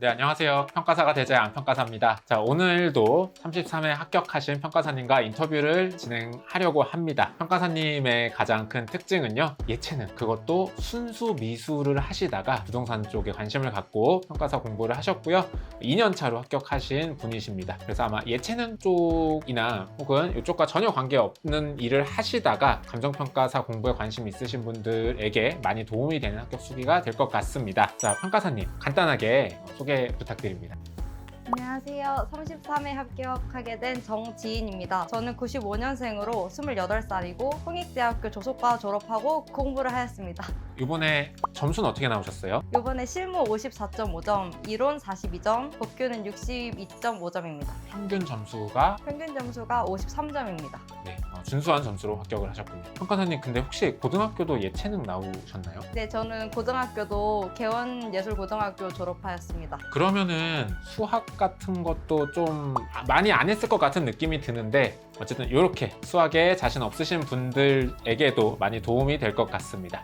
네, 안녕하세요. 평가사가 되자 안평가사입니다. 자, 오늘도 33회 합격하신 평가사님과 인터뷰를 진행하려고 합니다. 평가사님의 가장 큰 특징은요, 예체능, 그것도 순수 미술을 하시다가 부동산 쪽에 관심을 갖고 평가사 공부를 하셨고요. 2년 차로 합격하신 분이십니다. 그래서 아마 예체능 쪽이나 혹은 이쪽과 전혀 관계없는 일을 하시다가 감정평가사 공부에 관심 있으신 분들에게 많이 도움이 되는 합격 수기가 될 것 같습니다. 자, 평가사님 간단하게 소개 부탁드립니다. 안녕하세요. 33회 합격하게 된 정지인입니다. 저는 95년생으로 28살이고 홍익대학교 조속과 졸업하고 공부를 하였습니다. 이번에 점수는 어떻게 나오셨어요? 이번에 실무 54.5점, 이론 42점, 법규는 62.5점입니다. 평균 점수가 평균 점수가 53점입니다. 네, 준수한 점수로 합격을 하셨군요. 평가사님, 근데 혹시 고등학교도 예체능 나오셨나요? 네, 저는 고등학교도 개원예술고등학교 졸업하였습니다. 그러면은 수학 같은 것도 좀 많이 안 했을 것 같은 느낌이 드는데 어쨌든 이렇게 수학에 자신 없으신 분들에게도 많이 도움이 될 것 같습니다.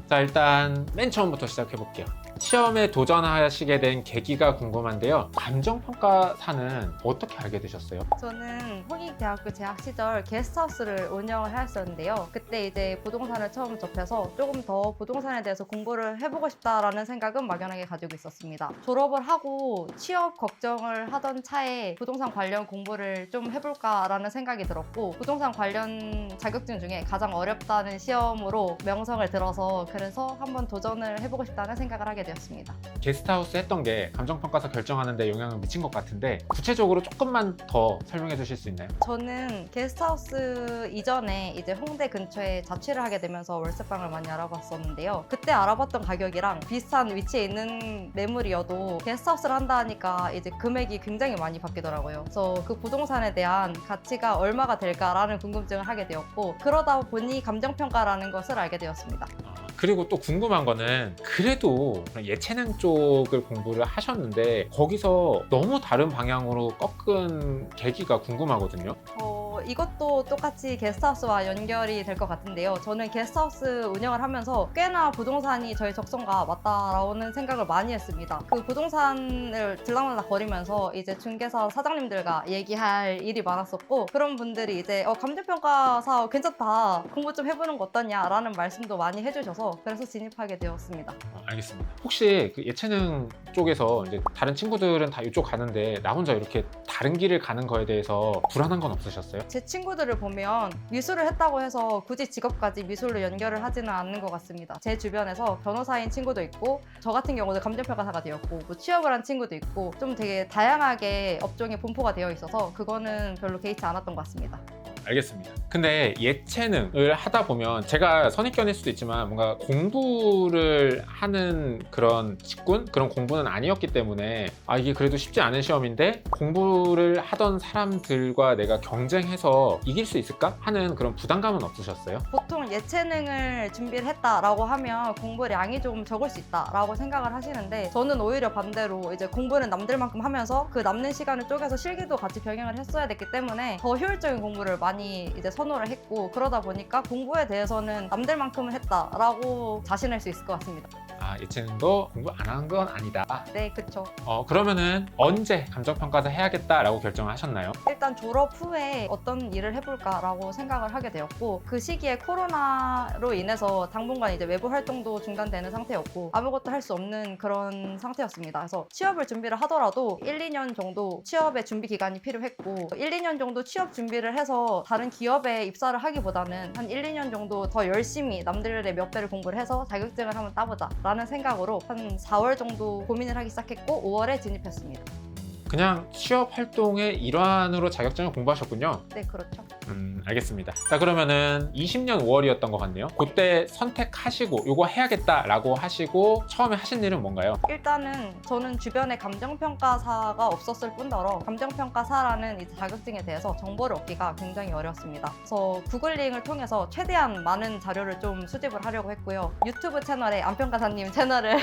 자, 일단 맨 처음부터 시작해 볼게요. 시험에 도전하시게 된 계기가 궁금한데요. 감정평가사는 어떻게 알게 되셨어요? 저는 홍익대학교 재학 시절 게스트하우스를 운영을 하였었는데요. 그때 이제 부동산을 처음 접해서 조금 더 부동산에 대해서 공부를 해보고 싶다라는 생각은 막연하게 가지고 있었습니다. 졸업을 하고 취업 걱정을 하던 차에 부동산 관련 공부를 좀 해볼까라는 생각이 들었고, 부동산 관련 자격증 중에 가장 어렵다는 시험으로 명성을 들어서 그래서 한번 도전을 해보고 싶다는 생각을 하게 되었습니다. 게스트하우스 했던 게 감정평가사 결정하는 데 영향을 미친 것 같은데 구체적으로 조금만 더 설명해 주실 수 있나요? 저는 게스트하우스 이전에 이제 홍대 근처에 자취를 하게 되면서 월세방을 많이 알아봤었는데요. 그때 알아봤던 가격이랑 비슷한 위치에 있는 매물이어도 게스트하우스를 한다 하니까 이제 금액이 굉장히 많이 바뀌더라고요. 그래서 그 부동산에 대한 가치가 얼마가 될까라는 궁금증을 하게 되었고, 그러다 보니 감정평가라는 것을 알게 되었습니다. 그리고 또 궁금한 거는 그래도 예체능 쪽을 공부를 하셨는데 거기서 너무 다른 방향으로 꺾은 계기가 궁금하거든요. 이것도 똑같이 게스트하우스와 연결이 될 것 같은데요. 저는 게스트하우스 운영을 하면서 꽤나 부동산이 저의 적성과 맞다라는 생각을 많이 했습니다. 그 부동산을 들락날락 거리면서 이제 중개사 사장님들과 얘기할 일이 많았었고, 그런 분들이 이제 감정평가사 괜찮다, 공부 좀 해보는 거 어떠냐라는 말씀도 많이 해주셔서 그래서 진입하게 되었습니다. 알겠습니다. 혹시 그 예체능 쪽에서 이제 다른 친구들은 다 이쪽 가는데 나 혼자 이렇게 다른 길을 가는 거에 대해서 불안한 건 없으셨어요? 제 친구들을 보면 미술을 했다고 해서 굳이 직업까지 미술로 연결을 하지는 않는 것 같습니다. 제 주변에서 변호사인 친구도 있고, 저 같은 경우도 감정평가사가 되었고, 뭐 취업을 한 친구도 있고, 좀 되게 다양하게 업종에 분포가 되어 있어서 그거는 별로 개의치 않았던 것 같습니다. 알겠습니다. 근데 예체능을 하다 보면 제가 선입견일 수도 있지만 뭔가 공부를 하는 그런 직군? 그런 공부는 아니었기 때문에 이게 그래도 쉽지 않은 시험인데 공부를 하던 사람들과 내가 경쟁해서 이길 수 있을까? 하는 그런 부담감은 없으셨어요? 보통 예체능을 준비를 했다라고 하면 공부량이 좀 적을 수 있다라고 생각을 하시는데, 저는 오히려 반대로 이제 공부는 남들만큼 하면서 그 남는 시간을 쪼개서 실기도 같이 병행을 했어야 됐기 때문에 더 효율적인 공부를 많이 이제 선호를 했고, 그러다 보니까 공부에 대해서는 남들만큼은 했다라고 자신할 수 있을 것 같습니다. 예체능도 공부 안 한 건 아니다. 네, 그쵸. 그러면은 언제 감정평가사 해야겠다라고 결정을 하셨나요? 일단 졸업 후에 어떤 일을 해볼까라고 생각을 하게 되었고, 그 시기에 코로나로 인해서 당분간 이제 외부 활동도 중단되는 상태였고 아무것도 할 수 없는 그런 상태였습니다. 그래서 취업을 준비를 하더라도 1, 2년 정도 취업의 준비 기간이 필요했고, 1, 2년 정도 취업 준비를 해서 다른 기업에 입사를 하기보다는 한 1, 2년 정도 더 열심히 남들의 몇 배를 공부를 해서 자격증을 한번 따보자 라는 생각으로 한 4월 정도 고민을 하기 시작했고 5월에 진입했습니다. 그냥 취업 활동의 일환으로 자격증을 공부하셨군요. 네, 그렇죠. 알겠습니다. 자, 그러면은 20년 5월이었던 것 같네요. 그때 선택하시고 이거 해야겠다라고 하시고 처음에 하신 일은 뭔가요? 일단은 저는 주변에 감정평가사가 없었을 뿐더러 감정평가사라는 이 자격증에 대해서 정보를 얻기가 굉장히 어려웠습니다. 그래서 구글링을 통해서 최대한 많은 자료를 좀 수집을 하려고 했고요. 유튜브 채널에 안평가사님 채널을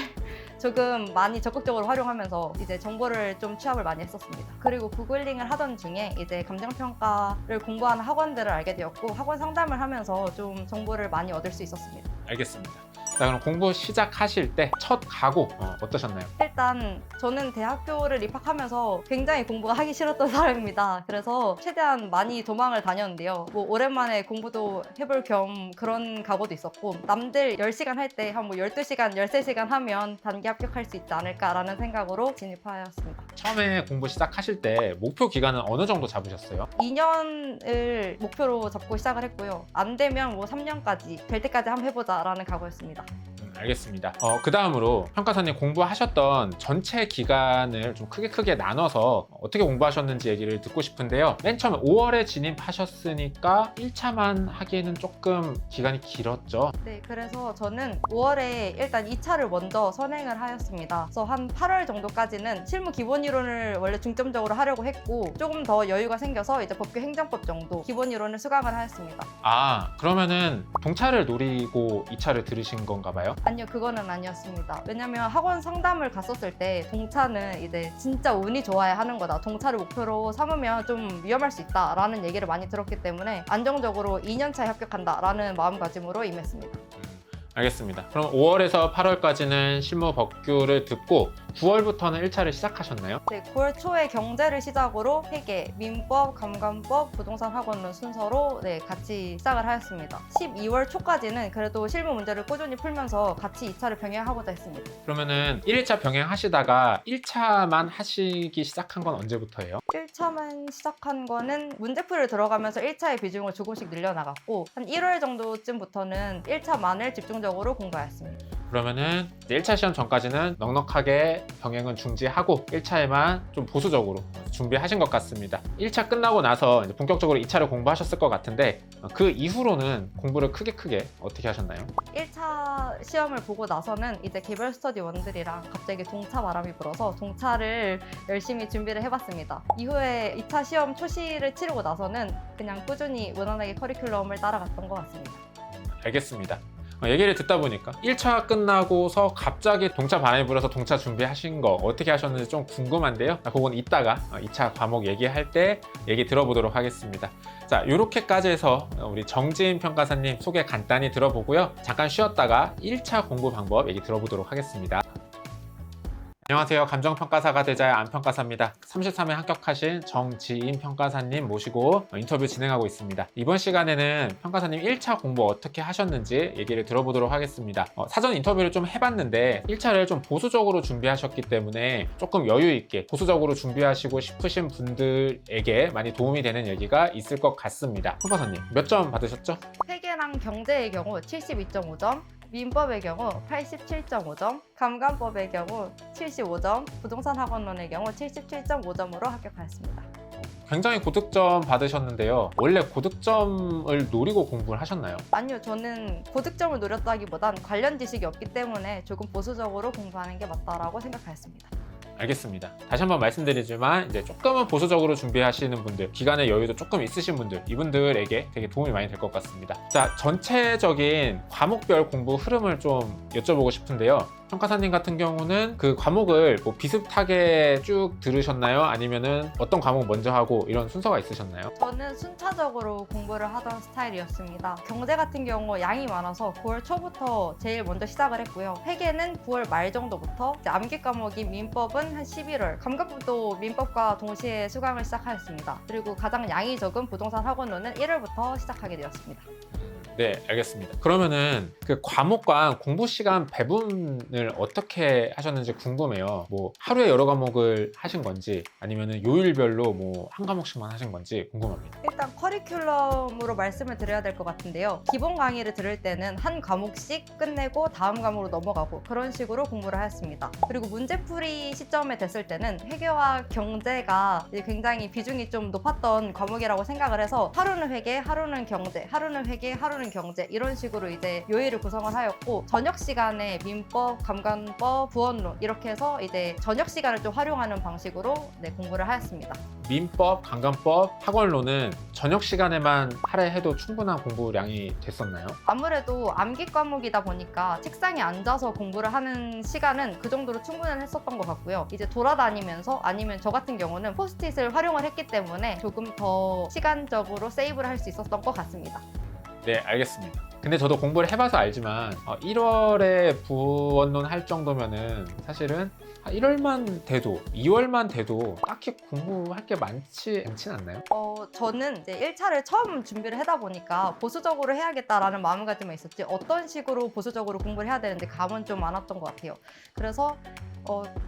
조금 많이 적극적으로 활용하면서 이제 정보를 좀 취합을 많이 했었습니다. 그리고 구글링을 하던 중에 이제 감정평가를 공부하는 학원들을 알게 되었고, 학원 상담을 하면서 좀 정보를 많이 얻을 수 있었습니다. 알겠습니다. 자, 그럼 공부 시작하실 때 첫 각오 어떠셨나요? 일단 저는 대학교를 입학하면서 굉장히 공부가 하기 싫었던 사람입니다. 그래서 최대한 많이 도망을 다녔는데요. 뭐 오랜만에 공부도 해볼 겸 그런 각오도 있었고, 남들 10시간 할 때 한 뭐 12시간, 13시간 하면 단기 합격할 수 있지 않을까라는 생각으로 진입하였습니다. 처음에 공부 시작하실 때 목표 기간은 어느 정도 잡으셨어요? 2년을 목표로 잡고 시작을 했고요. 안 되면 뭐 3년까지, 될 때까지 한번 해보자라는 각오였습니다. 알겠습니다. 그 다음으로 평가사님 공부하셨던 전체 기간을 좀 크게 나눠서 어떻게 공부하셨는지 얘기를 듣고 싶은데요. 맨 처음에 5월에 진입하셨으니까 1차만 하기에는 조금 기간이 길었죠. 네, 그래서 저는 5월에 일단 2차를 먼저 선행을 하였습니다. 그래서 한 8월 정도까지는 실무 기본 이론을 원래 중점적으로 하려고 했고, 조금 더 여유가 생겨서 이제 법규 행정법 정도 기본 이론을 수강을 하였습니다. 그러면은 동차를 노리고 2차를 들으신 건가 봐요? 아니요, 그거는 아니었습니다. 왜냐면 학원 상담을 갔었을 때 동차는 이제 진짜 운이 좋아야 하는 거다, 동차를 목표로 삼으면 좀 위험할 수 있다라는 얘기를 많이 들었기 때문에 안정적으로 2년차에 합격한다라는 마음가짐으로 임했습니다. 알겠습니다. 그럼 5월에서 8월까지는 실무 법규를 듣고 9월부터는 1차를 시작하셨나요? 네, 9월 초에 경제를 시작으로 회계, 민법, 감감법, 부동산 학원론 순서로 같이 시작을 하였습니다. 12월 초까지는 그래도 실무 문제를 꾸준히 풀면서 같이 2차를 병행하고자 했습니다. 그러면은 1일차 병행하시다가 1차만 하시기 시작한 건 언제부터예요? 1차만 시작한 거는 문제풀이를 들어가면서 1차의 비중을 조금씩 늘려나갔고, 한 1월 정도쯤부터는 1차만을 집중적으로 공부하였습니다. 그러면은 1차 시험 전까지는 넉넉하게 병행은 중지하고 1차에만 좀 보수적으로 준비하신 것 같습니다. 1차 끝나고 나서 이제 본격적으로 2차를 공부하셨을 것 같은데, 그 이후로는 공부를 크게 어떻게 하셨나요? 1차 시험을 보고 나서는 이제 개별 스터디 원들이랑 갑자기 동차 바람이 불어서 동차를 열심히 준비를 해봤습니다. 이후에 2차 시험 초시를 치르고 나서는 그냥 꾸준히 무난하게 커리큘럼을 따라갔던 것 같습니다. 알겠습니다. 얘기를 듣다 보니까 1차 끝나고서 갑자기 동차 바람이 불어서 동차 준비하신 거 어떻게 하셨는지 좀 궁금한데요. 그건 이따가 2차 과목 얘기할 때 얘기 들어보도록 하겠습니다. 자, 이렇게까지 해서 우리 정지인 평가사님 소개 간단히 들어보고요. 잠깐 쉬었다가 1차 공부 방법 얘기 들어보도록 하겠습니다. 안녕하세요. 감정평가사가 되자의 안평가사입니다. 33회 합격하신 정지인 평가사님 모시고 인터뷰 진행하고 있습니다. 이번 시간에는 평가사님 1차 공부 어떻게 하셨는지 얘기를 들어보도록 하겠습니다. 사전 인터뷰를 좀 해봤는데 1차를 좀 보수적으로 준비하셨기 때문에 조금 여유 있게 보수적으로 준비하시고 싶으신 분들에게 많이 도움이 되는 얘기가 있을 것 같습니다. 평가사님 몇 점 받으셨죠? 회계랑 경제의 경우 72.5점, 민법의 경우 87.5점, 감감법의 경우 75점, 부동산 학원론의 경우 77.5점으로 합격하였습니다. 굉장히 고득점 받으셨는데요. 원래 고득점을 노리고 공부를 하셨나요? 아니요, 저는 고득점을 노렸다기보단 관련 지식이 없기 때문에 조금 보수적으로 공부하는 게 맞다라고 생각하였습니다. 알겠습니다. 다시 한번 말씀드리지만 이제 조금은 보수적으로 준비하시는 분들, 기간의 여유도 조금 있으신 분들, 이분들에게 되게 도움이 많이 될 것 같습니다. 자, 전체적인 과목별 공부 흐름을 좀 여쭤보고 싶은데요. 평가사님 같은 경우는 그 과목을 뭐 비슷하게 쭉 들으셨나요? 아니면은 어떤 과목 먼저 하고 이런 순서가 있으셨나요? 저는 순차적으로 공부를 하던 스타일이었습니다. 경제 같은 경우 양이 많아서 9월 초부터 제일 먼저 시작을 했고요. 회계는 9월 말 정도부터, 이제 암기 과목인 민법은 한 11월, 감각법도 민법과 동시에 수강을 시작하였습니다. 그리고 가장 양이 적은 부동산 학원론은 1월부터 시작하게 되었습니다. 네, 알겠습니다. 그러면은 그 과목과 공부 시간 배분을 어떻게 하셨는지 궁금해요. 뭐 하루에 여러 과목을 하신 건지 아니면은 요일별로 뭐 한 과목씩만 하신 건지 궁금합니다. 일단 커리큘럼으로 말씀을 드려야 될 것 같은데요. 기본 강의를 들을 때는 한 과목씩 끝내고 다음 과목으로 넘어가고 그런 식으로 공부를 하였습니다. 그리고 문제풀이 시점에 됐을 때는 회계와 경제가 이제 굉장히 비중이 좀 높았던 과목이라고 생각을 해서 하루는 회계, 하루는 경제, 하루는 회계, 하루는 경제 이런 식으로 이제 요일을 구성을 하였고, 저녁 시간에 민법, 감감법, 부원론 이렇게 해서 이제 저녁 시간을 좀 활용하는 방식으로 공부를 하였습니다. 민법, 감감법, 학원론은 저녁 시간에만 할애해도 충분한 공부량이 됐었나요? 아무래도 암기 과목이다 보니까 책상에 앉아서 공부를 하는 시간은 그 정도로 충분히 했었던 것 같고요. 이제 돌아다니면서 아니면 저 같은 경우는 포스트잇을 활용을 했기 때문에 조금 더 시간적으로 세이브를 할 수 있었던 것 같습니다. 네, 알겠습니다. 근데 저도 공부를 해봐서 알지만 1월에 부원론 할 정도면은 사실은 한 1월만 돼도 2월만 돼도 딱히 공부할 게 많지 않진 않나요? 저는 이제 1차를 처음 준비를 하다 보니까 보수적으로 해야겠다라는 마음가짐이 있었지 어떤 식으로 보수적으로 공부를 해야 되는지 감은 좀 많았던 것 같아요. 그래서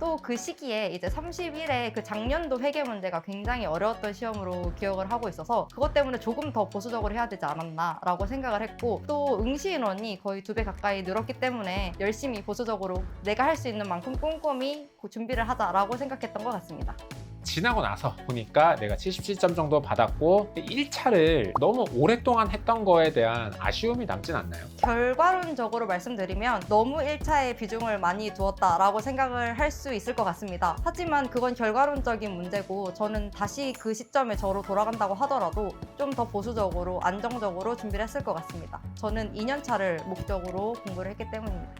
또 그 시기에 이제 30일에 그 작년도 회계 문제가 굉장히 어려웠던 시험으로 기억을 하고 있어서 그것 때문에 조금 더 보수적으로 해야 되지 않았나라고 생각을 했고 또 응시 인원이 거의 2배 가까이 늘었기 때문에 열심히 보수적으로 내가 할 수 있는 만큼 꼼꼼히 준비를 하자라고 생각했던 것 같습니다. 지나고 나서 보니까 내가 77점 정도 받았고 1차를 너무 오랫동안 했던 거에 대한 아쉬움이 남진 않나요? 결과론적으로 말씀드리면 너무 1차에 비중을 많이 두었다라고 생각을 할 수 있을 것 같습니다. 하지만 그건 결과론적인 문제고 저는 다시 그 시점에 저로 돌아간다고 하더라도 좀 더 보수적으로 안정적으로 준비를 했을 것 같습니다. 저는 2년차를 목적으로 공부를 했기 때문입니다.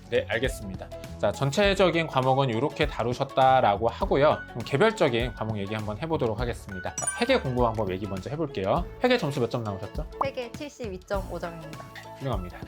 네, 알겠습니다. 자, 전체적인 과목은 이렇게 다루셨다라고 하고요. 그럼 개별적인 과목 얘기 한번 해보도록 하겠습니다. 자, 회계 공부 방법 얘기 먼저 해볼게요. 회계 점수 몇 점 나오셨죠? 회계 72.5점입니다. 훌륭합니다.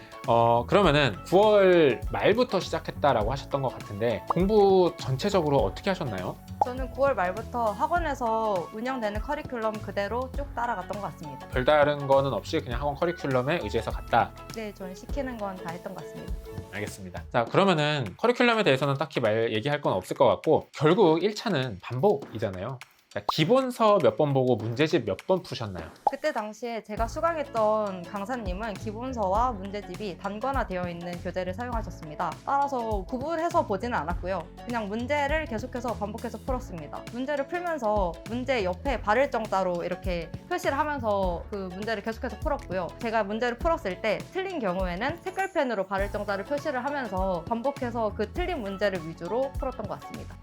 그러면은 9월 말부터 시작했다라고 하셨던 것 같은데 공부 전체적으로 어떻게 하셨나요? 저는 9월 말부터 학원에서 운영되는 커리큘럼 그대로 쭉 따라갔던 것 같습니다. 별다른 거는 없이 그냥 학원 커리큘럼에 의지해서 갔다. 네, 저는 시키는 건 다 했던 것 같습니다. 알겠습니다. 자, 그러면은 커리큘럼에 대해서는 딱히 얘기할 건 없을 것 같고 결국 1차는 반복이잖아요. 자, 기본서 몇 번 보고 문제집 몇 번 푸셨나요? 그때 당시에 제가 수강했던 강사님은 기본서와 문제집이 단권화되어 있는 교재를 사용하셨습니다. 따라서 구분해서 보지는 않았고요. 그냥 문제를 계속해서 반복해서 풀었습니다. 문제를 풀면서 문제 옆에 발을 정자로 이렇게 표시를 하면서 그 문제를 계속해서 풀었고요. 제가 문제를 풀었을 때 틀린 경우에는 색깔펜으로 발을 정자를 표시를 하면서 반복해서 그 틀린 문제를 위주로 풀었던 것 같습니다.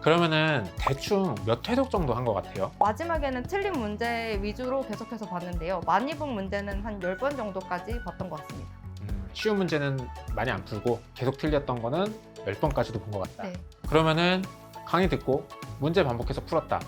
그러면은 대충 몇 회독 정도 한 것 같아요? 마지막에는 틀린 문제 위주로 계속해서 봤는데요. 많이 본 문제는 한 10번 정도까지 봤던 것 같습니다. 쉬운 문제는 많이 안 풀고 계속 틀렸던 거는 10번까지도 본 것 같다. 네. 그러면은 강의 듣고 문제 반복해서 풀었다.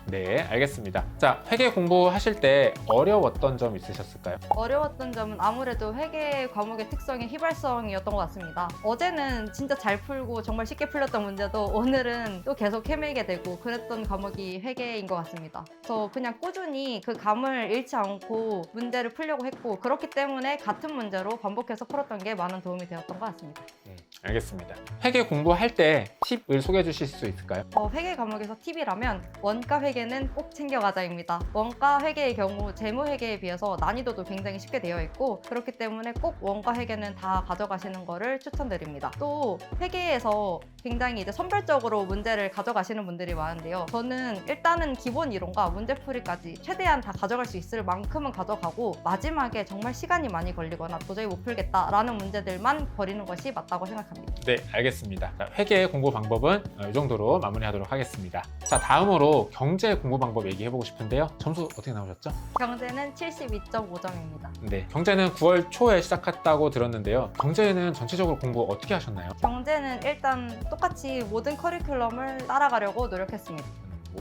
네, 알겠습니다. 자, 회계 공부하실 때 어려웠던 점 있으셨을까요? 어려웠던 점은 아무래도 회계 과목의 특성이 휘발성이었던 것 같습니다. 어제는 진짜 잘 풀고 정말 쉽게 풀렸던 문제도 오늘은 또 계속 헤매게 되고 그랬던 과목이 회계인 것 같습니다. 그래서 그냥 꾸준히 그 감을 잃지 않고 문제를 풀려고 했고 그렇기 때문에 같은 문제로 반복해서 풀었던 게 많은 도움이 되었던 것 같습니다. 알겠습니다. 회계 공부할 때 팁을 소개해 주실 수 있을까요? 회계 과목에서 팁이라면 원가 회계는 꼭 챙겨가자입니다. 원가 회계의 경우 재무 회계에 비해서 난이도도 굉장히 쉽게 되어 있고 그렇기 때문에 꼭 원가 회계는 다 가져가시는 것을 추천드립니다. 또 회계에서 굉장히 이제 선별적으로 문제를 가져가시는 분들이 많은데요. 저는 일단은 기본 이론과 문제풀이까지 최대한 다 가져갈 수 있을 만큼은 가져가고 마지막에 정말 시간이 많이 걸리거나 도저히 못 풀겠다라는 문제들만 버리는 것이 맞다고 생각합니다. 네, 알겠습니다. 자, 회계 공부 방법은 이 정도로 마무리하도록 하겠습니다. 자, 다음으로 경제 공부 방법 얘기해보고 싶은데요. 점수 어떻게 나오셨죠? 경제는 72.5점입니다. 네, 경제는 9월 초에 시작했다고 들었는데요. 경제는 전체적으로 공부 어떻게 하셨나요? 경제는 일단 똑같이 모든 커리큘럼을 따라가려고 노력했습니다.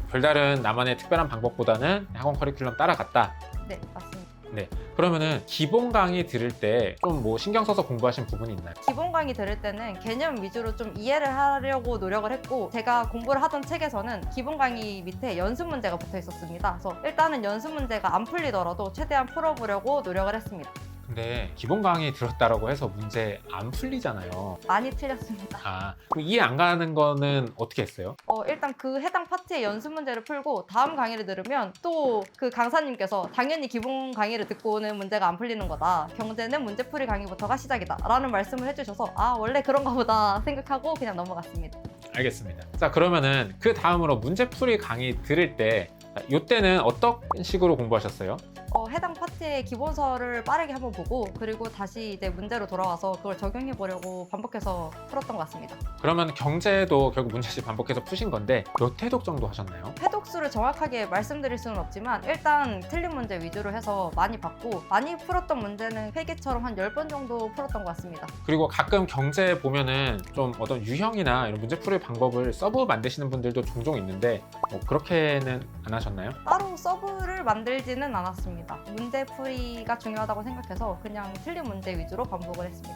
별다른 나만의 특별한 방법보다는 학원 커리큘럼 따라갔다. 네, 맞습니다. 네, 그러면은 기본 강의 들을 때 좀 뭐 신경 써서 공부하신 부분이 있나요? 기본 강의 들을 때는 개념 위주로 좀 이해를 하려고 노력을 했고 제가 공부를 하던 책에서는 기본 강의 밑에 연습 문제가 붙어 있었습니다. 그래서 일단은 연습 문제가 안 풀리더라도 최대한 풀어보려고 노력을 했습니다. 근데 기본 강의 들었다라고 해서 문제 안 풀리잖아요. 많이 틀렸습니다. 그럼 이해 안 가는 거는 어떻게 했어요? 일단 그 해당 파트의 연습 문제를 풀고 다음 강의를 들으면 또 그 강사님께서 당연히 기본 강의를 듣고 오는 문제가 안 풀리는 거다. 경제는 문제풀이 강의부터가 시작이다. 라는 말씀을 해주셔서 원래 그런가 보다 생각하고 그냥 넘어갔습니다. 알겠습니다. 자, 그러면은 그 다음으로 문제풀이 강의 들을 때 이때는 어떤 식으로 공부하셨어요? 해당 파트의 기본서를 빠르게 한번 보고 그리고 다시 이제 문제로 돌아와서 그걸 적용해 보려고 반복해서 풀었던 것 같습니다. 그러면 경제도 결국 문제집 반복해서 푸신 건데 몇 회독 정도 하셨나요? 회독수를 정확하게 말씀드릴 수는 없지만 일단 틀린 문제 위주로 해서 많이 봤고 많이 풀었던 문제는 회계처럼 한 10번 정도 풀었던 것 같습니다. 그리고 가끔 경제 보면은 좀 어떤 유형이나 이런 문제풀이 방법을 서브 만드시는 분들도 종종 있는데 그렇게는 안 하셨나요? 따로 서브를 만들지는 않았습니다. 문제 풀이가 중요하다고 생각해서 그냥 틀린 문제 위주로 반복을 했습니다.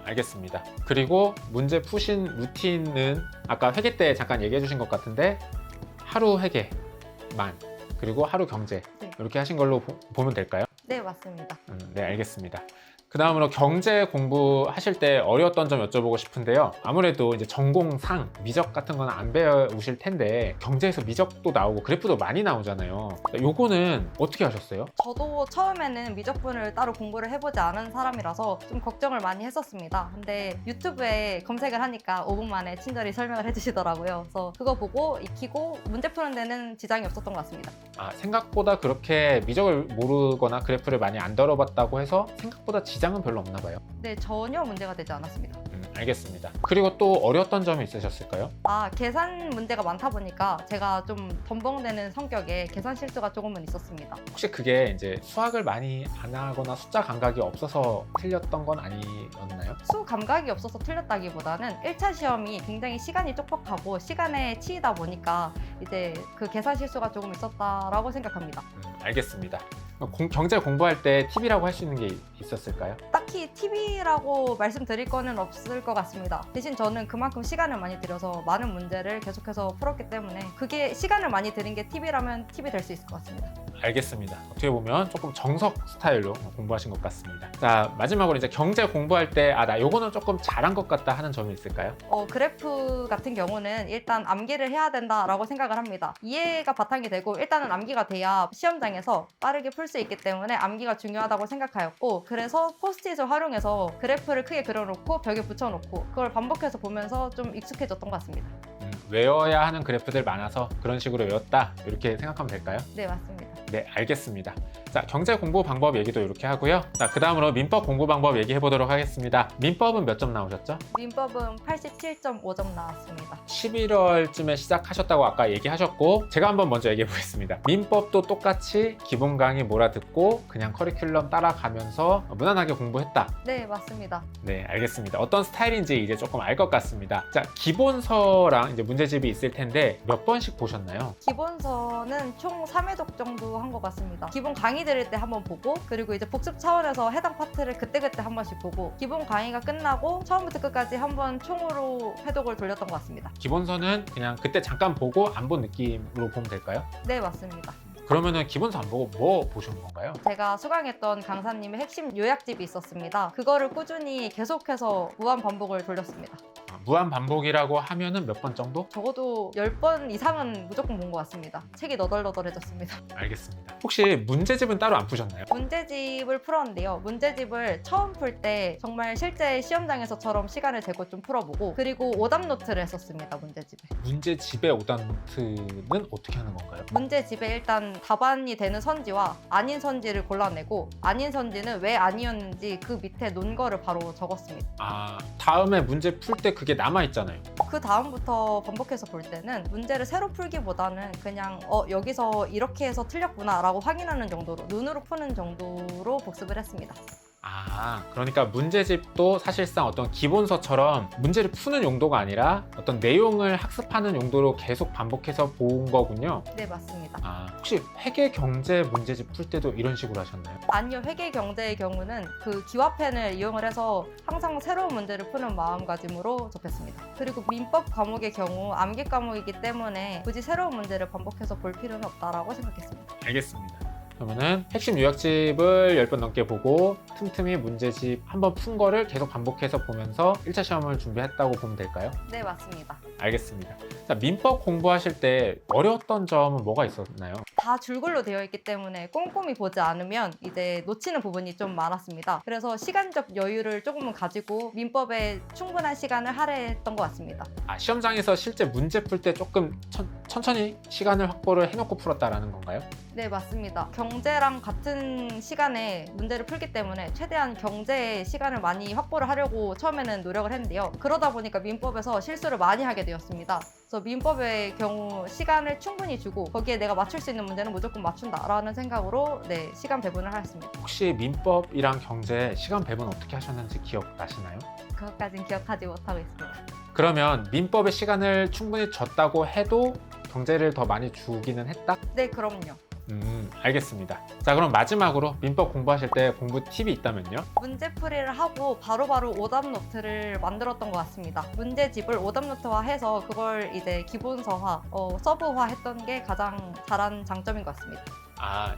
알겠습니다. 그리고 문제 푸신 루틴은 아까 회계 때 잠깐 얘기해 주신 것 같은데 하루 회계만 그리고 하루 경제 네. 이렇게 하신 걸로 보면 될까요? 네, 맞습니다. 네, 알겠습니다. 그 다음으로 경제 공부하실 때 어려웠던 점 여쭤보고 싶은데요. 아무래도 이제 전공상 미적 같은 거는 안 배우실 텐데 경제에서 미적도 나오고 그래프도 많이 나오잖아요. 요거는 어떻게 하셨어요? 저도 처음에는 미적분을 따로 공부를 해보지 않은 사람이라서 좀 걱정을 많이 했었습니다. 근데 유튜브에 검색을 하니까 5분 만에 친절히 설명을 해주시더라고요. 그래서 그거 보고 익히고 문제 푸는 데는 지장이 없었던 것 같습니다. 생각보다 그렇게 미적을 모르거나 그래프를 많이 안 다뤄봤다고 해서 생각보다 지장은 별로 없나 봐요. 네, 전혀 문제가 되지 않았습니다. 알겠습니다. 그리고 또 어려웠던 점이 있으셨을까요? 계산 문제가 많다 보니까 제가 좀 덤벙대는 성격에 계산 실수가 조금은 있었습니다. 혹시 그게 이제 수학을 많이 안 하거나 숫자 감각이 없어서 틀렸던 건 아니었나요? 수 감각이 없어서 틀렸다기보다는 1차 시험이 굉장히 시간이 촉박하고 시간에 치이다 보니까 이제 그 계산 실수가 조금 있었다라고 생각합니다. 알겠습니다. 경제 공부할 때 팁이라고 할 수 있는 게 있었을까요? 딱히 팁이라고 말씀드릴 거는 없을 것 같습니다. 대신 저는 그만큼 시간을 많이 들여서 많은 문제를 계속해서 풀었기 때문에 그게 시간을 많이 들인 게 팁이라면 팁이 될 수 있을 것 같습니다. 알겠습니다. 어떻게 보면 조금 정석 스타일로 공부하신 것 같습니다. 자, 마지막으로 이제 경제 공부할 때 나 요거는 조금 잘한 것 같다 하는 점이 있을까요? 그래프 같은 경우는 일단 암기를 해야 된다라고 생각을 합니다. 이해가 바탕이 되고 일단은 암기가 돼야 시험장에서 빠르게 풀 수 있기 때문에 암기가 중요하다고 생각하였고, 그래서 포스트잇을 활용해서 그래프를 크게 그려놓고 벽에 붙여놓고 그걸 반복해서 보면서 좀 익숙해졌던 것 같습니다. 외워야 하는 그래프들 많아서 그런 식으로 외웠다 이렇게 생각하면 될까요? 네, 맞습니다. 네, 알겠습니다. 자, 경제 공부 방법 얘기도 이렇게 하고요. 자, 그 다음으로 민법 공부 방법 얘기해 보도록 하겠습니다. 민법은 몇 점 나오셨죠? 민법은 87.5점 나왔습니다. 11월쯤에 시작하셨다고 아까 얘기하셨고, 제가 한번 먼저 얘기해 보겠습니다. 민법도 똑같이 기본 강의 몰아듣고 그냥 커리큘럼 따라가면서 무난하게 공부했다. 네, 맞습니다. 네, 알겠습니다. 어떤 스타일인지 이제 조금 알 것 같습니다. 자, 기본서랑 이제 문제집이 있을 텐데 몇 번씩 보셨나요? 기본서는 총 3회독 정도 한 것 같습니다. 기본 강의 들을 때 한번 보고, 그리고 이제 복습 차원에서 해당 파트를 그때그때 한 번씩 보고, 기본 강의가 끝나고 처음부터 끝까지 한번 총으로 회독을 돌렸던 것 같습니다. 기본서는 그냥 그때 잠깐 보고 안 본 느낌으로 보면 될까요? 네, 맞습니다. 그러면은 기본서 안 보고 뭐 보시는 건가요? 제가 수강했던 강사님의 핵심 요약집이 있었습니다. 그거를 꾸준히 계속해서 무한 반복을 돌렸습니다. 무한 반복이라고 하면은 몇 번 정도? 적어도 10번 이상은 무조건 본 것 같습니다. 책이 너덜너덜해졌습니다. 알겠습니다. 혹시 문제집은 따로 안 푸셨나요? 문제집을 풀었는데요. 문제집을 처음 풀 때 정말 실제 시험장에서처럼 시간을 재고 좀 풀어보고, 그리고 오답 노트를 했었습니다. 문제집에. 문제집의 오답 노트는 어떻게 하는 건가요? 문제집에 일단 답안이 되는 선지와 아닌 선지를 골라내고, 아닌 선지는 왜 아니었는지 그 밑에 논거를 바로 적었습니다. 다음에 문제 풀 때 그게 남아있잖아요. 그 다음부터 반복해서 볼 때는 문제를 새로 풀기보다는 그냥 여기서 이렇게 해서 틀렸구나 라고 확인하는 정도로, 눈으로 푸는 정도로 복습을 했습니다. 그러니까 문제집도 사실상 어떤 기본서처럼 문제를 푸는 용도가 아니라 어떤 내용을 학습하는 용도로 계속 반복해서 본 거군요. 네, 맞습니다. 혹시 회계 경제 문제집 풀 때도 이런 식으로 하셨나요? 아니요, 회계 경제의 경우는 그 기와펜을 이용을 해서 항상 새로운 문제를 푸는 마음가짐으로 접했습니다. 그리고 민법 과목의 경우 암기 과목이기 때문에 굳이 새로운 문제를 반복해서 볼 필요는 없다라고 생각했습니다. 알겠습니다. 그러면은 핵심 요약집을 10번 넘게 보고 틈틈이 문제집 한번 푼 거를 계속 반복해서 보면서 1차 시험을 준비했다고 보면 될까요? 네, 맞습니다. 알겠습니다. 자, 민법 공부하실 때 어려웠던 점은 뭐가 있었나요? 다 줄글로 되어 있기 때문에 꼼꼼히 보지 않으면 이제 놓치는 부분이 좀 많았습니다. 그래서 시간적 여유를 조금은 가지고 민법에 충분한 시간을 할애했던 것 같습니다. 시험장에서 실제 문제 풀 때 조금 천천히 시간을 확보를 해놓고 풀었다라는 건가요? 네, 맞습니다. 경제랑 같은 시간에 문제를 풀기 때문에 최대한 경제에 시간을 많이 확보를 하려고 처음에는 노력을 했는데요. 그러다 보니까 민법에서 실수를 많이 하게 되었습니다. 그래서 민법의 경우 시간을 충분히 주고 거기에 내가 맞출 수 있는 문제는 무조건 맞춘다라는 생각으로 시간 배분을 하였습니다. 혹시 민법이랑 경제 시간 배분 어떻게 하셨는지 기억나시나요? 그것까진 기억하지 못하고 있습니다. 그러면 민법의 시간을 충분히 줬다고 해도 경제를 더 많이 주기는 했다? 네, 그럼요. 알겠습니다. 자, 그럼 마지막으로 민법 공부하실 때 공부 팁이 있다면요? 문제풀이를 하고 바로바로 오답 노트를 만들었던 것 같습니다. 문제집을 오답 노트화해서 그걸 이제 기본서화, 서브화 했던 게 가장 잘한 장점인 것 같습니다.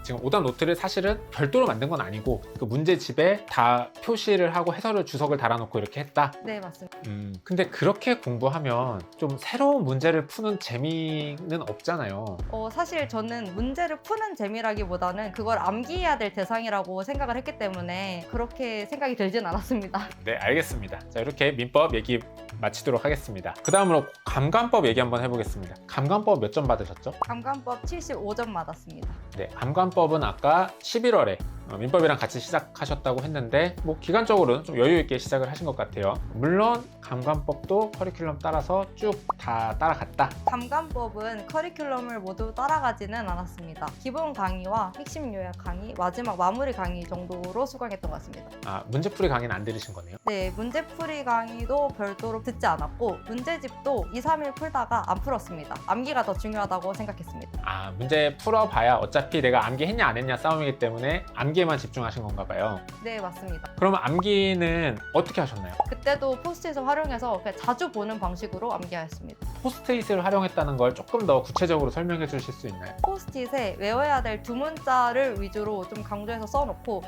지금 오답 노트를 사실은 별도로 만든 건 아니고 그 문제집에 다 표시를 하고 해설을 주석을 달아놓고 이렇게 했다. 네, 맞습니다. 근데 그렇게 공부하면 좀 새로운 문제를 푸는 재미는 없잖아요. 사실 저는 문제를 푸는 재미라기보다는 그걸 암기해야 될 대상이라고 생각을 했기 때문에 그렇게 생각이 들진 않았습니다. 네, 알겠습니다. 자, 이렇게 민법 얘기 마치도록 하겠습니다. 그 다음으로 감관법 얘기 한번 해보겠습니다. 감관법 몇 점 받으셨죠? 감관법 75점 받았습니다. 네, 감관법은 아까 11월에 민법이랑 같이 시작하셨다고 했는데 뭐 기간적으로는 좀 여유 있게 시작을 하신 것 같아요. 물론 감관법도 커리큘럼 따라서 쭉 다 따라갔다. 감관법은 커리큘럼을 모두 따라가지는 않았습니다. 기본 강의와 핵심 요약 강의, 마지막 마무리 강의 정도로 수강했던 것 같습니다. 문제풀이 강의는 안 들으신 거네요. 네, 문제풀이 강의도 별도로 듣지 않았고 문제집도 2, 3일 풀다가 안 풀었습니다. 암기가 더 중요하다고 생각했습니다. 문제 풀어봐야 어차피 내가 암기했냐 안 했냐 싸움이기 때문에 암기에만 집중하신 건가 봐요. 네, 맞습니다. 그러면 암기는 어떻게 하셨나요? 그때도 포스트잇을 활용해서 그냥 자주 보는 방식으로 암기하였습니다. 포스트잇을 활용했다는 걸 조금 더 구체적으로 설명해 주실 수 있나요? 포스트잇에 외워야 될 두 문자를 위주로 좀 강조해서 써놓고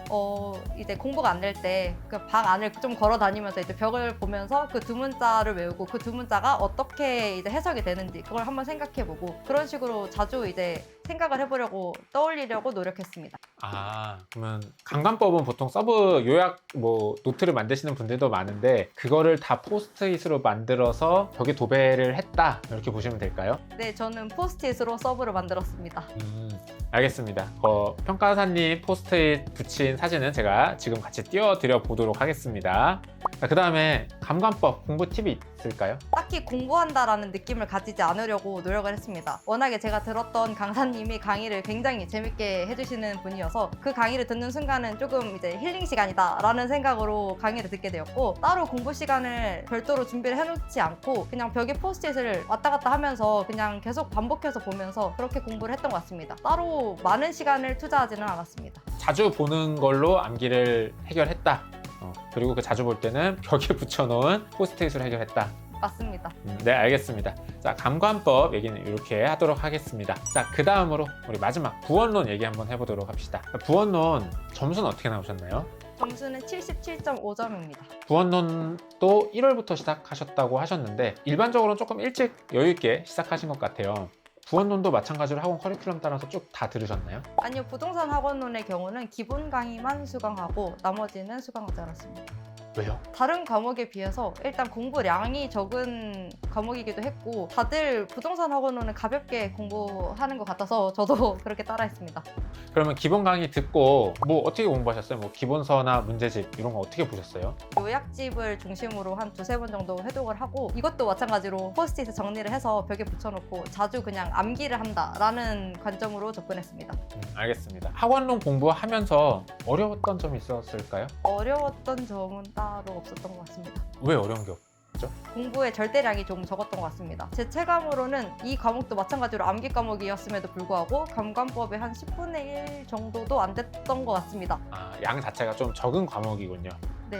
이제 공부가 안 될 때 그 방 안을 좀 걸어 다니면서 이제 벽을 보면서 그 두 문자를 외우고 그 두 문자가 어떻게 이제 해석이 되는지 그걸 한번 생각해보고 그런 식으로 자주 이제 생각을 해보려고 떠올리려고 노력했습니다. 그러면 감관법은 보통 서브 요약 노트를 만드시는 분들도 많은데 그거를 다 포스트잇으로 만들어서 벽에 도배를 했다 이렇게 보시면 될까요? 네, 저는 포스트잇으로 서브를 만들었습니다. 알겠습니다. 평가사님 포스트잇 붙인 사진은 제가 지금 같이 띄워드려 보도록 하겠습니다. 그 다음에 감관법 공부 팁이 있을까요? 딱히 공부한다라는 느낌을 가지지 않으려고 노력을 했습니다. 워낙에 제가 들었던 강사님이 강의를 굉장히 재밌게 해주시는 분이어서 그 강의를 듣는 순간은 조금 이제 힐링 시간이다라는 생각으로 강의를 듣게 되었고 따로 공부 시간을 별도로 준비를 해놓지 않고 그냥 벽에 포스트잇을 왔다 갔다 하면서 그냥 계속 반복해서 보면서 그렇게 공부를 했던 것 같습니다. 따로 많은 시간을 투자하지는 않았습니다. 자주 보는 걸로 암기를 해결했다. 그리고 그 자주 볼 때는 벽에 붙여놓은 포스트잇으로 해결했다. 맞습니다. 네, 알겠습니다. 자, 감관법 얘기는 이렇게 하도록 하겠습니다. 자, 그 다음으로 우리 마지막 부원론 얘기 한번 해보도록 합시다. 부원론 점수는 어떻게 나오셨나요? 점수는 77.5점입니다. 부원론도 1월부터 시작하셨다고 하셨는데 일반적으로는 조금 일찍 여유 있게 시작하신 것 같아요. 부원론도 마찬가지로 학원 커리큘럼 따라서 쭉 다 들으셨나요? 아니요, 부동산 학원론의 경우는 기본 강의만 수강하고 나머지는 수강하지 않았습니다. 왜요? 다른 과목에 비해서 일단 공부량이 적은 과목이기도 했고 다들 부동산 학원론은 가볍게 공부하는 것 같아서 저도 그렇게 따라했습니다. 그러면 기본 강의 듣고 어떻게 공부하셨어요? 기본서나 문제집 이런 거 어떻게 보셨어요? 요약집을 중심으로 한 두세 번 정도 회독을 하고 이것도 마찬가지로 포스트잇에 정리를 해서 벽에 붙여놓고 자주 그냥 암기를 한다라는 관점으로 접근했습니다. 알겠습니다. 학원론 공부하면서 어려웠던 점이 있었을까요? 어려웠던 점은 따로 없었던 것 같습니다. 왜 어려운 게 없죠? 공부의 절대량이 좀 적었던 것 같습니다. 제 체감으로는 이 과목도 마찬가지로 암기 과목이었음에도 불구하고 감관법의 한 10분의 1 정도도 안 됐던 것 같습니다. 양 자체가 좀 적은 과목이군요. 네.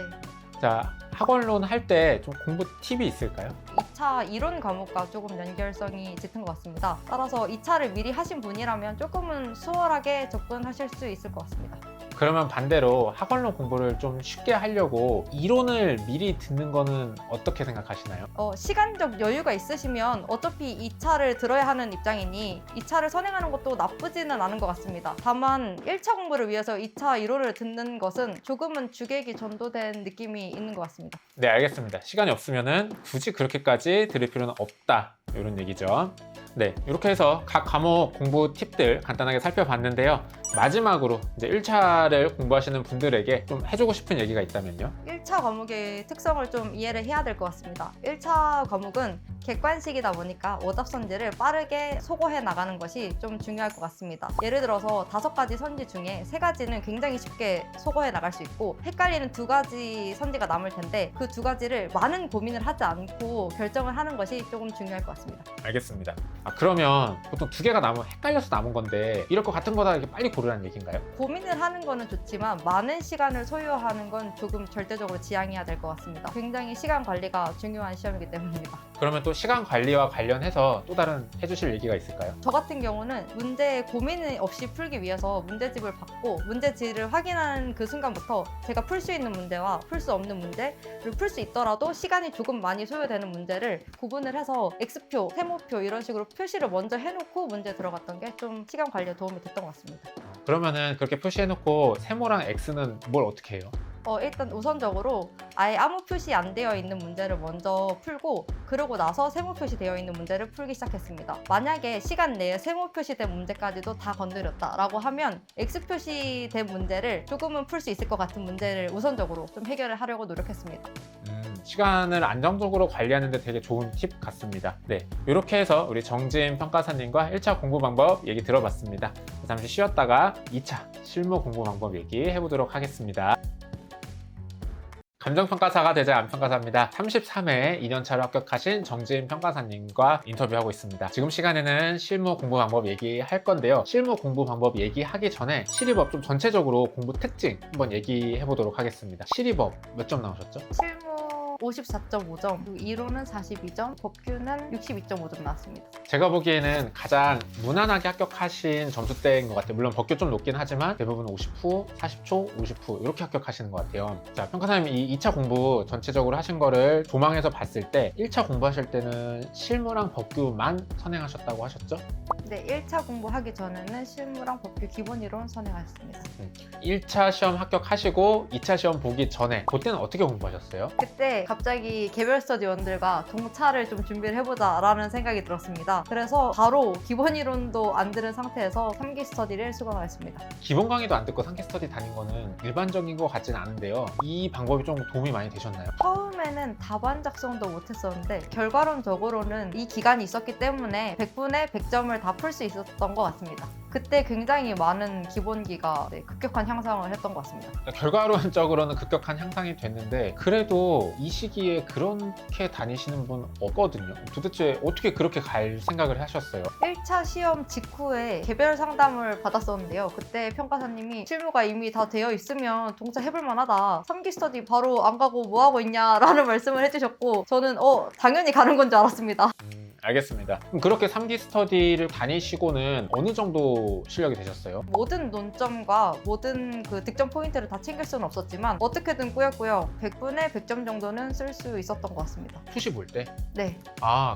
자, 학원론 할 때 좀 공부 팁이 있을까요? 2차 이론 과목과 조금 연결성이 짙은 것 같습니다. 따라서 2차를 미리 하신 분이라면 조금은 수월하게 접근하실 수 있을 것 같습니다. 그러면 반대로 학원론 공부를 좀 쉽게 하려고 이론을 미리 듣는 거는 어떻게 생각하시나요? 시간적 여유가 있으시면 어차피 2차를 들어야 하는 입장이니 2차를 선행하는 것도 나쁘지는 않은 것 같습니다. 다만 1차 공부를 위해서 2차 이론을 듣는 것은 조금은 주객이 전도된 느낌이 있는 것 같습니다. 네, 알겠습니다. 시간이 없으면은 굳이 그렇게까지 들을 필요는 없다. 이런 얘기죠. 네, 이렇게 해서 각 과목 공부 팁들 간단하게 살펴봤는데요. 마지막으로 이제 1차를 공부하시는 분들에게 좀 해주고 싶은 얘기가 있다면요? 1차 과목의 특성을 좀 이해를 해야 될 것 같습니다. 1차 과목은 객관식이다 보니까 오답 선지를 빠르게 소거해 나가는 것이 좀 중요할 것 같습니다. 예를 들어서 5가지 선지 중에 3가지는 굉장히 쉽게 소거해 나갈 수 있고 헷갈리는 2가지 선지가 남을 텐데 그 2가지를 많은 고민을 하지 않고 결정을 하는 것이 조금 중요할 것 같습니다. 알겠습니다. 그러면 보통 2개가 남으면 헷갈려서 남은 건데 이럴 것 같은 거다 이렇게 빨리 고르라는 얘기인가요? 고민을 하는 거는 좋지만 많은 시간을 소요하는 건 조금 절대적으로 지양해야 될 것 같습니다. 굉장히 시간 관리가 중요한 시험이기 때문입니다. 그러면 또 시간 관리와 관련해서 또 다른 해주실 얘기가 있을까요? 저 같은 경우는 문제 고민 없이 풀기 위해서 문제집을 받고 문제지를 확인하는 그 순간부터 제가 풀 수 있는 문제와 풀 수 없는 문제를 풀 수 있더라도 시간이 조금 많이 소요되는 문제를 구분을 해서 X표, 세모표 이런 식으로 표시를 먼저 해놓고 문제 들어갔던 게 좀 시간 관리에 도움이 됐던 것 같습니다. 그러면은 그렇게 표시해놓고 세모랑 X는 뭘 어떻게 해요? 일단 우선적으로 아예 아무 표시 안 되어 있는 문제를 먼저 풀고 그러고 나서 세모 표시되어 있는 문제를 풀기 시작했습니다. 만약에 시간 내에 세모 표시된 문제까지도 다 건드렸다라고 하면 X 표시된 문제를 조금은 풀 수 있을 것 같은 문제를 우선적으로 좀 해결을 하려고 노력했습니다. 시간을 안정적으로 관리하는데 되게 좋은 팁 같습니다. 네, 이렇게 해서 우리 정지임 평가사님과 1차 공부 방법 얘기 들어봤습니다. 잠시 쉬었다가 2차 실무 공부 방법 얘기 해보도록 하겠습니다. 감정평가사가 되자 안평가사입니다. 33회 2년차로 합격하신 정지임 평가사님과 인터뷰하고 있습니다. 지금 시간에는 실무 공부 방법 얘기할 건데요. 실무 공부 방법 얘기하기 전에 실입업 좀 전체적으로 공부 특징 한번 얘기해 보도록 하겠습니다. 실입업 몇 점 나오셨죠? 실무 54.5점, 그리고 이론은 42점, 법규는 62.5점 나왔습니다. 제가 보기에는 가장 무난하게 합격하신 점수대인 것 같아요. 물론 법규 좀 높긴 하지만 대부분 50후, 40초, 50후 이렇게 합격하시는 것 같아요. 자, 평가사님 이 2차 공부 전체적으로 하신 거를 조망해서 봤을 때 1차 공부하실 때는 실무랑 법규만 선행하셨다고 하셨죠? 네, 1차 공부하기 전에는 실무랑 법규 기본 이론 선행하였습니다. 1차 시험 합격하시고 2차 시험 보기 전에 그때는 어떻게 공부하셨어요? 그때 갑자기 개별 스터디원들과 동차를 좀 준비를 해보자 라는 생각이 들었습니다. 그래서 바로 기본 이론도 안 들은 상태에서 3기 스터디를 수강하였습니다. 기본 강의도 안 듣고 상기 스터디 다닌 거는 일반적인 것 같지는 않은데요. 이 방법이 좀 도움이 많이 되셨나요? 처음에는 답안 작성도 못했었는데 결과론적으로는 이 기간이 있었기 때문에 100분에 100점을 다 풀 수 있었던 것 같습니다. 그때 굉장히 많은 기본기가 급격한 향상을 했던 것 같습니다. 결과론적으로는 급격한 향상이 됐는데 그래도 이 시기에 그렇게 다니시는 분 없거든요. 도대체 어떻게 그렇게 갈 생각을 하셨어요? 1차 시험 직후에 개별 상담을 받았었는데요. 그때 평가사님이 실무가 이미 다 되어 있으면 동차 해볼 만하다. 3기 스터디 바로 안 가고 뭐 하고 있냐라는 말씀을 해주셨고 저는 당연히 가는 건 줄 알았습니다. 알겠습니다. 그럼 그렇게 3기 스터디를 다니시고는 어느 정도 실력이 되셨어요? 모든 논점과 모든 그 득점 포인트를 다 챙길 수는 없었지만 어떻게든 꾸역꾸역 100분에 100점 정도는 쓸 수 있었던 것 같습니다. 수시 볼 때? 네.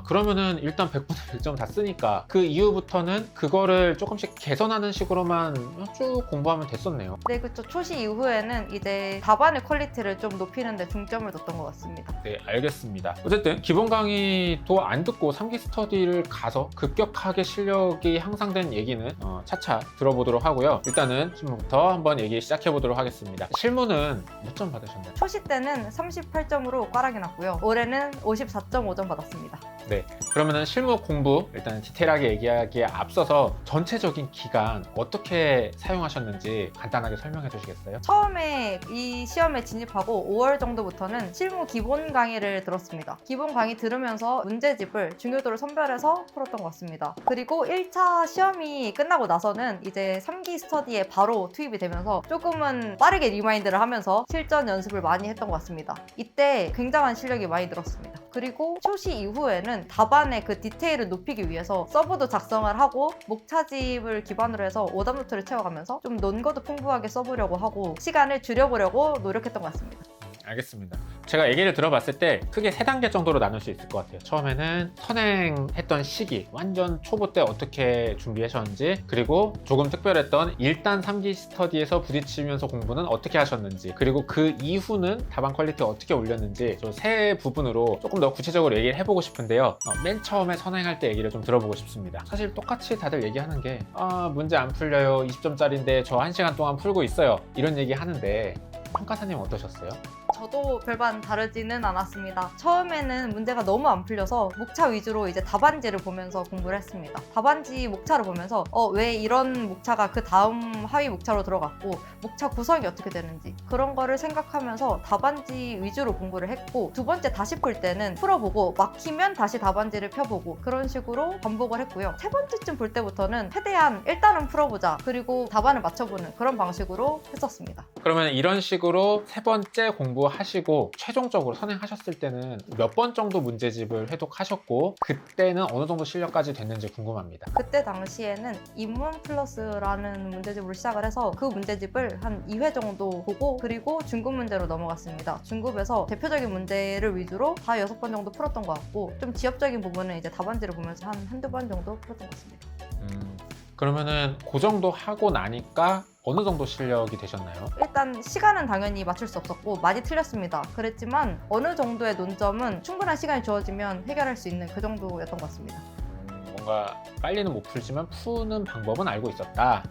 그러면은 일단 100분에 100점 다 쓰니까 그 이후부터는 그거를 조금씩 개선하는 식으로만 쭉 공부하면 됐었네요. 네, 그렇죠. 초시 이후에는 이제 답안의 퀄리티를 좀 높이는 데 중점을 뒀던 것 같습니다. 네, 알겠습니다. 어쨌든 기본 강의도 안 듣고 3기 스터디를 가서 급격하게 실력이 향상된 얘기는 차차 들어보도록 하고요. 일단은 실무부터 한번 얘기 시작해 보도록 하겠습니다. 실무는 몇 점 받으셨나요? 초시 때는 38점으로 꽈락이 났고요. 올해는 54.5점 받았습니다. 네, 그러면은 실무 공부 일단 디테일하게 얘기하기에 앞서서 전체적인 기간 어떻게 사용하셨는지 간단하게 설명해 주시겠어요? 처음에 이 시험에 진입하고 5월 정도부터는 실무 기본 강의를 들었습니다. 기본 강의 들으면서 문제집을 중요도를 선별해서 풀었던 것 같습니다. 그리고 1차 시험이 끝나고 나서는 이제 3기 스터디에 바로 투입이 되면서 조금은 빠르게 리마인드를 하면서 실전 연습을 많이 했던 것 같습니다. 이때 굉장한 실력이 많이 늘었습니다. 그리고 초시 이후에는 답안의 그 디테일을 높이기 위해서 서브도 작성을 하고 목차집을 기반으로 해서 오답 노트를 채워가면서 좀 논거도 풍부하게 써보려고 하고 시간을 줄여보려고 노력했던 것 같습니다. 알겠습니다. 제가 얘기를 들어봤을 때 크게 3단계 정도로 나눌 수 있을 것 같아요. 처음에는 선행했던 시기, 완전 초보 때 어떻게 준비하셨는지, 그리고 조금 특별했던 1단 3기 스터디에서 부딪히면서 공부는 어떻게 하셨는지, 그리고 그 이후는 답안 퀄리티 어떻게 올렸는지 세 부분으로 조금 더 구체적으로 얘기를 해보고 싶은데요. 맨 처음에 선행할 때 얘기를 좀 들어보고 싶습니다. 사실 똑같이 다들 얘기하는 게 문제 안 풀려요. 20점짜리인데 저 1시간 동안 풀고 있어요. 이런 얘기 하는데 평가사님 어떠셨어요? 저도 별반 다르지는 않았습니다. 처음에는 문제가 너무 안 풀려서 목차 위주로 이제 답안지를 보면서 공부를 했습니다. 답안지 목차를 보면서 왜 이런 목차가 그 다음 하위 목차로 들어갔고 목차 구성이 어떻게 되는지 그런 거를 생각하면서 답안지 위주로 공부를 했고, 두 번째 다시 풀 때는 풀어보고 막히면 다시 답안지를 펴보고 그런 식으로 반복을 했고요. 세 번째쯤 볼 때부터는 최대한 일단은 풀어보자, 그리고 답안을 맞춰보는 그런 방식으로 했었습니다. 그러면 이런 식으로 세 번째 공부하시고 최종적으로 선행하셨을 때는 몇 번 정도 문제집을 회독하셨고 그때는 어느 정도 실력까지 됐는지 궁금합니다. 그때 당시에는 인문 플러스라는 문제집으로 시작을 해서 그 문제집을 한 2회 정도 보고, 그리고 중급 문제로 넘어갔습니다. 중급에서 대표적인 문제를 위주로 다 6번 정도 풀었던 것 같고, 좀 지엽적인 부분은 이제 답안지를 보면서 한두 번 정도 풀었던 것 같습니다. 그러면은 그 정도 하고 나니까 어느 정도 실력이 되셨나요? 일단 시간은 당연히 맞출 수 없었고 많이 틀렸습니다. 그랬지만 어느 정도의 논점은 충분한 시간이 주어지면 해결할 수 있는 그 정도였던 것 같습니다. 뭔가 빨리는 못 풀지만 푸는 방법은 알고 있었다.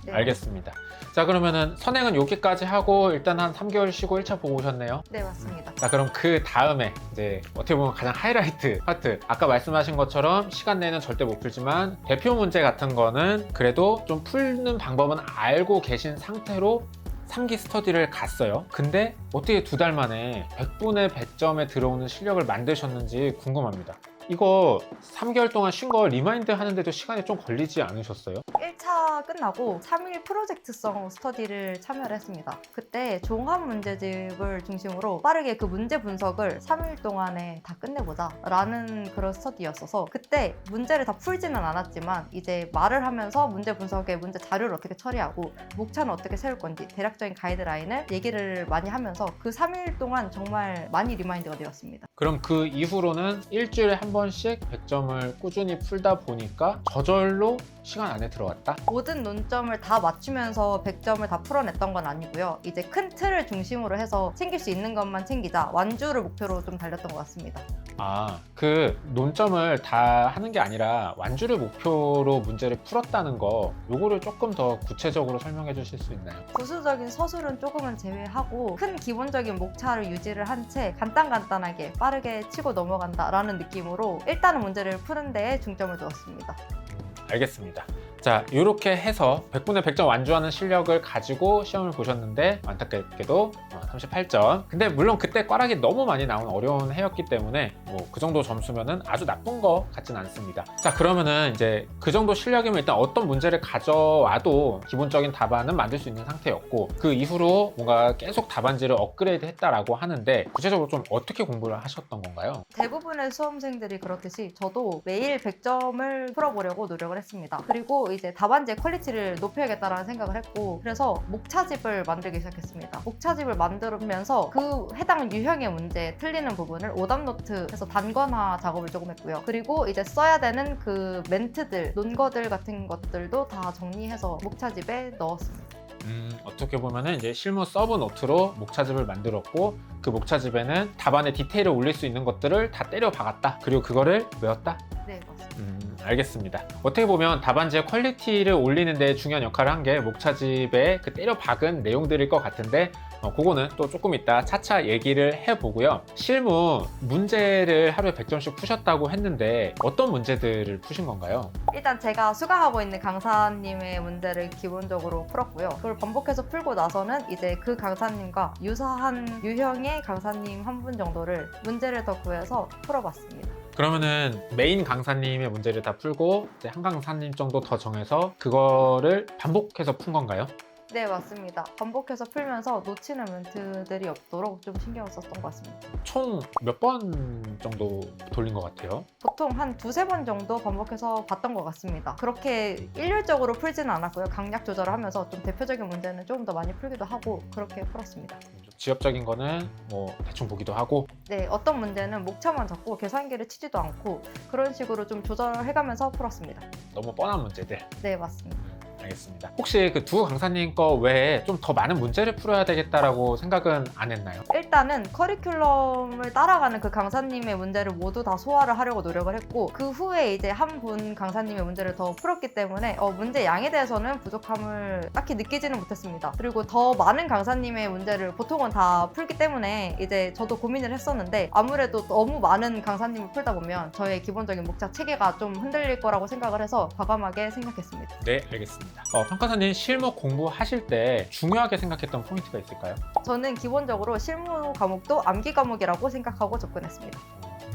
네. 알겠습니다. 자, 그러면은 선행은 여기까지 하고 일단 한 3개월 쉬고 1차 보고 오셨네요. 네, 맞습니다. 자, 그럼 그 다음에 이제 어떻게 보면 가장 하이라이트 파트, 아까 말씀하신 것처럼 시간 내는 절대 못 풀지만 대표 문제 같은 거는 그래도 좀 풀는 방법은 알고 계신 상태로 3기 스터디를 갔어요. 근데 어떻게 2달 만에 100분의 100점에 들어오는 실력을 만드셨는지 궁금합니다. 이거 3개월 동안 쉰 거 리마인드 하는데도 시간이 좀 걸리지 않으셨어요? 1차 끝나고 3일 프로젝트성 스터디를 참여를 했습니다. 그때 종합 문제집을 중심으로 빠르게 그 문제 분석을 3일 동안에 다 끝내보자 라는 그런 스터디였어서, 그때 문제를 다 풀지는 않았지만 이제 말을 하면서 문제 분석에 문제 자료를 어떻게 처리하고 목차는 어떻게 세울 건지 대략적인 가이드라인을 얘기를 많이 하면서 그 3일 동안 정말 많이 리마인드가 되었습니다. 그럼 그 이후로는 일주일에 한 번씩 100점을 꾸준히 풀다 보니까 저절로 시간 안에 들어왔다? 모든 논점을 다 맞추면서 100점을 다 풀어냈던 건 아니고요. 이제 큰 틀을 중심으로 해서 챙길 수 있는 것만 챙기자, 완주를 목표로 좀 달렸던 것 같습니다. 아, 그 논점을 다 하는 게 아니라 완주를 목표로 문제를 풀었다는 거, 요거를 조금 더 구체적으로 설명해 주실 수 있나요? 부수적인 서술은 조금은 제외하고 큰 기본적인 목차를 유지를 한 채 간단하게 빠르게 치고 넘어간다라는 느낌으로 일단은 문제를 푸는 데에 중점을 두었습니다. 알겠습니다. 자, 이렇게 해서 100분의 100점 완주하는 실력을 가지고 시험을 보셨는데 안타깝게도 38점. 근데 물론 그때 꽈락이 너무 많이 나온 어려운 해였기 때문에 뭐 그 정도 점수면은 아주 나쁜 거 같진 않습니다. 자, 그러면은 이제 그 정도 실력이면 일단 어떤 문제를 가져와도 기본적인 답안은 만들 수 있는 상태였고, 그 이후로 뭔가 계속 답안지를 업그레이드 했다라고 하는데 구체적으로 좀 어떻게 공부를 하셨던 건가요? 대부분의 수험생들이 그렇듯이 저도 매일 100점을 풀어보려고 노력을 했습니다. 그리고 이제 답안지의 퀄리티를 높여야겠다라는 생각을 했고, 그래서 목차집을 만들기 시작했습니다. 목차집을 만들면서 그 해당 유형의 문제 틀리는 부분을 오답노트에서 단권화 작업을 조금 했고요. 그리고 이제 써야 되는 그 멘트들, 논거들 같은 것들도 다 정리해서 목차집에 넣었습니다. 어떻게 보면은 이제 실무 서브 노트로 목차집을 만들었고, 그 목차집에는 답안에 디테일을 올릴 수 있는 것들을 다 때려 박았다. 그리고 그거를 외웠다. 네, 맞습니다. 알겠습니다. 어떻게 보면 답안지의 퀄리티를 올리는 데 중요한 역할을 한 게 목차집에 그 때려 박은 내용들일 것 같은데, 그거는 또 조금 이따 차차 얘기를 해보고요. 실무 문제를 하루에 100점씩 푸셨다고 했는데 어떤 문제들을 푸신 건가요? 일단 제가 수강하고 있는 강사님의 문제를 기본적으로 풀었고요. 그걸 반복해서 풀고 나서는 이제 그 강사님과 유사한 유형의 강사님 한 분 정도를 문제를 더 구해서 풀어봤습니다. 그러면은 메인 강사님의 문제를 다 풀고 이제 한 강사님 정도 더 정해서 그거를 반복해서 푼 건가요? 네, 맞습니다. 반복해서 풀면서 놓치는 멘트들이 없도록 좀 신경을 썼던 것 같습니다. 총 몇 번 정도 돌린 것 같아요? 보통 한 두세 번 정도 반복해서 봤던 것 같습니다. 그렇게 일률적으로 풀지는 않았고요. 강약 조절을 하면서 좀 대표적인 문제는 조금 더 많이 풀기도 하고 그렇게 풀었습니다. 좀 지엽적인 거는 뭐 대충 보기도 하고. 네, 어떤 문제는 목차만 잡고 계산기를 치지도 않고 그런 식으로 좀 조절을 해가면서 풀었습니다. 너무 뻔한 문제들. 네, 맞습니다. 알겠습니다. 혹시 그 두 강사님 거 외에 좀 더 많은 문제를 풀어야 되겠다라고 생각은 안 했나요? 일단은 커리큘럼을 따라가는 그 강사님의 문제를 모두 다 소화를 하려고 노력을 했고, 그 후에 이제 한 분 강사님의 문제를 더 풀었기 때문에 문제 양에 대해서는 부족함을 딱히 느끼지는 못했습니다. 그리고 더 많은 강사님의 문제를 보통은 다 풀기 때문에 이제 저도 고민을 했었는데, 아무래도 너무 많은 강사님을 풀다 보면 저의 기본적인 목차 체계가 좀 흔들릴 거라고 생각을 해서 과감하게 생각했습니다. 네, 알겠습니다. 평가사님 실무 공부하실 때 중요하게 생각했던 포인트가 있을까요? 저는 기본적으로 실무 과목도 암기 과목이라고 생각하고 접근했습니다.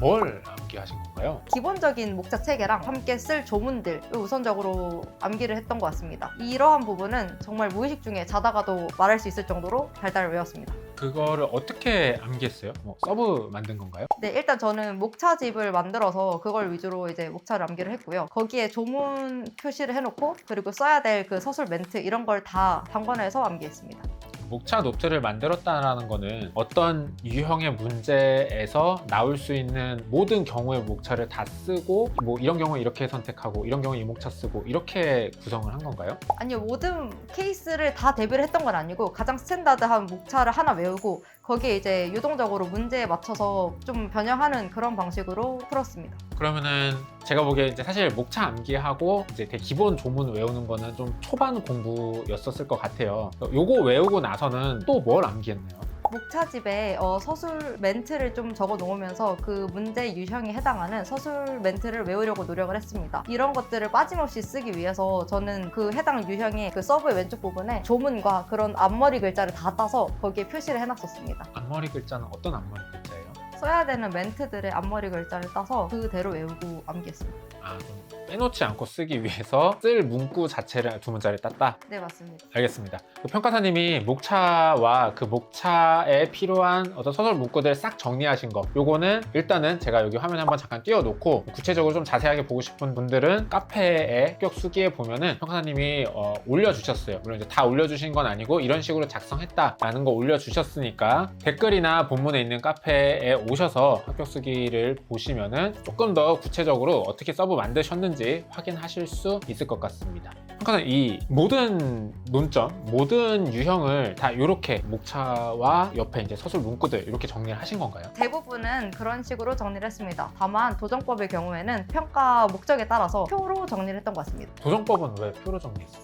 뭘 암기하신 건가요? 기본적인 목차 체계랑 함께 쓸 조문들을 우선적으로 암기를 했던 것 같습니다. 이러한 부분은 정말 무의식 중에 자다가도 말할 수 있을 정도로 달달 외웠습니다. 그거를 어떻게 암기했어요? 뭐 서브 만든 건가요? 네, 일단 저는 목차집을 만들어서 그걸 위주로 이제 목차를 암기를 했고요. 거기에 조문 표시를 해놓고, 그리고 써야 될 그 서술 멘트 이런 걸 다 단권해서 암기했습니다. 목차 노트를 만들었다는 거는 어떤 유형의 문제에서 나올 수 있는 모든 경우의 목차를 다 쓰고, 뭐 이런 경우에 이렇게 선택하고 이런 경우에 이 목차 쓰고 이렇게 구성을 한 건가요? 아니요, 모든 케이스를 다 대비를 했던 건 아니고 가장 스탠다드한 목차를 하나 외우고 거기에 이제 유동적으로 문제에 맞춰서 좀 변형하는 그런 방식으로 풀었습니다. 그러면은 제가 보기에 이제 사실 목차 암기하고 이제 되게 기본 조문 외우는 거는 좀 초반 공부였었을 것 같아요. 요거 외우고 나서는 또 뭘 암기했나요? 목차집에 서술 멘트를 좀 적어 놓으면서 그 문제 유형에 해당하는 서술 멘트를 외우려고 노력을 했습니다. 이런 것들을 빠짐없이 쓰기 위해서 저는 그 해당 유형의 그 서브의 왼쪽 부분에 조문과 그런 앞머리 글자를 다 따서 거기에 표시를 해놨었습니다. 앞머리 글자는 어떤 앞머리 글자예요? 써야 되는 멘트들의 앞머리 글자를 따서 그대로 외우고 암기했습니다. 좀 빼놓지 않고 쓰기 위해서 쓸 문구 자체를 두 문자를 땄다? 네, 맞습니다. 알겠습니다. 그 평가사님이 목차와 그 목차에 필요한 어떤 서술 문구들 싹 정리하신 거, 요거는 일단은 제가 여기 화면에 한번 잠깐 띄워놓고 구체적으로 좀 자세하게 보고 싶은 분들은 카페에 합격 수기에 보면은 평가사님이 올려주셨어요. 물론 이제 다 올려주신 건 아니고 이런 식으로 작성했다라는 거 올려주셨으니까 댓글이나 본문에 있는 카페에 오셔서 합격 수기를 보시면은 조금 더 구체적으로 어떻게 서브 만드셨는지 확인하실 수 있을 것 같습니다. 평가사님, 이 모든 논점, 모든 유형을 다 이렇게 목차와 옆에 이제 서술 문구들 이렇게 정리를 하신 건가요? 대부분은 그런 식으로 정리를 했습니다. 다만 도전법의 경우에는 평가 목적에 따라서 표로 정리를 했던 것 같습니다. 도전법은 왜 표로 정리했어요?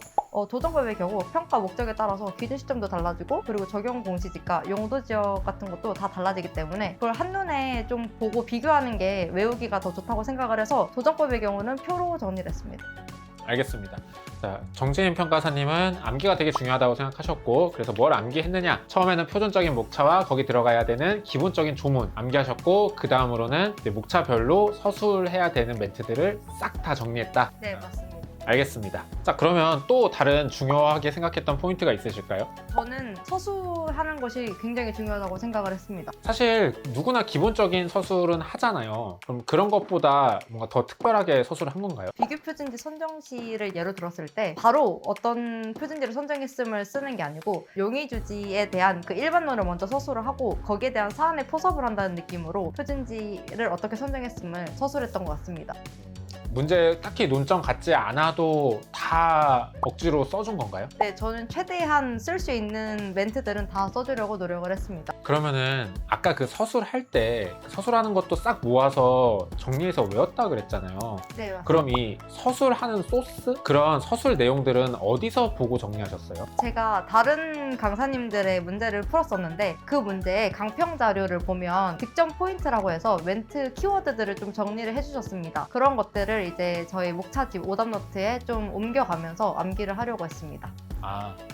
도전법의 경우 평가 목적에 따라서 기준 시점도 달라지고, 그리고 적용 공시지가, 용도 지역 같은 것도 다 달라지기 때문에 그걸 한눈에 좀 보고 비교하는 게 외우기가 더 좋다고 생각을 해서 도전법의 경우는 표로 정리를 했습니다. 알겠습니다. 자, 정재인 평가사님은 암기가 되게 중요하다고 생각하셨고, 그래서 뭘 암기했느냐? 처음에는 표준적인 목차와 거기 들어가야 되는 기본적인 조문 암기하셨고, 그 다음으로는 목차별로 서술해야 되는 멘트들을 싹 다 정리했다. 네, 맞습니다. 알겠습니다. 자, 그러면 또 다른 중요하게 생각했던 포인트가 있으실까요? 저는 서술하는 것이 굉장히 중요하다고 생각을 했습니다. 사실 누구나 기본적인 서술은 하잖아요. 그럼 그런 것보다 뭔가 더 특별하게 서술을 한 건가요? 비교 표준지 선정시를 예로 들었을 때 바로 어떤 표준지를 선정했음을 쓰는 게 아니고, 용의주지에 대한 그 일반론을 먼저 서술을 하고 거기에 대한 사안에 포섭을 한다는 느낌으로 표준지를 어떻게 선정했음을 서술했던 것 같습니다. 문제 딱히 논점 같지 않아도 다 억지로 써준 건가요? 네, 저는 최대한 쓸 수 있는 멘트들은 다 써주려고 노력을 했습니다. 그러면은 아까 그 서술할 때 서술하는 것도 싹 모아서 정리해서 외웠다 그랬잖아요. 네, 맞습니다. 그럼 이 서술하는 소스? 그런 서술 내용들은 어디서 보고 정리하셨어요? 제가 다른 강사님들의 문제를 풀었었는데, 그 문제의 강평 자료를 보면 득점 포인트라고 해서 멘트 키워드들을 좀 정리를 해주셨습니다. 그런 것들을 이제 저희 목차집 오답노트에 좀 옮겨가면서 암기를 하려고 했습니다.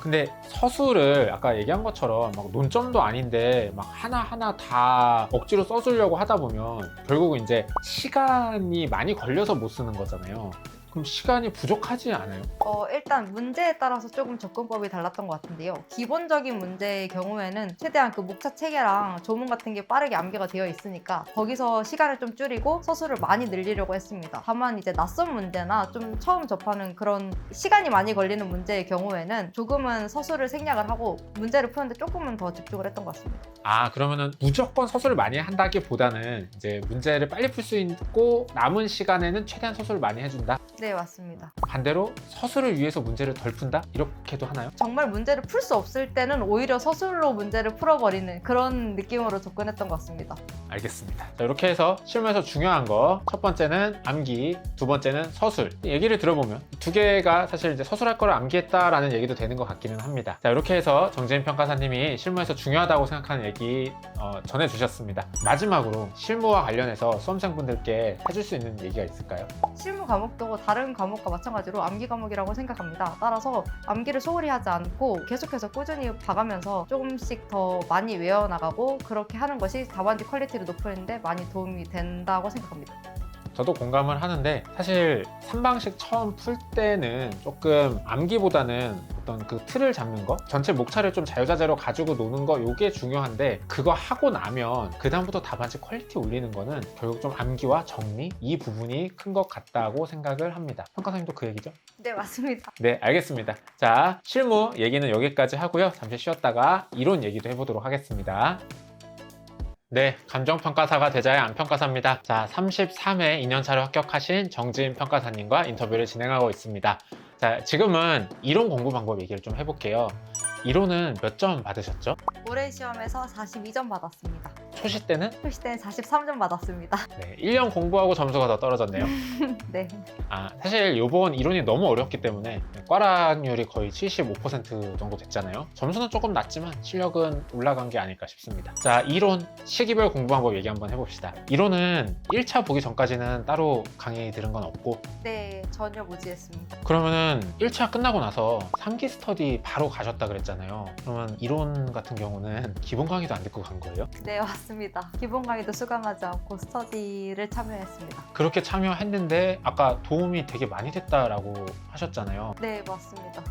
근데 서술을 아까 얘기한 것처럼 막 논점도 아닌데 막 하나하나 다 억지로 써주려고 하다 보면 결국은 이제 시간이 많이 걸려서 못 쓰는 거잖아요. 그럼 시간이 부족하지 않아요? 일단 문제에 따라서 조금 접근법이 달랐던 것 같은데요. 기본적인 문제의 경우에는 최대한 그 목차 체계랑 조문 같은 게 빠르게 암기가 되어 있으니까 거기서 시간을 좀 줄이고 서술을 많이 늘리려고 했습니다. 다만 이제 낯선 문제나 좀 처음 접하는 그런 시간이 많이 걸리는 문제의 경우에는 조금은 서술을 생략을 하고 문제를 푸는데 조금은 더 집중을 했던 것 같습니다. 그러면은 무조건 서술을 많이 한다기보다는 이제 문제를 빨리 풀 수 있고 남은 시간에는 최대한 서술을 많이 해준다? 네, 네, 맞습니다. 반대로 서술을 위해서 문제를 덜 푼다? 이렇게도 하나요? 정말 문제를 풀 수 없을 때는 오히려 서술로 문제를 풀어버리는 그런 느낌으로 접근했던 것 같습니다. 알겠습니다. 자, 이렇게 해서 실무에서 중요한 거 첫 번째는 암기, 두 번째는 서술. 얘기를 들어보면 두 개가 사실 이제 서술할 거를 암기했다라는 얘기도 되는 것 같기는 합니다. 자, 이렇게 해서 정지인 평가사님이 실무에서 중요하다고 생각하는 얘기 전해주셨습니다. 마지막으로 실무와 관련해서 수험생분들께 해줄 수 있는 얘기가 있을까요? 실무 과목도 다른 과목과 마찬가지로 암기 과목이라고 생각합니다. 따라서 암기를 소홀히 하지 않고 계속해서 꾸준히 봐가면서 조금씩 더 많이 외워나가고 그렇게 하는 것이 답안지 퀄리티를 높이는데 많이 도움이 된다고 생각합니다. 저도 공감을 하는데 사실 3방식 처음 풀 때는 조금 암기보다는 어떤 그 틀을 잡는 거, 전체 목차를 좀 자유자재로 가지고 노는 거, 요게 중요한데 그거 하고 나면 그 다음부터 답안지 퀄리티 올리는 거는 결국 좀 암기와 정리 이 부분이 큰 것 같다고 생각을 합니다. 평가사님도 그 얘기죠? 네, 맞습니다. 네, 알겠습니다. 자, 실무 얘기는 여기까지 하고요. 잠시 쉬었다가 이론 얘기도 해보도록 하겠습니다. 네, 감정평가사가 되자의 안평가사입니다. 자, 33회 2년차로 합격하신 정지인 평가사님과 인터뷰를 진행하고 있습니다. 자, 지금은 이론 공부 방법 얘기를 좀 해볼게요. 이론은 몇 점 받으셨죠? 올해 시험에서 42점 받았습니다. 초시 때는? 표시 때는 43점 받았습니다. 네, 1년 공부하고 점수가 더 떨어졌네요. 네. 사실 이번 이론이 너무 어렵기 때문에 꽈락률이 거의 75% 정도 됐잖아요. 점수는 조금 낮지만 실력은 올라간 게 아닐까 싶습니다. 자, 이론 시기별 공부 방법 얘기 한번 해봅시다. 이론은 1차 보기 전까지는 따로 강의 들은 건 없고 네, 전혀 무지했습니다. 그러면은 1차 끝나고 나서 3기 스터디 바로 가셨다 그랬잖아요. 그러면 이론 같은 경우는 기본 강의도 안 듣고 간 거예요? 네, 맞습니다. 기본 강의도 수강하지 않고 스터디를 참여했습니다. 그렇게 참여했는데 아까 도움이 되게 많이 됐다라고 하셨잖아요. 네, 맞습니다.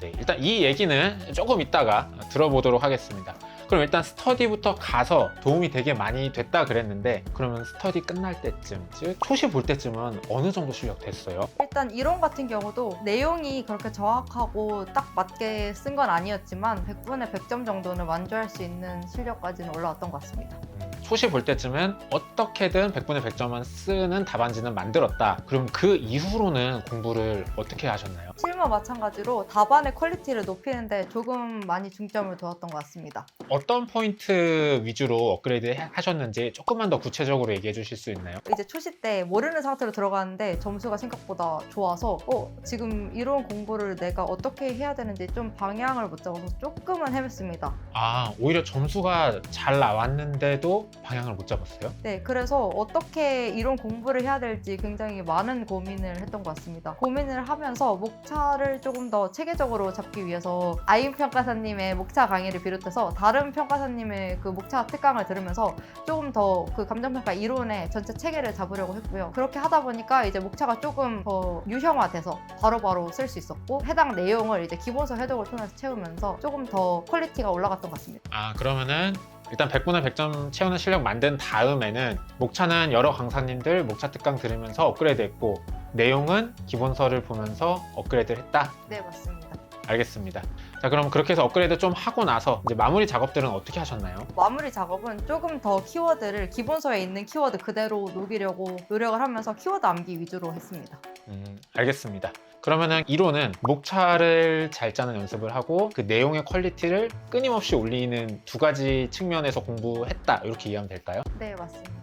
네, 일단 이 얘기는 조금 이따가 들어보도록 하겠습니다. 그럼 일단 스터디부터 가서 도움이 되게 많이 됐다 그랬는데 그러면 스터디 끝날 때쯤, 즉 초시 볼 때쯤은 어느 정도 실력 됐어요? 일단 이론 같은 경우도 내용이 그렇게 정확하고 딱 맞게 쓴 건 아니었지만 100분에 100점 정도는 완주할 수 있는 실력까지는 올라왔던 것 같습니다. 초시 볼 때쯤은 어떻게든 100분에 100점은 쓰는 답안지는 만들었다. 그럼 그 이후로는 공부를 어떻게 하셨나요? 실무와 마찬가지로 답안의 퀄리티를 높이는데 조금 많이 중점을 두었던 것 같습니다. 어떤 포인트 위주로 업그레이드 하셨는지 조금만 더 구체적으로 얘기해 주실 수 있나요? 이제 초시 때 모르는 상태로 들어가는데 점수가 생각보다 좋아서 지금 이론 공부를 내가 어떻게 해야 되는지 좀 방향을 못 잡아서 조금은 헤맸습니다. 오히려 점수가 잘 나왔는데도 방향을 못 잡았어요? 네, 그래서 어떻게 이론 공부를 해야 될지 굉장히 많은 고민을 했던 것 같습니다. 고민을 하면서 목차를 조금 더 체계적으로 잡기 위해서 아이윤 평가사님의 목차 강의를 비롯해서 다른 평가사님의 그 목차 특강을 들으면서 조금 더 그 감정평가 이론의 전체 체계를 잡으려고 했고요. 그렇게 하다 보니까 이제 목차가 조금 더 유형화돼서 바로바로 쓸 수 있었고 해당 내용을 이제 기본서 해독을 통해서 채우면서 조금 더 퀄리티가 올라갔던 것 같습니다. 그러면은 일단 100분에 100점 채우는 실력 만든 다음에는 목차는 여러 강사님들 목차 특강 들으면서 업그레이드 했고 내용은 기본서를 보면서 업그레이드를 했다? 네, 맞습니다. 알겠습니다. 자, 그럼 그렇게 해서 업그레이드 좀 하고 나서 이제 마무리 작업들은 어떻게 하셨나요? 마무리 작업은 조금 더 키워드를 기본서에 있는 키워드 그대로 녹이려고 노력을 하면서 키워드 암기 위주로 했습니다. 알겠습니다. 그러면은 이론은 목차를 잘 짜는 연습을 하고 그 내용의 퀄리티를 끊임없이 올리는 두 가지 측면에서 공부했다 이렇게 이해하면 될까요? 네, 맞습니다.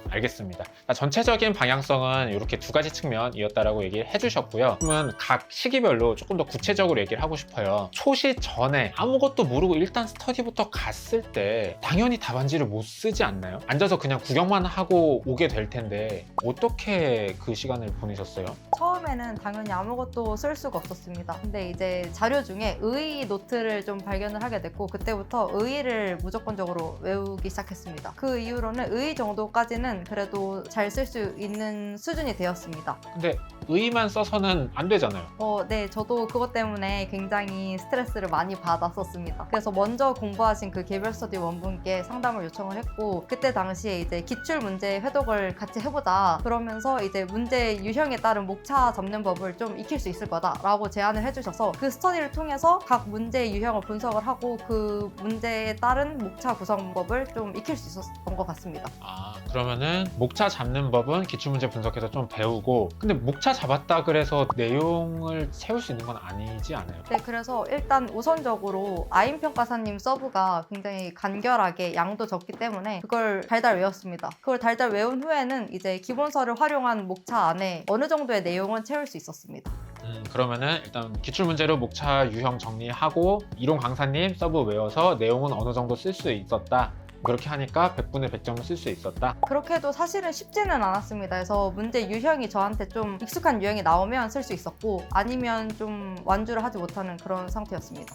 알겠습니다. 전체적인 방향성은 이렇게 두 가지 측면이었다라고 얘기를 해주셨고요. 그러면 각 시기별로 조금 더 구체적으로 얘기를 하고 싶어요. 초시 전에 아무것도 모르고 일단 스터디부터 갔을 때 당연히 답안지를 못 쓰지 않나요? 앉아서 그냥 구경만 하고 오게 될 텐데 어떻게 그 시간을 보내셨어요? 처음에는 당연히 아무것도 쓸 수가 없었습니다. 근데 이제 자료 중에 의의 노트를 좀 발견을 하게 됐고 그때부터 의의를 무조건적으로 외우기 시작했습니다. 그 이후로는 의의 정도까지는 그래도 잘 쓸 수 있는 수준이 되었습니다. 근데 의의만 써서는 안 되잖아요. 네, 저도 그것 때문에 굉장히 스트레스를 많이 받았었습니다. 그래서 먼저 공부하신 그 개별 스터디 원분께 상담을 요청을 했고 그때 당시에 이제 기출 문제 회독을 같이 해보자 그러면서 이제 문제 유형에 따른 목차 잡는 법을 좀 익힐 수 있을 거다라고 제안을 해주셔서 그 스터디를 통해서 각 문제 유형을 분석을 하고 그 문제에 따른 목차 구성법을 좀 익힐 수 있었던 것 같습니다. 그러면은 목차 잡는 법은 기출문제 분석해서 좀 배우고 근데 목차 잡았다 그래서 내용을 채울 수 있는 건 아니지 않아요? 네, 그래서 일단 우선적으로 아임평가사님 서브가 굉장히 간결하게 양도 적기 때문에 그걸 달달 외웠습니다. 그걸 달달 외운 후에는 이제 기본서를 활용한 목차 안에 어느 정도의 내용은 채울 수 있었습니다. 그러면은 일단 기출문제로 목차 유형 정리하고 이론 강사님 서브 외워서 내용은 어느 정도 쓸 수 있었다. 그렇게 하니까 100분의 100점을 쓸 수 있었다. 그렇게 해도 사실은 쉽지는 않았습니다. 그래서 문제 유형이 저한테 좀 익숙한 유형이 나오면 쓸 수 있었고 아니면 좀 완주를 하지 못하는 그런 상태였습니다.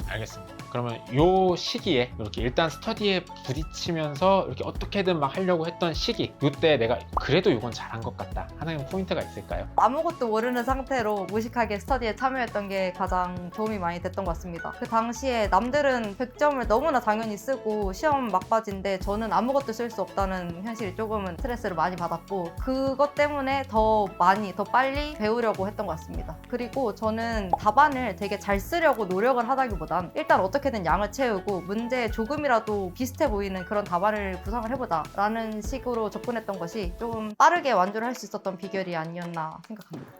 알겠습니다. 그러면 요 시기에 이렇게 일단 스터디에 부딪히면서 이렇게 어떻게든 막 하려고 했던 시기, 요때 내가 그래도 이건 잘한 것 같다 하는 포인트가 있을까요? 아무것도 모르는 상태로 무식하게 스터디에 참여했던 게 가장 도움이 많이 됐던 것 같습니다. 그 당시에 남들은 100점을 너무나 당연히 쓰고 시험 막바지인데 저는 아무것도 쓸 수 없다는 현실이 조금은 스트레스를 많이 받았고 그것 때문에 더 많이, 더 빨리 배우려고 했던 것 같습니다. 그리고 저는 답안을 되게 잘 쓰려고 노력을 하다기보단 일단 어떻게든 양을 채우고 문제에 조금이라도 비슷해 보이는 그런 답안을 구상을 해보자 라는 식으로 접근했던 것이 조금 빠르게 완주를 할 수 있었던 비결이 아니었나 생각합니다.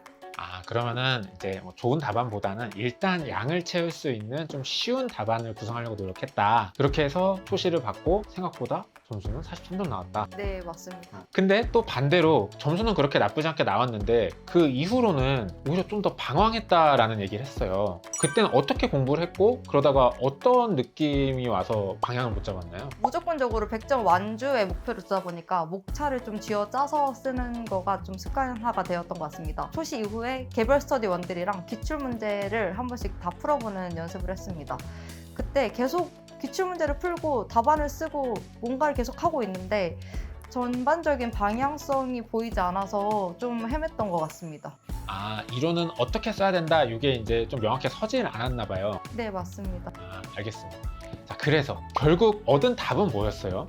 그러면은 이제 뭐 좋은 답안보다는 일단 양을 채울 수 있는 좀 쉬운 답안을 구성하려고 노력했다. 그렇게 해서 초시를 받고 생각보다 점수는 43점 나왔다. 네, 맞습니다. 근데 또 반대로 점수는 그렇게 나쁘지 않게 나왔는데 그 이후로는 오히려 좀 더 방황했다라는 얘기를 했어요. 그때는 어떻게 공부를 했고 그러다가 어떤 느낌이 와서 방향을 못 잡았나요? 무조건적으로 100점 완주의 목표를 두다 보니까 목차를 좀 쥐어 짜서 쓰는 거가 좀 습관화가 되었던 것 같습니다. 초시 이후에 개별 스터디 원들이랑 기출 문제를 한 번씩 다 풀어보는 연습을 했습니다. 그때 계속 기출 문제를 풀고 답안을 쓰고 뭔가를 계속 하고 있는데 전반적인 방향성이 보이지 않아서 좀 헤맸던 것 같습니다. 이론은 어떻게 써야 된다 이게 이제 좀 명확히 서질 않았나 봐요. 네, 맞습니다. 알겠습니다. 자, 그래서 결국 얻은 답은 뭐였어요?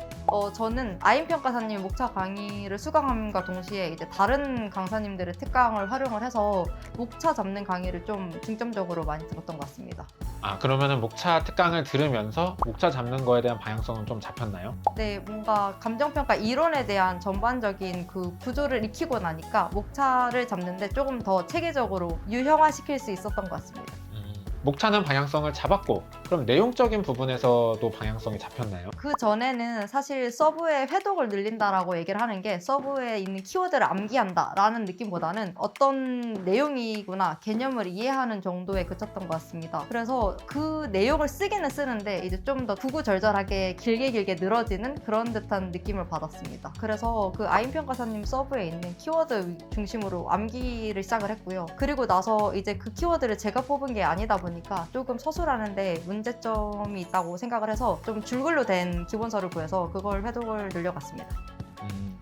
저는 아임평가사님 목차 강의를 수강함과 동시에 이제 다른 강사님들의 특강을 활용을 해서 목차 잡는 강의를 좀 중점적으로 많이 들었던 것 같습니다. 그러면은 목차 특강을 들으면서 목차 잡는 거에 대한 방향성은 좀 잡혔나요? 네, 뭔가 감정평가 이론에 대한 전반적인 그 구조를 익히고 나니까 목차를 잡는데 조금 더 체계적으로 유형화시킬 수 있었던 것 같습니다. 목차는 방향성을 잡았고 그럼 내용적인 부분에서도 방향성이 잡혔나요? 그 전에는 사실 서브의 회독을 늘린다라고 얘기를 하는 게 서브에 있는 키워드를 암기한다라는 느낌보다는 어떤 내용이구나 개념을 이해하는 정도에 그쳤던 것 같습니다. 그래서 그 내용을 쓰기는 쓰는데 이제 좀 더 구구절절하게 길게 늘어지는 그런 듯한 느낌을 받았습니다. 그래서 그 아임평가사님 서브에 있는 키워드 중심으로 암기를 시작을 했고요. 그리고 나서 이제 그 키워드를 제가 뽑은 게 아니다 보니까 조금 서술하는데 문제점이 있다고 생각을 해서 좀 줄글로 된 기본서를 구해서 그걸 회독을 늘려갔습니다.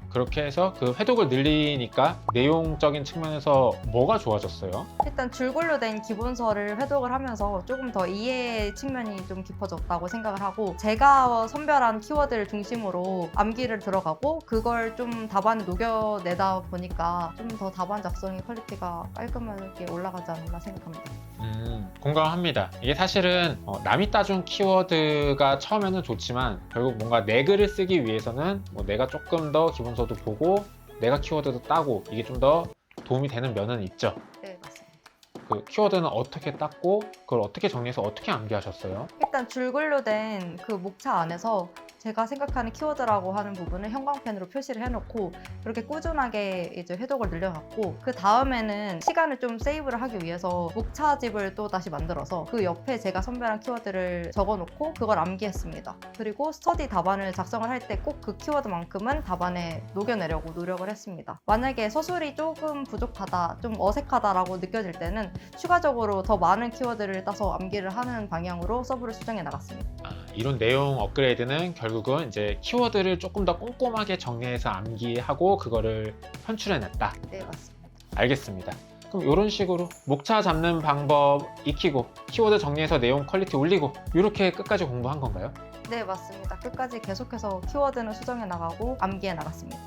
그렇게 해서 그 회독을 늘리니까 내용적인 측면에서 뭐가 좋아졌어요? 일단 줄글로 된 기본서를 회독을 하면서 조금 더 이해 측면이 좀 깊어졌다고 생각을 하고 제가 선별한 키워드를 중심으로 암기를 들어가고 그걸 좀 답안에 녹여내다 보니까 좀 더 답안 작성의 퀄리티가 깔끔하게 올라가지 않았나 생각합니다. 공감합니다. 이게 사실은 남이 따준 키워드가 처음에는 좋지만 결국 뭔가 내 글을 쓰기 위해서는 내가 조금 더 기본서도 보고 내가 키워드도 따고 이게 좀 더 도움이 되는 면은 있죠. 네, 맞습니다. 그 키워드는 어떻게 땄고 그걸 어떻게 정리해서 어떻게 암기하셨어요? 일단 줄글로 된 그 목차 안에서 제가 생각하는 키워드라고 하는 부분을 형광펜으로 표시를 해놓고 그렇게 꾸준하게 이제 회독을 늘려갔고 그 다음에는 시간을 좀 세이브를 하기 위해서 목차집을 또 다시 만들어서 그 옆에 제가 선별한 키워드를 적어놓고 그걸 암기했습니다. 그리고 스터디 답안을 작성을 할 때 꼭 그 키워드만큼은 답안에 녹여내려고 노력을 했습니다. 만약에 서술이 조금 부족하다, 좀 어색하다라고 느껴질 때는 추가적으로 더 많은 키워드를 따서 암기를 하는 방향으로 서브를 수정해 나갔습니다. 이론 내용 업그레이드는 결국은 이제 키워드를 조금 더 꼼꼼하게 정리해서 암기하고 그거를 편출해냈다. 네, 맞습니다. 알겠습니다. 그럼 이런 식으로 목차 잡는 방법 익히고 키워드 정리해서 내용 퀄리티 올리고 이렇게 끝까지 공부한 건가요? 네, 맞습니다. 끝까지 계속해서 키워드는 수정해 나가고 암기해 나갔습니다.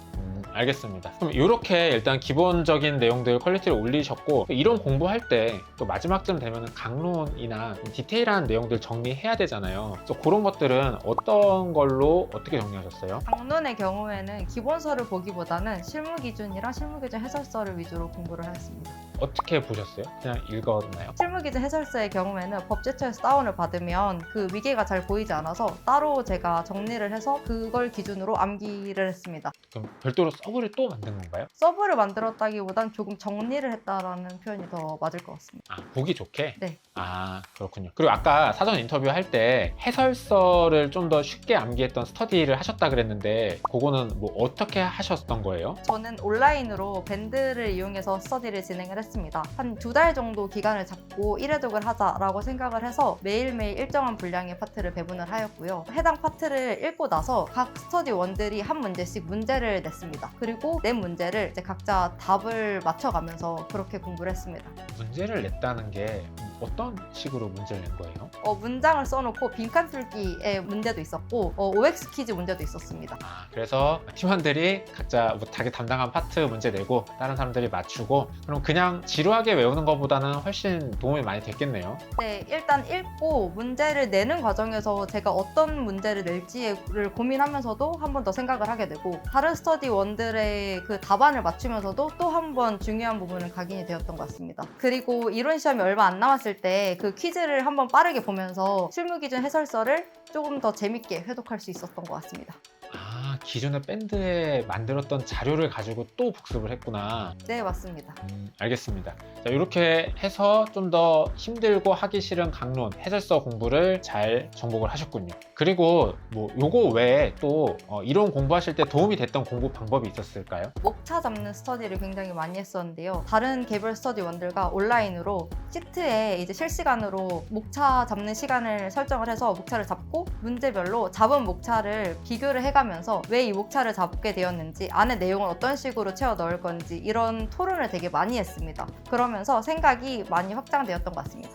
알겠습니다. 그럼 이렇게 일단 기본적인 내용들 퀄리티를 올리셨고, 이론 공부할 때 또 마지막쯤 되면 강론이나 디테일한 내용들 정리해야 되잖아요. 그래서 그런 것들은 어떤 걸로 어떻게 정리하셨어요? 강론의 경우에는 기본서를 보기보다는 실무 기준이랑 실무 기준 해설서를 위주로 공부를 했습니다. 어떻게 보셨어요? 그냥 읽었나요? 실무 기준 해설서의 경우에는 법제처에서 다운을 받으면 그 위계가 잘 보이지 않아서 따로 제가 정리를 해서 그걸 기준으로 암기를 했습니다. 그럼 별도로 서브를 또 만든 건가요? 서브를 만들었다기보단 조금 정리를 했다라는 표현이 더 맞을 것 같습니다. 아, 보기 좋게? 네. 아, 그렇군요. 그리고 아까 사전 인터뷰 할 때 해설서를 좀 더 쉽게 암기했던 스터디를 하셨다 그랬는데, 그거는 뭐 어떻게 하셨던 거예요? 저는 온라인으로 밴드를 이용해서 스터디를 진행을 했습니다. 한 2달 정도 기간을 잡고 1회독을 하자라고 생각을 해서 매일매일 일정한 분량의 파트를 배분을 하였고요. 해당 파트를 읽고 나서 각 스터디원들이 한 문제씩 문제를 냈습니다. 그리고 낸 문제를 이제 각자 답을 맞춰가면서 그렇게 공부를 했습니다. 문제를 냈다는 게 어떤 식으로 문제를 낸 거예요? 문장을 써놓고 빈칸 뚫기의 문제도 있었고 OX 퀴즈 문제도 있었습니다. 아, 그래서 팀원들이 각자 뭐 자기 담당한 파트 문제 내고 다른 사람들이 맞추고, 그럼 그냥 지루하게 외우는 것보다는 훨씬 도움이 많이 됐겠네요. 네, 일단 읽고 문제를 내는 과정에서 제가 어떤 문제를 낼지를 고민하면서도 한 번 더 생각을 하게 되고, 다른 스터디원들의 그 답안을 맞추면서도 또 한 번 중요한 부분은 각인이 되었던 것 같습니다. 그리고 이론 시험이 얼마 안 남았을 때 그 퀴즈를 한번 빠르게 보면서 실무 기준 해설서를 조금 더 재밌게 회독할 수 있었던 것 같습니다. 아, 기존에 밴드에 만들었던 자료를 가지고 또 복습을 했구나. 네, 맞습니다. 알겠습니다. 자, 이렇게 해서 좀 더 힘들고 하기 싫은 강론, 해설서 공부를 잘 정복을 하셨군요. 그리고 뭐 요거 외에 또 이론 공부하실 때 도움이 됐던 공부 방법이 있었을까요? 목차 잡는 스터디를 굉장히 많이 했었는데요. 다른 개별 스터디원들과 온라인으로 시트에 이제 실시간으로 목차 잡는 시간을 설정을 해서 목차를 잡고 문제별로 잡은 목차를 비교를 해가면서 왜 이 목차를 잡게 되었는지, 안에 내용을 어떤 식으로 채워 넣을 건지 이런 토론을 되게 많이 했습니다. 그러면서 생각이 많이 확장되었던 것 같습니다.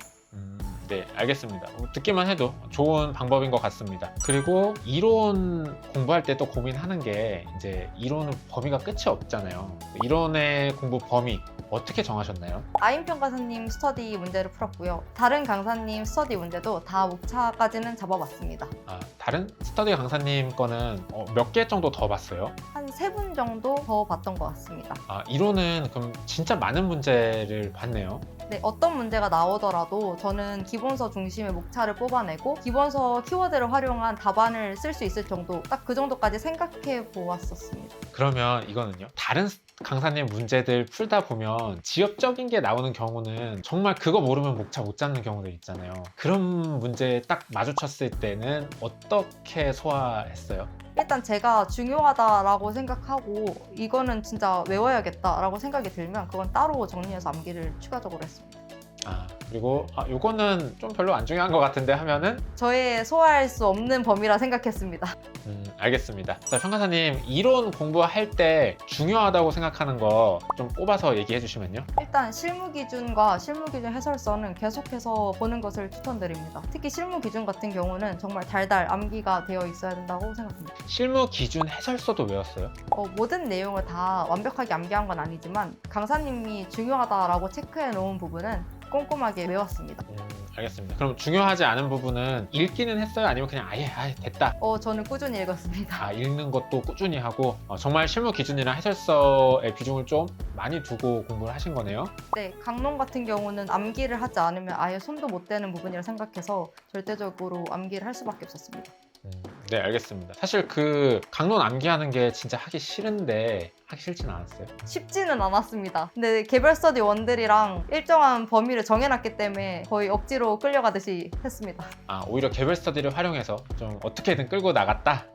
네, 알겠습니다. 듣기만 해도 좋은 방법인 것 같습니다. 그리고 이론 공부할 때 또 고민하는 게, 이제 이론은 범위가 끝이 없잖아요. 이론의 공부 범위 어떻게 정하셨나요? 아임 평가사님 스터디 문제를 풀었고요. 다른 강사님 스터디 문제도 다 목차까지는 잡아봤습니다. 아, 다른 스터디 강사님 거는 몇 개 정도 더 봤어요? 한 3분 정도 더 봤던 것 같습니다. 아, 이론은 그럼 진짜 많은 문제를 봤네요. 네, 어떤 문제가 나오더라도 저는 기본서 중심의 목차를 뽑아내고 기본서 키워드를 활용한 답안을 쓸 수 있을 정도, 딱 그 정도까지 생각해 보았었습니다. 그러면 이거는요? 다른 강사님 문제들 풀다 보면 지엽적인 게 나오는 경우는 정말 그거 모르면 목차 못 잡는 경우들 있잖아요. 그런 문제에 딱 마주쳤을 때는 어떻게 소화했어요? 일단 제가 중요하다라고 생각하고 이거는 진짜 외워야겠다라고 생각이 들면 그건 따로 정리해서 암기를 추가적으로 했습니다. 아, 그리고 요거는 좀 별로 안 중요한 것 같은데 하면은 저의 소화할 수 없는 범위라 생각했습니다. 알겠습니다. 자, 평가사님, 이론 공부할 때 중요하다고 생각하는 거 좀 꼽아서 얘기해 주시면요. 일단 실무 기준과 실무 기준 해설서는 계속해서 보는 것을 추천드립니다. 특히 실무 기준 같은 경우는 정말 달달 암기가 되어 있어야 된다고 생각합니다. 실무 기준 해설서도 외웠어요? 모든 내용을 다 완벽하게 암기한 건 아니지만 강사님이 중요하다라고 체크해 놓은 부분은 꼼꼼하게 외웠습니다. 알겠습니다. 그럼 중요하지 않은 부분은 읽기는 했어요? 아니면 그냥 아예 됐다? 저는 꾸준히 읽었습니다. 아, 읽는 것도 꾸준히 하고 정말 실무 기준이나 해설서의 비중을 좀 많이 두고 공부를 하신 거네요. 네, 강론 같은 경우는 암기를 하지 않으면 아예 손도 못 대는 부분이라 생각해서 절대적으로 암기를 할 수밖에 없었습니다. 네, 알겠습니다. 사실 그 강론 암기하는 게 진짜 하기 싫은데 하기 싫진 않았어요? 쉽지는 않았습니다. 근데 개별 스터디 원들이랑 일정한 범위를 정해놨기 때문에 거의 억지로 끌려가듯이 했습니다. 아, 오히려 개별 스터디를 활용해서 좀 어떻게든 끌고 나갔다?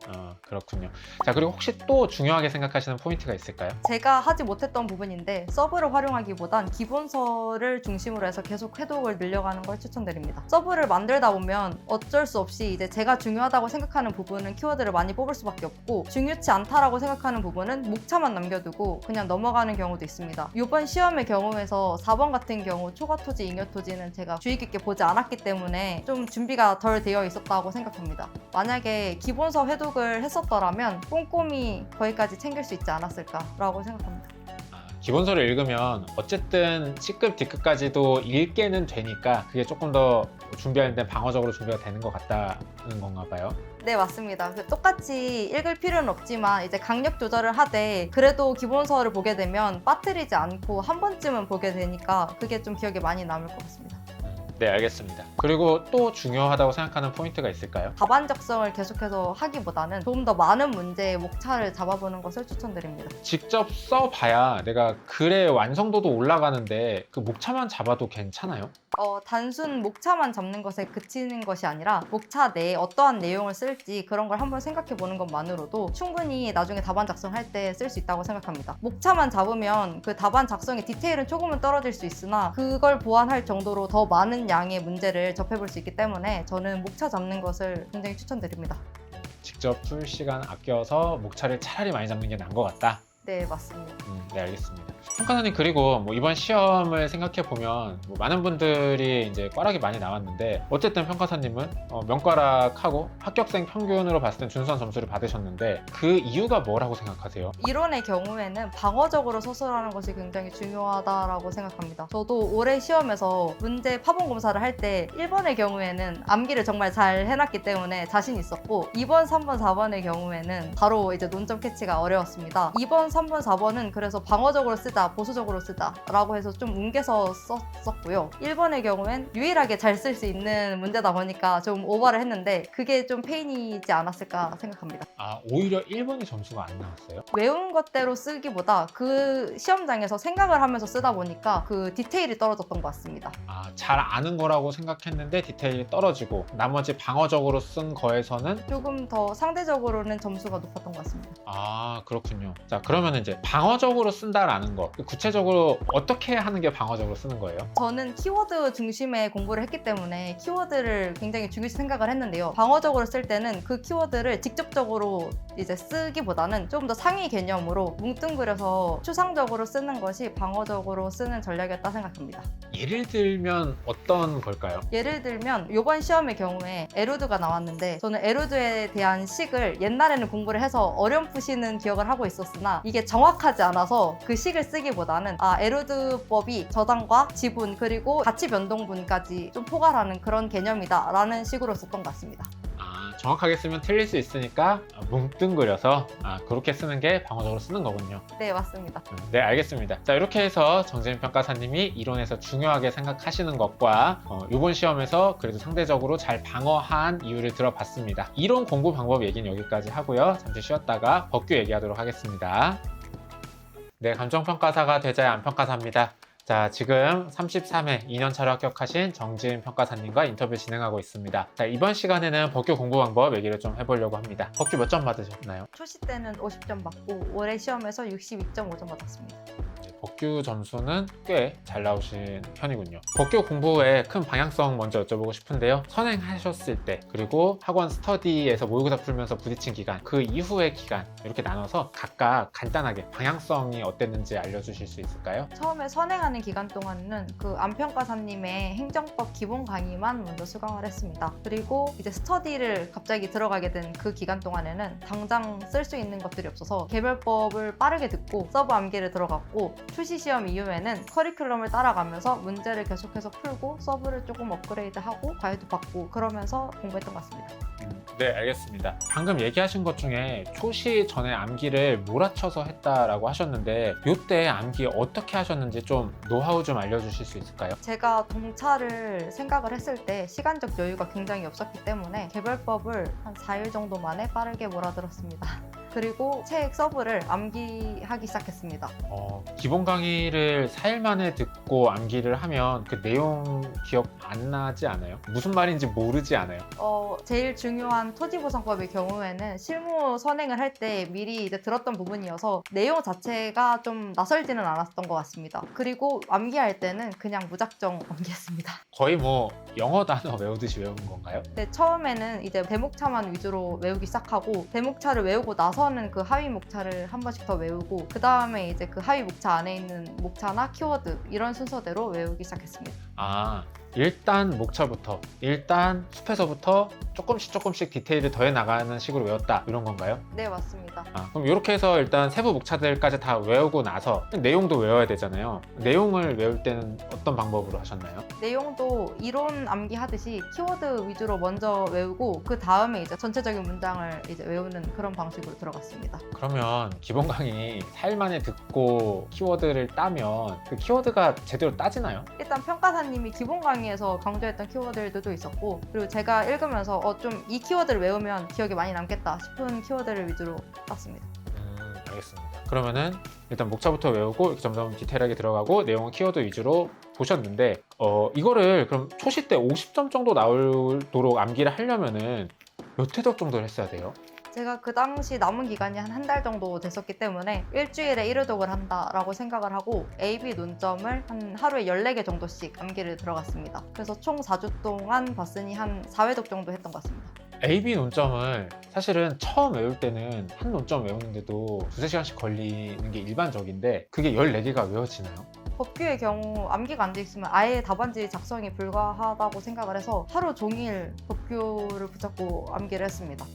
그렇군요. 자, 그리고 혹시 또 중요하게 생각하시는 포인트가 있을까요? 제가 하지 못했던 부분인데 서브를 활용하기보단 기본서를 중심으로 해서 계속 회독을 늘려가는 걸 추천드립니다. 서브를 만들다 보면 어쩔 수 없이 이제 제가 중요하다고 생각하는 부분은 키워드를 많이 뽑을 수밖에 없고 중요치 않다라고 생각하는 부분은 목차만 남겨두고 그냥 넘어가는 경우도 있습니다. 이번 시험의 경우에서 4번 같은 경우 초과토지, 잉여토지는 제가 주의 깊게 보지 않았기 때문에 좀 준비가 덜 되어 있었다고 생각합니다. 만약에 기본서 회독을 했었더라면 꼼꼼히 거기까지 챙길 수 있지 않았을까라고 생각합니다. 기본서를 읽으면 어쨌든 C급, D급까지도 읽게는 되니까 그게 조금 더 준비할 때 방어적으로 준비가 되는 것 같다는 건가 봐요. 네, 맞습니다. 똑같이 읽을 필요는 없지만 이제 강력 조절을 하되 그래도 기본서를 보게 되면 빠뜨리지 않고 한 번쯤은 보게 되니까 그게 좀 기억에 많이 남을 것 같습니다. 네, 알겠습니다. 그리고 또 중요하다고 생각하는 포인트가 있을까요? 답안 작성을 계속해서 하기보다는 조금 더 많은 문제의 목차를 잡아보는 것을 추천드립니다. 직접 써봐야 내가 글의 완성도도 올라가는데 그 목차만 잡아도 괜찮아요? 단순 목차만 잡는 것에 그치는 것이 아니라 목차 내에 어떠한 내용을 쓸지 그런 걸 한번 생각해 보는 것만으로도 충분히 나중에 답안 작성할 때 쓸 수 있다고 생각합니다. 목차만 잡으면 그 답안 작성의 디테일은 조금은 떨어질 수 있으나 그걸 보완할 정도로 더 많은 양의 문제를 접해볼 수 있기 때문에 저는 목차 잡는 것을 굉장히 추천드립니다. 직접 풀 시간 아껴서 목차를 차라리 많이 잡는 게 나은 것 같다. 네, 맞습니다. 네, 알겠습니다. 평가사님, 그리고 뭐 이번 시험을 생각해 보면 뭐 많은 분들이 이제 꽈락이 많이 나왔는데 어쨌든 평가사님은 명과락하고 합격생 평균으로 봤을 땐 준수한 점수를 받으셨는데 그 이유가 뭐라고 생각하세요? 이론의 경우에는 방어적으로 서술하는 것이 굉장히 중요하다고 생각합니다. 저도 올해 시험에서 문제 파본 검사를 할 때 1번의 경우에는 암기를 정말 잘 해놨기 때문에 자신 있었고 2번, 3번, 4번의 경우에는 바로 이제 논점 캐치가 어려웠습니다. 2번, 3번, 4번은 그래서 방어적으로 쓰자, 보수적으로 쓰자 라고 해서 좀 뭉개서 썼고요. 1번의 경우엔 유일하게 잘 쓸 수 있는 문제다 보니까 좀 오버를 했는데 그게 좀 페인이지 않았을까 생각합니다. 오히려 1번이 점수가 안 나왔어요? 외운 것대로 쓰기보다 그 시험장에서 생각을 하면서 쓰다 보니까 그 디테일이 떨어졌던 것 같습니다. 잘 아는 거라고 생각했는데 디테일이 떨어지고 나머지 방어적으로 쓴 거에서는 조금 더 상대적으로는 점수가 높았던 것 같습니다. 그렇군요. 자, 그러면 이제 방어적으로 쓴다라는 거 구체적으로 어떻게 하는 게 방어적으로 쓰는 거예요? 저는 키워드 중심의 공부를 했기 때문에 키워드를 굉장히 중요시 생각을 했는데요. 방어적으로 쓸 때는 그 키워드를 직접적으로 이제 쓰기보다는 조금 더 상위 개념으로 뭉뚱그려서 추상적으로 쓰는 것이 방어적으로 쓰는 전략이었다 생각합니다. 예를 들면 어떤 걸까요? 예를 들면 이번 시험의 경우에 에루드가 나왔는데 저는 에루드에 대한 식을 옛날에는 공부를 해서 어렴풋이는 기억을 하고 있었으나 이게 정확하지 않아서 그 식을 쓰기보다는 에루드법이 저당과 지분 그리고 가치 변동분까지 좀 포괄하는 그런 개념이다 라는 식으로 썼던 것 같습니다. 정확하게 쓰면 틀릴 수 있으니까 뭉뚱그려서 그렇게 쓰는 게 방어적으로 쓰는 거군요. 네, 맞습니다. 네, 알겠습니다. 자, 이렇게 해서 정재민 평가사님이 이론에서 중요하게 생각하시는 것과 이번 시험에서 그래도 상대적으로 잘 방어한 이유를 들어봤습니다. 이론 공부 방법 얘기는 여기까지 하고요. 잠시 쉬었다가 법규 얘기하도록 하겠습니다. 네, 감정평가사가 되자야 안평가사입니다. 자, 지금 33회 2년차로 합격하신 정지은 평가사님과 인터뷰 진행하고 있습니다. 자, 이번 시간에는 법규 공부 방법 얘기를 좀 해보려고 합니다. 법규 몇 점 받으셨나요? 초시 때는 50점 받고 올해 시험에서 62.5점 받았습니다. 법규 점수는 꽤 잘 나오신 편이군요. 법규 공부의 큰 방향성 먼저 여쭤보고 싶은데요. 선행하셨을 때 그리고 학원 스터디에서 모의고사 풀면서 부딪힌 기간 그 이후의 기간 이렇게 나눠서 각각 간단하게 방향성이 어땠는지 알려주실 수 있을까요? 처음에 선행하는 기간 동안은 그 안평가사님의 행정법 기본 강의만 먼저 수강을 했습니다. 그리고 이제 스터디를 갑자기 들어가게 된 그 기간 동안에는 당장 쓸 수 있는 것들이 없어서 개별법을 빠르게 듣고 서브 암기를 들어갔고 출시 시험 이후에는 커리큘럼을 따라가면서 문제를 계속해서 풀고 서브를 조금 업그레이드하고 과외도 받고 그러면서 공부했던 것 같습니다. 네, 알겠습니다. 방금 얘기하신 것 중에 초시 전에 암기를 몰아쳐서 했다라고 하셨는데 이때 암기 어떻게 하셨는지 좀 노하우 좀 알려주실 수 있을까요? 제가 동차를 생각을 했을 때 시간적 여유가 굉장히 없었기 때문에 개별법을 한 4일 정도 만에 빠르게 몰아들었습니다. 그리고 책 서브를 암기하기 시작했습니다. 기본 강의를 4일 만에 듣고 듣고 암기를 하면 그 내용 기억 안 나지 않아요? 무슨 말인지 모르지 않아요? 제일 중요한 토지보상법의 경우에는 실무 선행을 할 때 미리 이제 들었던 부분이어서 내용 자체가 좀 낯설지는 않았던 것 같습니다. 그리고 암기할 때는 그냥 무작정 암기했습니다. 거의 뭐 영어 단어 외우듯이 외우는 건가요? 네, 처음에는 이제 대목차만 위주로 외우기 시작하고 대목차를 외우고 나서는 그 하위 목차를 한 번씩 더 외우고 그 다음에 이제 그 하위 목차 안에 있는 목차나 키워드 이런 순서대로 외우기 시작했습니다. 아, 일단 목차부터, 일단 숲에서부터 조금씩 디테일을 더해 나가는 식으로 외웠다 이런 건가요? 네, 맞습니다. 그럼 이렇게 해서 일단 세부 목차들까지 다 외우고 나서 내용도 외워야 되잖아요. 내용을 외울 때는 어떤 방법으로 하셨나요? 내용도 이론 암기하듯이 키워드 위주로 먼저 외우고 그 다음에 이제 전체적인 문장을 이제 외우는 그런 방식으로 들어갔습니다. 그러면 기본 강의 4일 만에 듣고 키워드를 따면 그 키워드가 제대로 따지나요? 일단 평가사님이 기본 강의에서 강조했던 키워드들도 있었고 그리고 제가 읽으면서 좀 이 키워드를 외우면 기억에 많이 남겠다 싶은 키워드를 위주로 땄습니다. 알겠습니다. 그러면은 일단 목차부터 외우고 이렇게 점점 디테일하게 들어가고 내용은 키워드 위주로 보셨는데 이거를 그럼 초시 때 50점 정도 나오도록 암기를 하려면은 몇 회독 정도를 했어야 돼요? 제가 그 당시 남은 기간이 한 달 정도 됐었기 때문에 일주일에 1회독을 한다라고 생각을 하고 AB 논점을 한 하루에 14개 정도씩 암기를 들어갔습니다. 그래서 총 4주 동안 봤으니 한 4회독 정도 했던 것 같습니다. AB 논점을 사실은 처음 외울 때는 한 논점 외우는데도 2~3시간씩 걸리는 게 일반적인데 그게 14개가 외워지나요? 법규의 경우 암기가 안 돼 있으면 아예 답안지 작성이 불가하다고 생각을 해서 하루 종일 법규를 붙잡고 암기를 했습니다.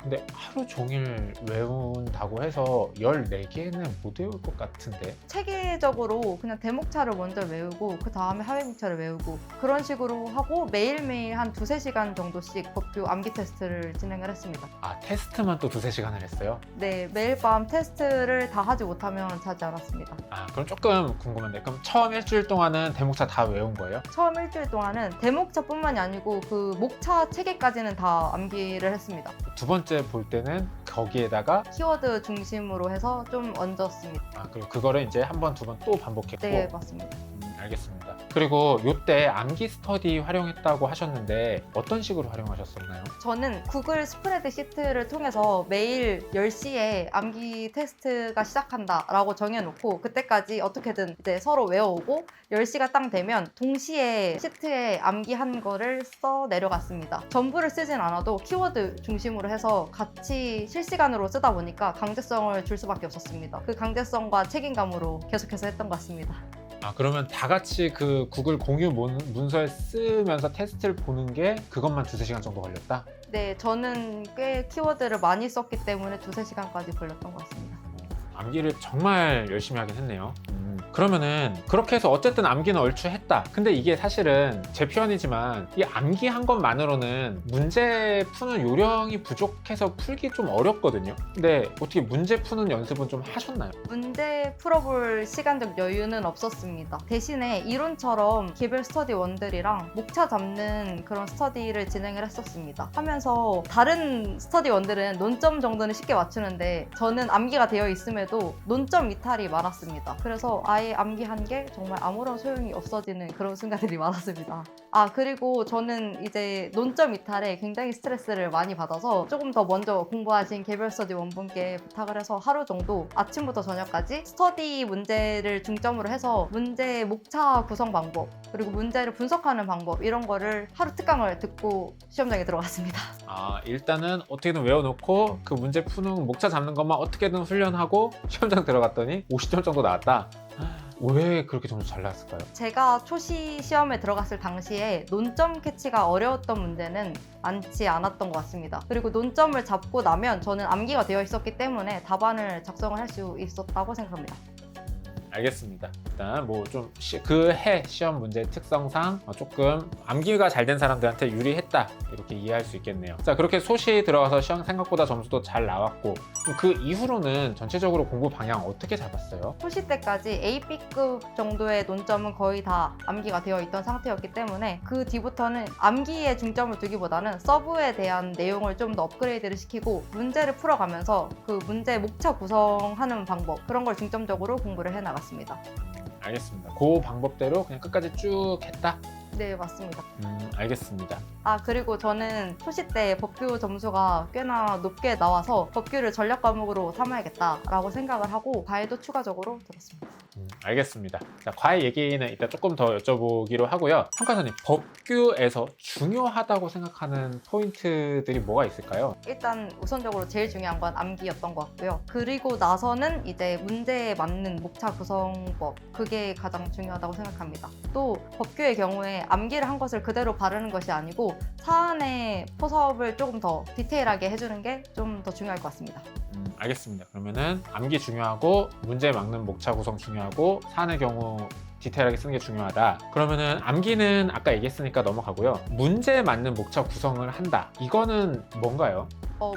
근데 하루 종일 외운다고 해서 14개는 못 외울 것 같은데 체계적으로 그냥 대목차를 먼저 외우고 그 다음에 하회목차를 외우고 그런 식으로 하고 매일매일 한 2~3시간 정도씩 법규 암기 테스트를 진행을 했습니다. 테스트만 또 2~3시간을 했어요? 네, 매일 밤 테스트를 다 하지 못하면 자지 않았습니다. 그럼 조금 궁금한데 그럼 처음 일주일 동안은 대목차 다 외운 거예요? 처음 일주일 동안은 대목차뿐만이 아니고 그 목차 체계까지는 다 암기를 했습니다. 두 번째 볼 때는 거기에다가 키워드 중심으로 해서 좀 얹었습니다. 그리고 그거를 이제 한 번, 두 번 또 반복했고 네, 맞습니다. 알겠습니다. 그리고 요때 암기 스터디 활용했다고 하셨는데 어떤 식으로 활용하셨었나요? 저는 구글 스프레드 시트를 통해서 매일 10시에 암기 테스트가 시작한다라고 정해놓고 그때까지 어떻게든 이제 서로 외워오고 10시가 딱 되면 동시에 시트에 암기한 거를 써 내려갔습니다. 전부를 쓰진 않아도 키워드 중심으로 해서 같이 실시간으로 쓰다 보니까 강제성을 줄 수밖에 없었습니다. 그 강제성과 책임감으로 계속해서 했던 것 같습니다. 그러면 다 같이 그 구글 공유 문서에 쓰면서 테스트를 보는 게 그것만 2~3시간 정도 걸렸다? 네, 저는 꽤 키워드를 많이 썼기 때문에 2~3시간까지 걸렸던 것 같습니다. 암기를 정말 열심히 하긴 했네요. 그러면은 그렇게 해서 어쨌든 암기는 얼추 했다. 근데 이게 사실은 제 표현이지만 이 암기한 것만으로는 문제 푸는 요령이 부족해서 풀기 좀 어렵거든요. 근데 어떻게 문제 푸는 연습은 좀 하셨나요? 문제 풀어볼 시간적 여유는 없었습니다. 대신에 이론처럼 개별 스터디 원들이랑 목차 잡는 그런 스터디를 진행을 했었습니다. 하면서 다른 스터디 원들은 논점 정도는 쉽게 맞추는데 저는 암기가 되어 있음에도 논점 이탈이 많았습니다. 그래서 아예 암기한 게 정말 아무런 소용이 없어지는 그런 순간들이 많았습니다. 그리고 저는 이제 논점 이탈에 굉장히 스트레스를 많이 받아서 조금 더 먼저 공부하신 개별 스터디 원분께 부탁을 해서 하루 정도 아침부터 저녁까지 스터디 문제를 중점으로 해서 문제 목차 구성 방법 그리고 문제를 분석하는 방법 이런 거를 하루 특강을 듣고 시험장에 들어갔습니다. 일단은 어떻게든 외워놓고 그 문제 푸는 목차 잡는 것만 어떻게든 훈련하고 시험장 들어갔더니 50점 정도 나왔다. 왜 그렇게 점수 잘 나왔을까요? 제가 초시 시험에 들어갔을 당시에 논점 캐치가 어려웠던 문제는 많지 않았던 것 같습니다. 그리고 논점을 잡고 나면 저는 암기가 되어 있었기 때문에 답안을 작성을 할 수 있었다고 생각합니다. 알겠습니다. 일단 뭐 좀 그 해 시험 문제 특성상 조금 암기가 잘 된 사람들한테 유리했다 이렇게 이해할 수 있겠네요. 자, 그렇게 소시 들어가서 시험 생각보다 점수도 잘 나왔고 그 이후로는 전체적으로 공부 방향 어떻게 잡았어요? 초시 때까지 AB급 정도의 논점은 거의 다 암기가 되어 있던 상태였기 때문에 그 뒤부터는 암기에 중점을 두기보다는 서브에 대한 내용을 좀 더 업그레이드를 시키고 문제를 풀어가면서 그 문제 목차 구성하는 방법 그런 걸 중점적으로 공부를 해나갔습니다. 알겠습니다. 그 방법대로 그냥 끝까지 쭉 했다? 네, 맞습니다. 알겠습니다. 그리고 저는 토시 때 법규 점수가 꽤나 높게 나와서 법규를 전략 과목으로 삼아야겠다라고 생각을 하고 과외도 추가적으로 들었습니다. 알겠습니다. 자, 과외 얘기는 이따 조금 더 여쭤보기로 하고요. 평가사님, 법규에서 중요하다고 생각하는 포인트들이 뭐가 있을까요? 일단 우선적으로 제일 중요한 건 암기였던 것 같고요. 그리고 나서는 이제 문제에 맞는 목차 구성법, 그게 가장 중요하다고 생각합니다. 또 법규의 경우에 암기를 한 것을 그대로 바르는 것이 아니고 사안의 포섭을 조금 더 디테일하게 해주는 게 좀 더 중요할 것 같습니다. 알겠습니다. 그러면은 암기 중요하고 문제에 맞는 목차 구성 중요하고 사안의 경우 디테일하게 쓰는 게 중요하다. 그러면은 암기는 아까 얘기했으니까 넘어가고요. 문제에 맞는 목차 구성을 한다. 이거는 뭔가요?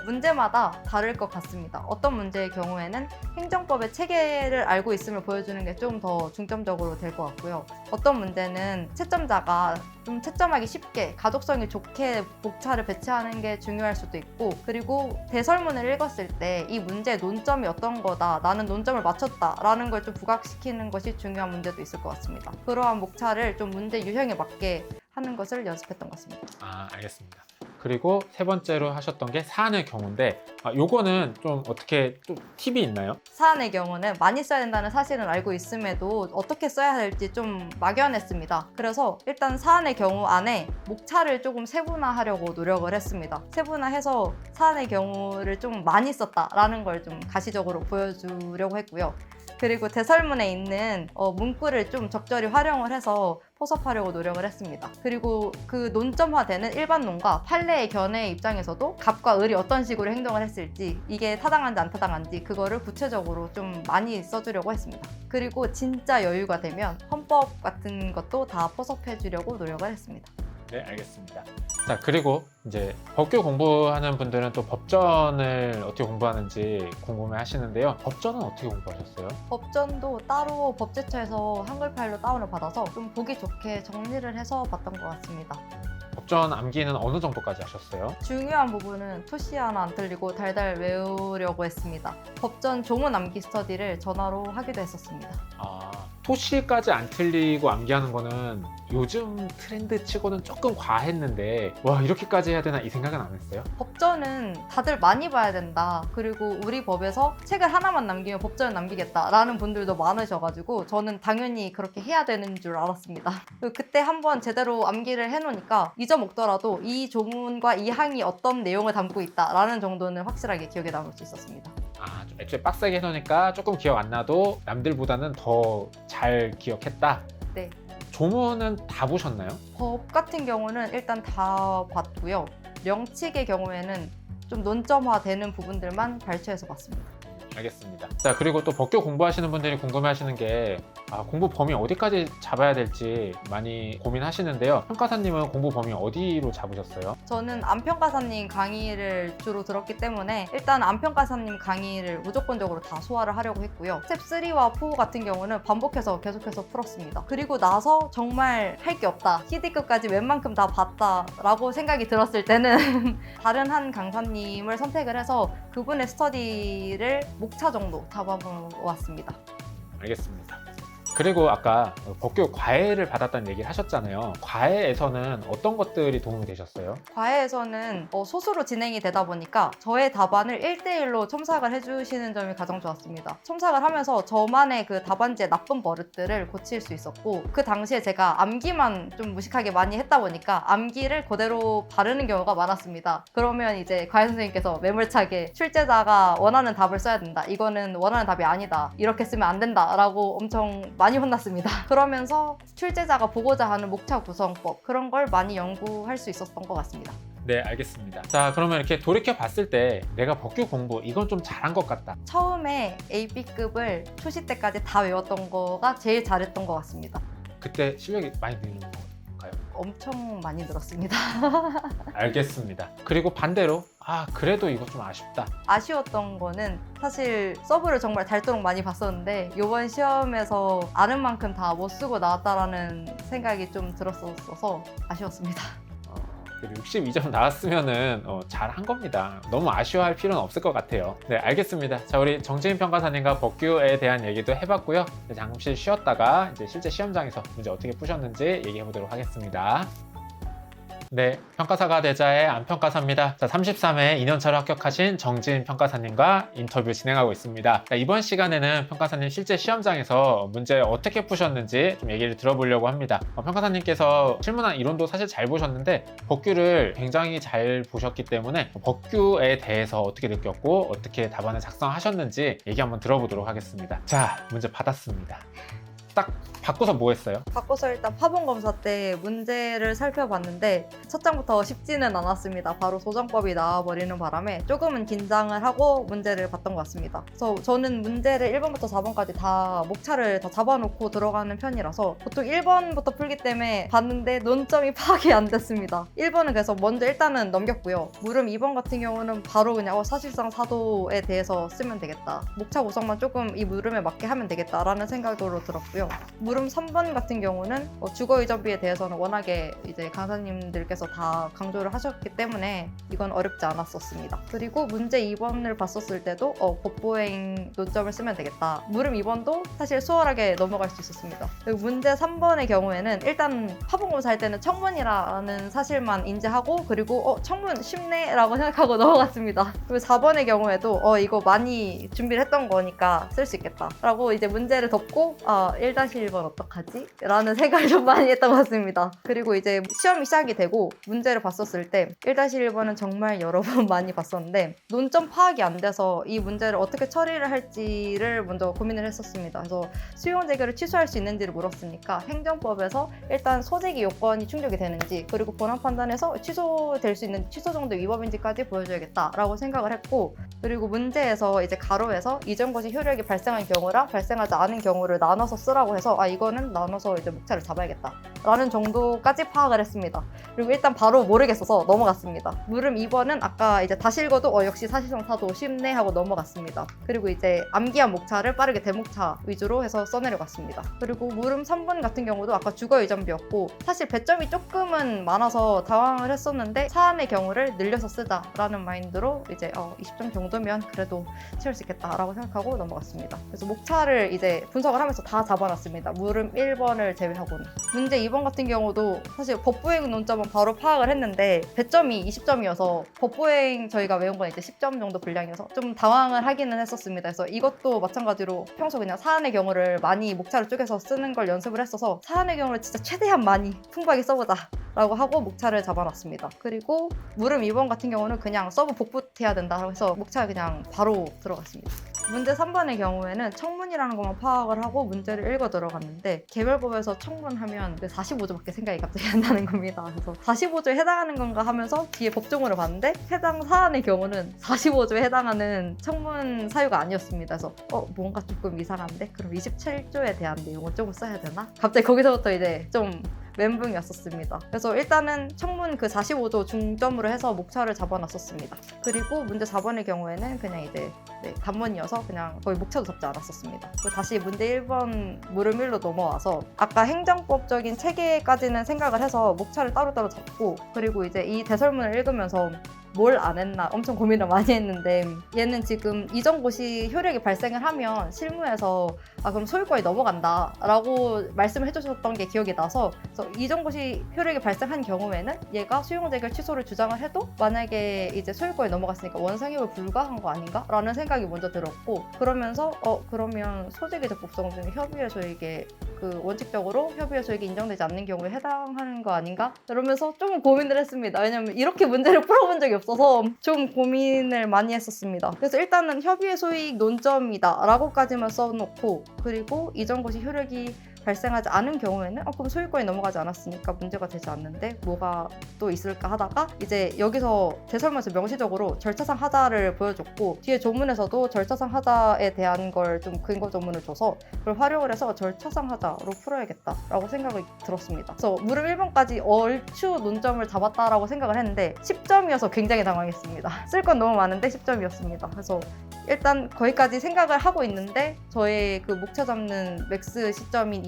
문제마다 다를 것 같습니다. 어떤 문제의 경우에는 행정법의 체계를 알고 있음을 보여주는 게 좀 더 중점적으로 될 것 같고요. 어떤 문제는 채점자가 좀 채점하기 쉽게 가독성이 좋게 목차를 배치하는 게 중요할 수도 있고, 그리고 대설문을 읽었을 때 이 문제의 논점이 어떤 거다, 나는 논점을 맞췄다 라는 걸 좀 부각시키는 것이 중요한 문제도 있을 것 같습니다. 그러한 목차를 좀 문제 유형에 맞게 하는 것을 연습했던 것 같습니다. 알겠습니다. 그리고 세 번째로 하셨던 게 사안의 경우인데 요거는 좀 어떻게 또 팁이 있나요? 사안의 경우는 많이 써야 된다는 사실은 알고 있음에도 어떻게 써야 될지 좀 막연했습니다. 그래서 일단 사안의 경우 안에 목차를 조금 세분화하려고 노력을 했습니다. 세분화해서 사안의 경우를 좀 많이 썼다라는 걸 좀 가시적으로 보여주려고 했고요. 그리고 대설문에 있는 문구를 좀 적절히 활용을 해서 포섭하려고 노력을 했습니다. 그리고 그 논점화되는 일반론과 판례의 견해의 입장에서도 갑과 을이 어떤 식으로 행동을 했을지, 이게 타당한지 안 타당한지 그거를 구체적으로 좀 많이 써주려고 했습니다. 그리고 진짜 여유가 되면 헌법 같은 것도 다 포섭해 주려고 노력을 했습니다. 네, 알겠습니다. 자, 그리고 이제 법규 공부하는 분들은 또 법전을 어떻게 공부하는지 궁금해 하시는데요. 법전은 어떻게 공부하셨어요? 법전도 따로 법제처에서 한글 파일로 다운을 받아서 좀 보기 좋게 정리를 해서 봤던 것 같습니다. 법전 암기는 어느 정도까지 하셨어요? 중요한 부분은 토시 하나 안 틀리고 달달 외우려고 했습니다. 법전 조문 암기 스터디를 전화로 하기도 했었습니다. 토시까지 안 틀리고 암기하는 거는 요즘 트렌드 치고는 조금 과했는데 와, 이렇게까지 해야 되나 이 생각은 안 했어요? 법전은 다들 많이 봐야 된다. 그리고 우리 법에서 책을 하나만 남기면 법전을 남기겠다라는 분들도 많으셔가지고 저는 당연히 그렇게 해야 되는 줄 알았습니다. 그때 한번 제대로 암기를 해놓으니까 잊어먹더라도 이 조문과 이 항이 어떤 내용을 담고 있다라는 정도는 확실하게 기억에 남을 수 있었습니다. 좀 애초에 빡세게 해놓으니까 조금 기억 안 나도 남들보다는 더 잘 기억했다? 네. 조문은 다 보셨나요? 법 같은 경우는 일단 다 봤고요. 명칙의 경우에는 좀 논점화되는 부분들만 발췌해서 봤습니다. 알겠습니다. 자, 그리고 또 법규 공부하시는 분들이 궁금해하시는 게 공부 범위 어디까지 잡아야 될지 많이 고민하시는데요. 평가사님은 공부 범위 어디로 잡으셨어요? 저는 안평가사님 강의를 주로 들었기 때문에 일단 안평가사님 강의를 무조건적으로 다 소화를 하려고 했고요. 스텝 3와 4 같은 경우는 반복해서 계속해서 풀었습니다. 그리고 나서 정말 할 게 없다, CD급까지 웬만큼 다 봤다라고 생각이 들었을 때는 다른 한 강사님을 선택을 해서 그분의 스터디를 목차 정도 잡아보았습니다. 알겠습니다. 그리고 아까 법규 과외를 받았다는 얘기를 하셨잖아요. 과외에서는 어떤 것들이 도움이 되셨어요? 과외에서는 소수로 진행이 되다 보니까 저의 답안을 1대1로 첨삭을 해주시는 점이 가장 좋았습니다. 첨삭을 하면서 저만의 그 답안지의 나쁜 버릇들을 고칠 수 있었고, 그 당시에 제가 암기만 좀 무식하게 많이 했다 보니까 암기를 그대로 바르는 경우가 많았습니다. 그러면 이제 과외 선생님께서 매몰차게 출제자가 원하는 답을 써야 된다, 이거는 원하는 답이 아니다, 이렇게 쓰면 안 된다 라고 엄청 많이 혼났습니다. 그러면서 출제자가 보고자 하는 목차 구성법, 그런 걸 많이 연구할 수 있었던 것 같습니다. 네, 알겠습니다. 자, 그러면 이렇게 돌이켜 봤을 때 내가 법규 공부 이건 좀 잘한 것 같다. 처음에 A, B급을 초시 때까지 다 외웠던 거가 제일 잘했던 것 같습니다. 그때 실력이 많이 느는 건가요? 엄청 많이 늘었습니다. 알겠습니다. 그리고 반대로 그래도 이거 좀 아쉽다. 아쉬웠던 거는 사실 서브를 정말 닳도록 많이 봤었는데 이번 시험에서 아는 만큼 다 못 쓰고 나왔다라는 생각이 좀 들었어서 아쉬웠습니다. 62점 나왔으면은 잘한 겁니다. 너무 아쉬워할 필요는 없을 것 같아요. 네, 알겠습니다. 자, 우리 정지인 평가사님과 법규에 대한 얘기도 해봤고요. 잠시 쉬었다가 이제 실제 시험장에서 문제 어떻게 푸셨는지 얘기해 보도록 하겠습니다. 네, 평가사가 되자의 안평가사입니다. 자, 33회 2년차로 합격하신 정지인 평가사님과 인터뷰 진행하고 있습니다. 자, 이번 시간에는 평가사님 실제 시험장에서 문제 어떻게 푸셨는지 좀 얘기를 들어보려고 합니다. 평가사님께서 실문한 이론도 사실 잘 보셨는데 법규를 굉장히 잘 보셨기 때문에 법규에 대해서 어떻게 느꼈고 어떻게 답안을 작성하셨는지 얘기 한번 들어보도록 하겠습니다. 자, 문제 받았습니다. 딱 바꿔서 뭐 했어요? 바꿔서 일단 파본 검사 때 문제를 살펴봤는데 첫 장부터 쉽지는 않았습니다. 바로 소정법이 나와버리는 바람에 조금은 긴장을 하고 문제를 봤던 것 같습니다. 그래서 저는 문제를 1번부터 4번까지 다 목차를 다 잡아놓고 들어가는 편이라서 보통 1번부터 풀기 때문에 봤는데 논점이 파악이 안 됐습니다. 1번은 그래서 먼저 일단은 넘겼고요. 물음 2번 같은 경우는 바로 그냥 사실상 사도에 대해서 쓰면 되겠다. 목차 구성만 조금 이 물음에 맞게 하면 되겠다라는 생각으로 들었고요. 물음 3번 같은 경우는 주거 이전비에 대해서는 워낙에 이제 강사님들께서 다 강조를 하셨기 때문에 이건 어렵지 않았었습니다. 그리고 문제 2번을 봤었을 때도 법보행 논점을 쓰면 되겠다. 물음 2번도 사실 수월하게 넘어갈 수 있었습니다. 그리고 문제 3번의 경우에는 일단 파본검사 할 때는 청문이라는 사실만 인지하고 그리고 청문 쉽네 라고 생각하고 넘어갔습니다. 그리고 4번의 경우에도 이거 많이 준비를 했던 거니까 쓸 수 있겠다 라고 이제 문제를 덮고 1-1번 어떡하지? 라는 생각을 좀 많이 했던 것 같습니다. 그리고 이제 시험이 시작이 되고 문제를 봤었을 때 1-1번은 정말 여러 번 많이 봤었는데 논점 파악이 안 돼서 이 문제를 어떻게 처리를 할지를 먼저 고민을 했었습니다. 그래서 수용 재결을 취소할 수 있는지를 물었으니까 행정법에서 일단 소재기 요건이 충족이 되는지 그리고 본안 판단에서 취소될 수 있는 취소 정도 위법인지까지 보여줘야겠다라고 생각을 했고 그리고 문제에서 이제 가로에서 이전 것이 효력이 발생한 경우랑 발생하지 않은 경우를 나눠서 쓰라고 해서 이거는 나눠서 이제 목차를 잡아야겠다 라는 정도까지 파악을 했습니다. 그리고 일단 바로 모르겠어서 넘어갔습니다. 물음 2번은 아까 이제 다시 읽어도 역시 사실상 사도 쉽네 하고 넘어갔습니다. 그리고 이제 암기한 목차를 빠르게 대목차 위주로 해서 써내려갔습니다. 그리고 물음 3번 같은 경우도 아까 주거 이전비였고 사실 배점이 조금은 많아서 당황을 했었는데 사안의 경우를 늘려서 쓰자라는 마인드로 이제 20점 정도면 그래도 채울 수 있겠다라고 생각하고 넘어갔습니다. 그래서 목차를 이제 분석을 하면서 다 잡아놨습니다. 물음 1번을 제외하고는. 문제 2번 같은 경우도 사실 법부행 논점은 바로 파악을 했는데 배점이 20점이어서 법부행 저희가 외운 건 이제 10점 정도 분량이어서 좀 당황을 하기는 했었습니다. 그래서 이것도 마찬가지로 평소 그냥 사안의 경우를 많이 목차를 쪼개서 쓰는 걸 연습을 했어서 사안의 경우를 진짜 최대한 많이 풍부하게 써보자 라고 하고 목차를 잡아놨습니다. 그리고 물음 2번 같은 경우는 그냥 서브 복붙해야 된다고 해서 목차에 그냥 바로 들어갔습니다. 문제 3번의 경우에는 청문이라는 것만 파악을 하고 문제를 읽어 들어갔는데 개별법에서 청문하면 45조밖에 생각이 갑자기 안 나는 겁니다. 그래서 45조에 해당하는 건가 하면서 뒤에 법조문을 봤는데 해당 사안의 경우는 45조에 해당하는 청문 사유가 아니었습니다. 그래서 뭔가 조금 이상한데? 그럼 27조에 대한 내용을 조금 써야 되나? 갑자기 거기서부터 이제 좀 멘붕이 왔었습니다. 그래서 일단은 청문 그 45조 중점으로 해서 목차를 잡아놨었습니다. 그리고 문제 4번의 경우에는 그냥 이제 단문이어서 그냥 거의 목차도 잡지 않았었습니다. 그리고 다시 문제 1번 물음 1로 넘어와서 아까 행정법적인 체계까지는 생각을 해서 목차를 따로따로 잡고 그리고 이제 이 대설문을 읽으면서 뭘 안 했나 엄청 고민을 많이 했는데 얘는 지금 이전고시 효력이 발생을 하면 실무에서 그럼 소유권이 넘어간다 라고 말씀을 해주셨던 게 기억이 나서 그래서 이전고시 효력이 발생한 경우에는 얘가 수용재결 취소를 주장을 해도 만약에 이제 소유권이 넘어갔으니까 원상회복에 불과한 거 아닌가? 라는 생각이 먼저 들었고 그러면서 그러면 소재기적 법성 중에 협의의 소액에 그 원칙적으로 협의의 소액이 인정되지 않는 경우에 해당하는 거 아닌가? 이러면서 좀 고민을 했습니다. 왜냐면 이렇게 문제를 풀어본 적이 없어서 좀 고민을 많이 했었습니다. 그래서 일단은 협의의 소익 논점이다 라고까지만 써놓고 그리고 이전고시 효력이 발생하지 않은 경우에는 그럼 소유권이 넘어가지 않았으니까 문제가 되지 않는데 뭐가 또 있을까 하다가 이제 여기서 대설문에서 명시적으로 절차상 하자를 보여줬고 뒤에 조문에서도 절차상 하자에 대한 걸 좀 근거 조문을 줘서 그걸 활용을 해서 절차상 하자로 풀어야겠다라고 생각이 들었습니다. 그래서 물음 1번까지 얼추 논점을 잡았다라고 생각을 했는데 10점이어서 굉장히 당황했습니다. 쓸 건 너무 많은데 10점이었습니다. 그래서 일단 거기까지 생각을 하고 있는데 저의 그 목차 잡는 맥스 시점인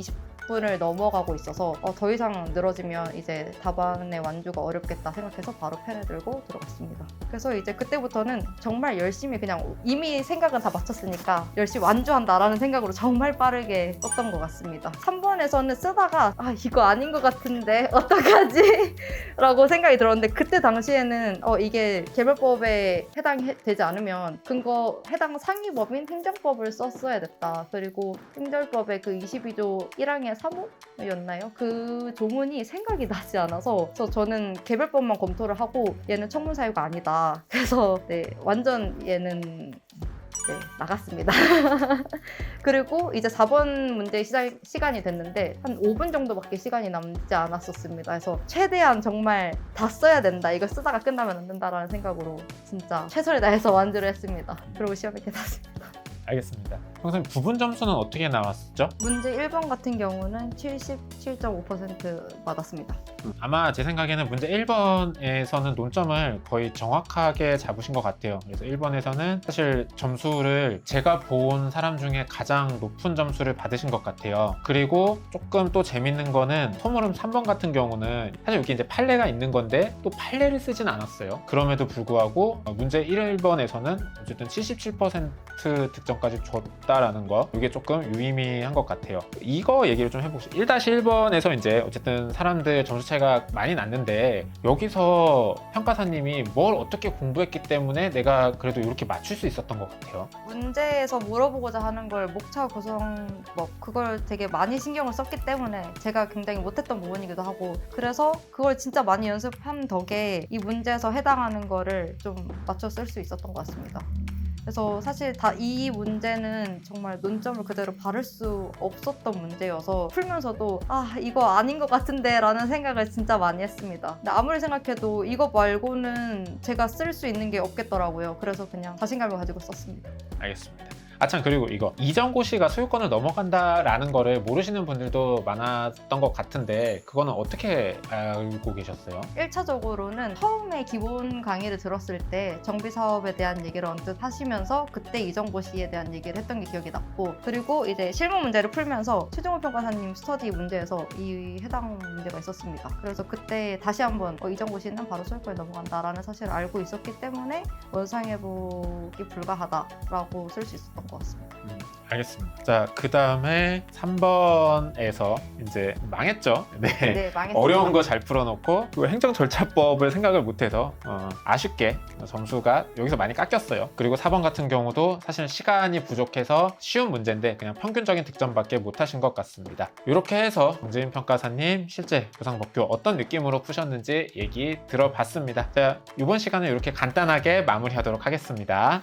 100분을 넘어가고 있어서 더 이상 늘어지면 이제 답안의 완주가 어렵겠다 생각해서 바로 펜을 들고 들어갔습니다. 그래서 이제 그때부터는 정말 열심히 그냥 이미 생각은 다 마쳤으니까 열심히 완주한다라는 생각으로 정말 빠르게 썼던 것 같습니다. 3번에서는 쓰다가 이거 아닌 것 같은데 어떡하지? 라고 생각이 들었는데 그때 당시에는 이게 개별법에 해당되지 않으면 근거 해당 상위법인 행정법을 썼어야 됐다. 그리고 행정법의 그 22조 1항의 3호였나요? 그 조문이 생각이 나지 않아서 그래서 저는 개별법만 검토를 하고 얘는 청문사유가 아니다. 그래서 네, 완전 얘는 나갔습니다. 그리고 이제 4번 문제 시간이 됐는데 한 5분 정도밖에 시간이 남지 않았었습니다. 그래서 최대한 정말 다 써야 된다. 이거 쓰다가 끝나면 안 된다라는 생각으로 진짜 최선을 다해서 완주를 했습니다. 그리고 시험에 깨닫습니다. 알겠습니다. 선생님 부분 점수는 어떻게 나왔었죠? 문제 1번 같은 경우는 77.5% 받았습니다. 아마 제 생각에는 문제 1번에서는 논점을 거의 정확하게 잡으신 것 같아요. 그래서 1번에서는 사실 점수를 제가 본 사람 중에 가장 높은 점수를 받으신 것 같아요. 그리고 조금 또 재밌는 거는 소모름 3번 같은 경우는 사실 여기 이제 판례가 있는 건데 또 판례를 쓰진 않았어요. 그럼에도 불구하고 문제 1번에서는 어쨌든 77% 득점까지 줬다라는 거, 이게 조금 유의미한 것 같아요. 이거 얘기를 좀 해보시죠. 1-1번에서 이제 어쨌든 사람들 점수 차이가 많이 났는데 여기서 평가사님이 뭘 어떻게 공부했기 때문에 내가 그래도 이렇게 맞출 수 있었던 것 같아요. 문제에서 물어보고자 하는 걸 목차 구성법 그걸 되게 많이 신경을 썼기 때문에 제가 굉장히 못했던 부분이기도 하고 그래서 그걸 진짜 많이 연습한 덕에 이 문제에서 해당하는 거를 좀 맞춰 쓸 수 있었던 것 같습니다. 그래서 사실 이 문제는 정말 논점을 그대로 바를 수 없었던 문제여서 풀면서도 이거 아닌 것 같은데 라는 생각을 진짜 많이 했습니다. 근데 아무리 생각해도 이거 말고는 제가 쓸 수 있는 게 없겠더라고요. 그래서 그냥 자신감을 가지고 썼습니다. 알겠습니다. 참 그리고 이거 이전고시가 소유권을 넘어간다라는 거를 모르시는 분들도 많았던 것 같은데 그거는 어떻게 알고 계셨어요? 1차적으로는 처음에 기본 강의를 들었을 때 정비사업에 대한 얘기를 언뜻 하시면서 그때 이전고시에 대한 얘기를 했던 게 기억이 났고 그리고 이제 실무 문제를 풀면서 최종호 평가사님 스터디 문제에서 이 해당 문제가 있었습니다. 그래서 그때 다시 한번 이전고시는 바로 소유권이 넘어간다라는 사실을 알고 있었기 때문에 원상회복이 불가하다라고 쓸 수 있었던 것 같습니다. 알겠습니다. 자, 그 다음에 3번에서 이제 망했죠. 네. 네, 망했습니다. 어려운 거 잘 풀어놓고 그 행정절차법을 생각을 못해서 아쉽게 점수가 여기서 많이 깎였어요. 그리고 4번 같은 경우도 사실 시간이 부족해서 쉬운 문제인데 그냥 평균적인 득점밖에 못하신 것 같습니다. 이렇게 해서 정재인 평가사님 실제 교상법규 어떤 느낌으로 푸셨는지 얘기 들어봤습니다. 자, 이번 시간은 이렇게 간단하게 마무리하도록 하겠습니다.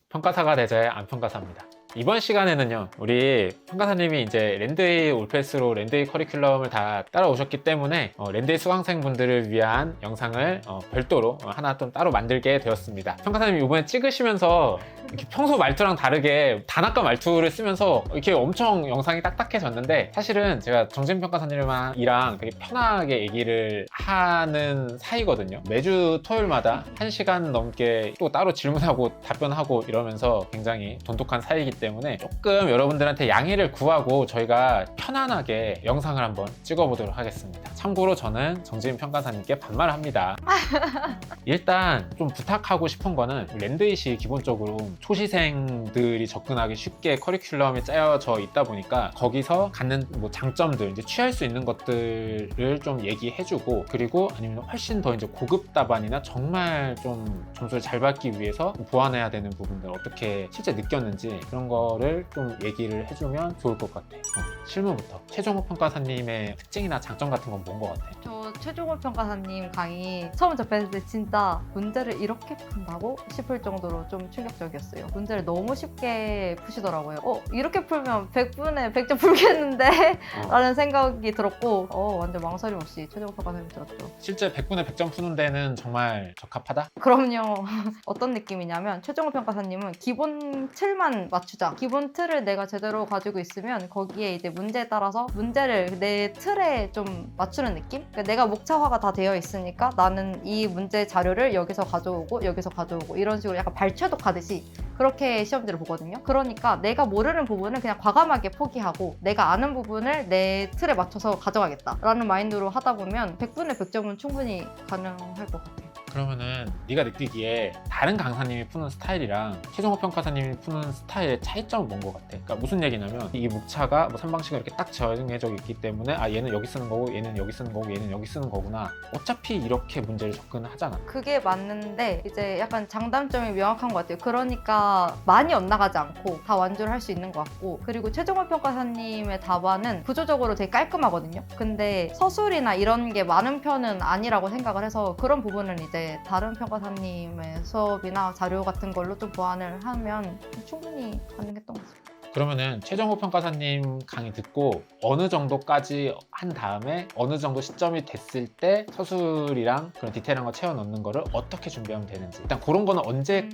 평가사가 대자의 안평가사입니다. 이번 시간에는요, 우리 평가사님이 이제 랜드A 올패스로 랜드A 커리큘럼을 다 따라오셨기 때문에 랜드A 수강생분들을 위한 영상을 별도로 하나 좀 따로 만들게 되었습니다. 평가사님이 이번에 찍으시면서 이렇게 평소 말투랑 다르게 단아까 말투를 쓰면서 이렇게 엄청 영상이 딱딱해졌는데 사실은 제가 정진 평가사님이랑 되게 편하게 얘기를 하는 사이거든요. 매주 토요일마다 1시간 넘게 또 따로 질문하고 답변하고 이러면서 굉장히 돈독한 사이이기 때문에 조금 여러분들한테 양해를 구하고 저희가 편안하게 영상을 한번 찍어보도록 하겠습니다. 참고로 저는 정지인 평가사님께 반말을 합니다. 일단 좀 부탁하고 싶은 거는 랜드잇이 기본적으로 초시생들이 접근하기 쉽게 커리큘럼이 짜여져 있다 보니까 거기서 갖는 뭐 장점들, 이제 취할 수 있는 것들을 좀 얘기해주고 그리고 아니면 훨씬 더 이제 고급 답안이나 정말 좀 점수를 잘 받기 위해서 보완해야 되는 부분들 어떻게 실제 느꼈는지 그런 거를 좀 얘기를 해주면 좋을 것 같아요. 실무부터 최종호 평가사님의 특징이나 장점 같은 건 뭔 것 같아요? 저 최종호 평가사님 강의 처음 접했을 때 진짜 문제를 이렇게 푼다고 싶을 정도로 좀 충격적이었어요. 문제를 너무 쉽게 푸시더라고요. 이렇게 풀면 100분에 100점 풀겠는데? 라는 생각이 들었고 완전 망설임 없이 최종호 평가사님 들었죠. 실제 100분에 100점 푸는 데는 정말 적합하다? 그럼요. 어떤 느낌이냐면 최종호 평가사님은 기본 틀만 맞추자. 기본 틀을 내가 제대로 가지고 있으면 거기에 이제 문제에 따라서 문제를 내 틀에 좀 맞추는 느낌? 그러니까 내가 문제가 목차화가 다 되어 있으니까 나는 이 문제 자료를 여기서 가져오고 여기서 가져오고 이런 식으로 약간 발췌독하듯이 그렇게 시험지를 보거든요. 그러니까 내가 모르는 부분은 그냥 과감하게 포기하고 내가 아는 부분을 내 틀에 맞춰서 가져가겠다라는 마인드로 하다 보면 100분의 100점은 충분히 가능할 것 같아요. 그러면은 네가 느끼기에 다른 강사님이 푸는 스타일이랑 최종호 평가사님이 푸는 스타일의 차이점은 뭔 것 같아? 그러니까 무슨 얘기냐면 이 목차가 뭐 3방식이 이렇게 딱 정해져 있기 때문에 아 얘는 여기 쓰는 거고 얘는 여기 쓰는 거고 얘는 여기 쓰는 거구나. 어차피 이렇게 문제를 접근을 하잖아. 그게 맞는데 이제 약간 장단점이 명확한 것 같아요. 그러니까 많이 엇나가지 않고 다 완주를 할 수 있는 것 같고, 그리고 최종호 평가사님의 답안은 구조적으로 되게 깔끔하거든요. 근데 서술이나 이런 게 많은 편은 아니라고 생각을 해서 그런 부분은 이제 다른 평가사님의 수업이나 자료 같은 걸로 좀 보완을 하면 충분히 가능했던 것 같습니다. 그러면은 최정호 평가사님 강의 듣고 어느 정도까지 한 다음에 어느 정도 시점이 됐을 때 서술이랑 그런 디테일한 거 채워 넣는 거를 어떻게 준비하면 되는지, 일단 그런 거는 언제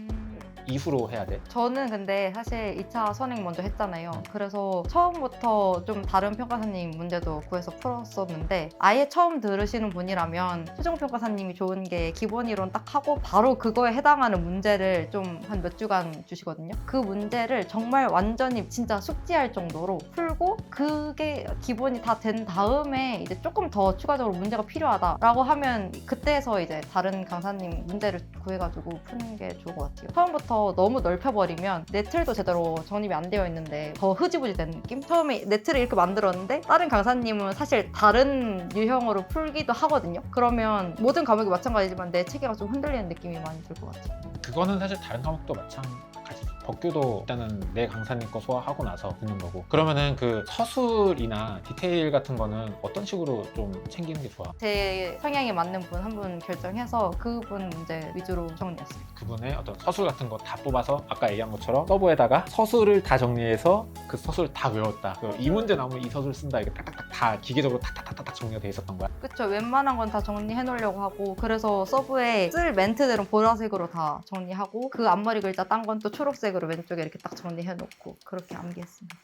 이후로 해야 돼? 저는 근데 사실 2차 선행 먼저 했잖아요. 그래서 처음부터 좀 다른 평가사님 문제도 구해서 풀었었는데, 아예 처음 들으시는 분이라면 최종 평가사님이 좋은 게 기본 이론 딱 하고 바로 그거에 해당하는 문제를 좀 한 몇 주간 주시거든요. 그 문제를 정말 완전히 진짜 숙지할 정도로 풀고 그게 기본이 다 된 다음에 이제 조금 더 추가적으로 문제가 필요하다라고 하면 그때서 이제 다른 강사님 문제를 구해가지고 푸는 게 좋을 것 같아요. 처음부터 너무 넓혀버리면 내 틀도 제대로 정립이 안 되어 있는데 더 흐지부지 되는 느낌? 처음에 내 틀을 이렇게 만들었는데 다른 강사님은 사실 다른 유형으로 풀기도 하거든요. 그러면 모든 과목이 마찬가지지만 내 체계가 좀 흔들리는 느낌이 많이 들 것 같아요. 그거는 사실 다른 과목도 마찬가지죠. 법규도 일단은 내 강사님 거 소화하고 나서 듣는 거고. 그러면은 그 서술이나 디테일 같은 거는 어떤 식으로 좀 챙기는 게 좋아? 제 성향에 맞는 분 한 분 결정해서 그분 문제 위주로 정리했어요. 그분의 어떤 서술 같은 거 다 뽑아서 아까 얘기한 것처럼 서버에다가 서술을 다 정리해서 그 서술 다 외웠다. 이 문제 나오면 이 서술 쓴다. 이게 딱딱딱 다 기계적으로 탁탁탁탁 정리가 돼 있었던 거야. 그쵸. 웬만한 건 다 정리해 놓으려고 하고, 그래서 서브에 쓸 멘트들은 보라색으로 다 정리하고 그 앞머리 글자 딴 건 또 초록색으로 왼쪽에 이렇게 딱 정리해 놓고 그렇게 암기했습니다.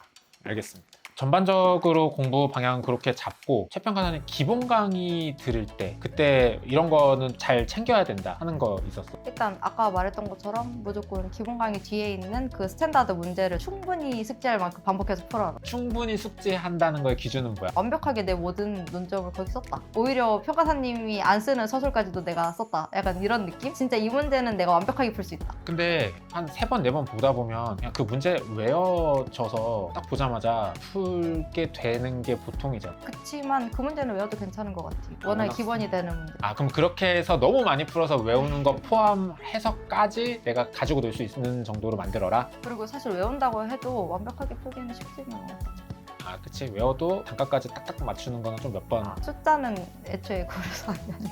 알겠습니다. 전반적으로 공부 방향 그렇게 잡고 최 평가사님 기본 강의 들을 때 그때 이런 거는 잘 챙겨야 된다 하는 거 있었어? 일단 아까 말했던 것처럼 무조건 기본 강의 뒤에 있는 그 스탠다드 문제를 충분히 숙지할 만큼 반복해서 풀어라. 충분히 숙지한다는 거의 기준은 뭐야? 완벽하게 내 모든 논점을 거기 썼다. 오히려 평가사님이 안 쓰는 서술까지도 내가 썼다. 약간 이런 느낌? 진짜 이 문제는 내가 완벽하게 풀 수 있다. 근데 한 3번, 4번 보다 보면 그냥 그 문제 외워져서 딱 보자마자 풀게 되는 게 보통이잖아. 그치만 그 문제는 외워도 괜찮은 것 같아요. 워낙에 워낙 기본이 되는 문제. 아, 그럼 그렇게 해서 너무 많이 풀어서 외우는 거 포함해서까지 내가 가지고 놀 수 있는 정도로 만들어라? 그리고 사실 외운다고 해도 완벽하게 풀기는 쉽지는 않아요. 아, 그치. 외워도 단가까지 딱딱 맞추는 거는 좀 몇 번. 숫자는 애초에 고려서 안 되는.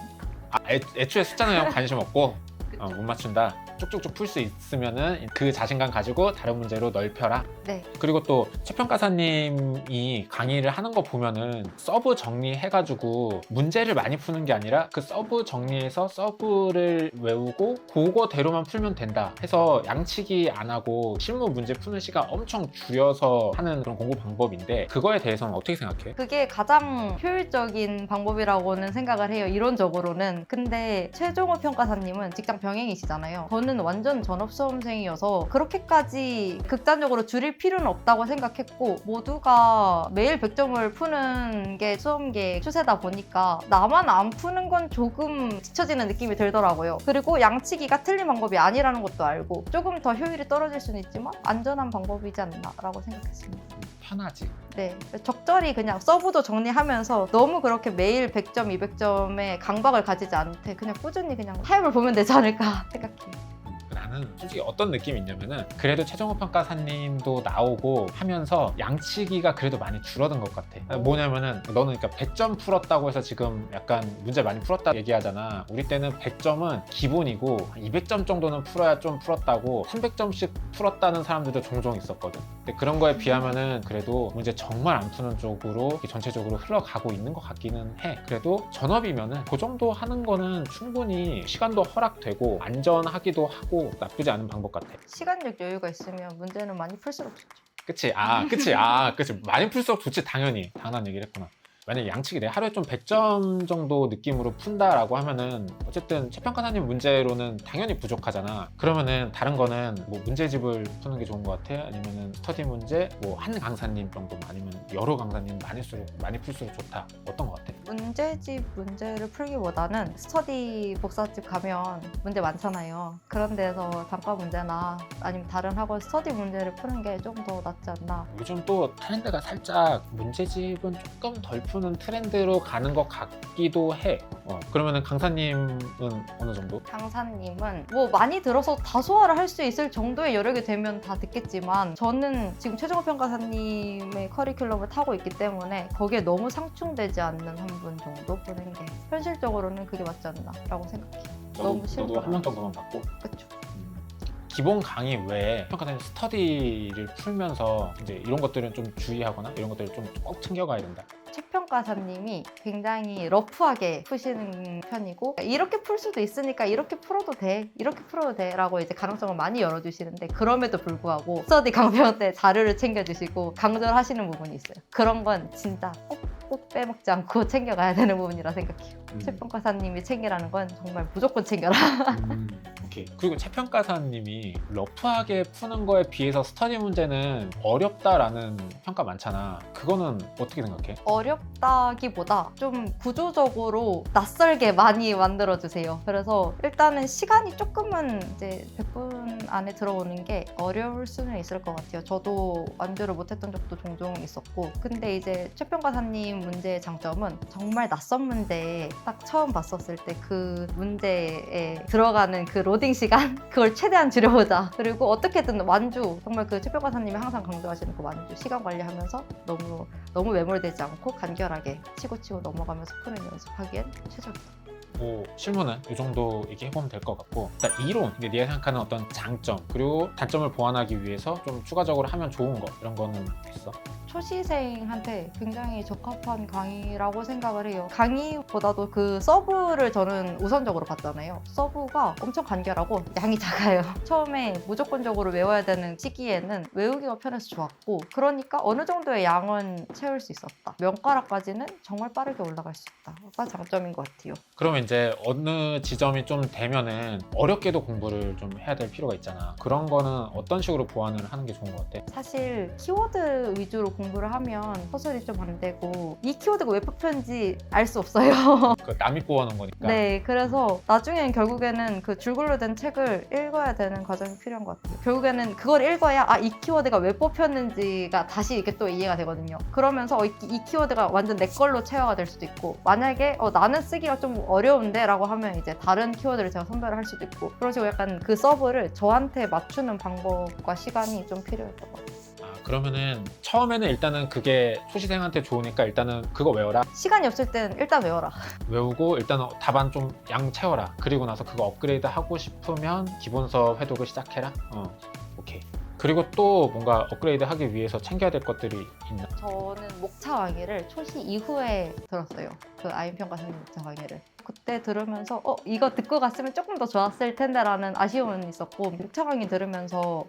아, 애초에 숫자는 그냥 관심 없고 못 맞춘다. 쭉쭉쭉 풀 수 있으면은 그 자신감 가지고 다른 문제로 넓혀라. 네. 그리고 또 최평가사님이 강의를 하는 거 보면은 서브 정리해가지고 문제를 많이 푸는 게 아니라 그 서브 정리해서 서브를 외우고 그거대로만 풀면 된다 해서 양치기 안 하고 실무 문제 푸는 시간 엄청 줄여서 하는 그런 공부 방법인데, 그거에 대해서는 어떻게 생각해? 그게 가장 효율적인 방법이라고는 생각을 해요, 이론적으로는. 근데 최종호 평가사님은 직장 병행이시잖아요. 저는 완전 전업수험생이어서 그렇게까지 극단적으로 줄일 필요는 없다고 생각했고, 모두가 매일 100점을 푸는 게 수험계 추세다 보니까 나만 안 푸는 건 조금 지쳐지는 느낌이 들더라고요. 그리고 양치기가 틀린 방법이 아니라는 것도 알고 조금 더 효율이 떨어질 수는 있지만 안전한 방법이지 않나라고 생각했습니다. 편하지. 네, 적절히 그냥 서브도 정리하면서 너무 그렇게 매일 100점, 200점의 강박을 가지지 않되 그냥 꾸준히 그냥 타협을 보면 되지 않을까 생각해요. 나는 솔직히 어떤 느낌이 있냐면은 그래도 최종호 평가사님도 나오고 하면서 양치기가 그래도 많이 줄어든 것 같아. 뭐냐면은 너는 그러니까 100점 풀었다고 해서 지금 약간 문제 많이 풀었다 얘기하잖아. 우리 때는 100점은 기본이고 200점 정도는 풀어야 좀 풀었다고 300점씩 풀었다는 사람들도 종종 있었거든. 근데 그런 거에 비하면은 그래도 문제 정말 안 푸는 쪽으로 전체적으로 흘러가고 있는 것 같기는 해. 그래도 전업이면은 그 정도 하는 거는 충분히 시간도 허락되고 안전하기도 하고 나쁘지 않은 방법 같아. 시간적 여유가 있으면 문제는 많이 풀수록 좋죠. 그치? 그치. 많이 풀수록 좋지. 당연히. 당연한 얘기를 했구나. 만약에 양측이 내 하루에 좀 100점 정도 느낌으로 푼다라고 하면은 어쨌든 최평가사님 문제로는 당연히 부족하잖아. 그러면은 다른 거는 뭐 문제집을 푸는 게 좋은 것 같아? 아니면은 스터디 문제 뭐 한 강사님 정도 아니면 여러 강사님 많이 풀수록 좋다. 어떤 것 같아? 문제집 문제를 풀기보다는 스터디 복사집 가면 문제 많잖아요. 그런 데서 단과 문제나 아니면 다른 학원 스터디 문제를 푸는 게 좀 더 낫지 않나. 요즘 또 트렌드가 살짝 문제집은 조금 덜 푸는 트렌드로 가는 것 같기도 해. 그러면은 강사님은 어느 정도? 강사님은 뭐 많이 들어서 다소화를 할 수 있을 정도의 여력이 되면 다 듣겠지만 저는 지금 최종호 평가사님의 커리큘럼을 타고 있기 때문에 거기에 너무 상충되지 않는 한 분 정도 보는 게 현실적으로는 그게 맞지 않나 라고 생각해요. 너무 싫은 너도 한 명 정도만 받고? 그렇죠. 기본 강의 외에 평가사님 스터디를 풀면서 이제 이런 것들은 좀 주의하거나 이런 것들을 좀 꼭 챙겨가야 된다. 최평가사님이 굉장히 러프하게 푸시는 편이고 이렇게 풀 수도 있으니까 이렇게 풀어도 돼 이렇게 풀어도 돼 라고 이제 가능성을 많이 열어주시는데 그럼에도 불구하고 스터디 강평 때 자료를 챙겨주시고 강조하시는 부분이 있어요. 그런 건 진짜 꼭 빼먹지 않고 챙겨가야 되는 부분이라 생각해요. 최평가사님이 챙기라는 건 정말 무조건 챙겨라. 오케이. 그리고 최평가사님이 러프하게 푸는 거에 비해서 스터디 문제는 어렵다라는 평가 많잖아. 그거는 어떻게 생각해? 어렵다기보다 좀 구조적으로 낯설게 많이 만들어주세요. 그래서 일단은 시간이 조금은 이제 100분 안에 들어오는 게 어려울 수는 있을 것 같아요. 저도 완주를 못했던 적도 종종 있었고 근데 이제 최평가사님 문제의 장점은 정말 낯선 문제에 딱 처음 봤었을 때 그 문제에 들어가는 그 로딩 시간 그걸 최대한 줄여보자. 그리고 어떻게든 완주 정말 그 최평가사님이 항상 강조하시는 그 완주 시간 관리하면서 너무 매몰되지 않고 간결하게 치고 넘어가면서 푸는 연습하기엔 최적이다. 뭐 실무는 이 정도 얘기해보면 될 것 같고 일단 이론, 이게 네가 생각하는 어떤 장점 그리고 단점을 보완하기 위해서 좀 추가적으로 하면 좋은 거 이런 거는 있어? 초시생한테 굉장히 적합한 강의라고 생각을 해요. 강의보다도 그 서브를 저는 우선적으로 봤잖아요. 서브가 엄청 간결하고 양이 작아요. 처음에 무조건적으로 외워야 되는 시기에는 외우기가 편해서 좋았고 그러니까 어느 정도의 양은 채울 수 있었다. 명가락까지는 정말 빠르게 올라갈 수 있다가 장점인 것 같아요. 그러면 이제 어느 지점이 좀 되면은 어렵게도 공부를 좀 해야 될 필요가 있잖아. 그런 거는 어떤 식으로 보완을 하는 게 좋은 것 같아? 사실 키워드 위주로 공부를 하면 허술이 좀 안 되고 이 키워드가 왜 뽑혔는지 알 수 없어요. 그 남이 뽑아놓은 거니까. 네, 그래서 나중엔 결국에는 그 줄글로 된 책을 읽어야 되는 과정이 필요한 것 같아요. 결국에는 그걸 읽어야 이 키워드가 왜 뽑혔는지가 다시 이렇게 또 이해가 되거든요. 그러면서 이 키워드가 완전 내 걸로 체화가 될 수도 있고 만약에 나는 쓰기가 좀 어려운데 라고 하면 이제 다른 키워드를 제가 선별을 할 수도 있고 그런 식으로 약간 그 서브를 저한테 맞추는 방법과 시간이 좀 필요했던 것 같아요. 그러면은 처음에는 일단은 그게 초시생한테 좋으니까 일단은 그거 외워라. 시간이 없을 땐 일단 외워라. 외우고 일단은 답안 좀 양 채워라. 그리고 나서 그거 업그레이드 하고 싶으면 기본서 회독을 시작해라. 오케이. 그리고 또 뭔가 업그레이드 하기 위해서 챙겨야 될 것들이 있나? 저는 목차 강의를 초시 이후에 들었어요. 그 아임평가사님 목차 강의를. 그때 들으면서 이거 듣고 갔으면 조금 더 좋았을 텐데 라는 아쉬움은 있었고 목차 강의 들으면서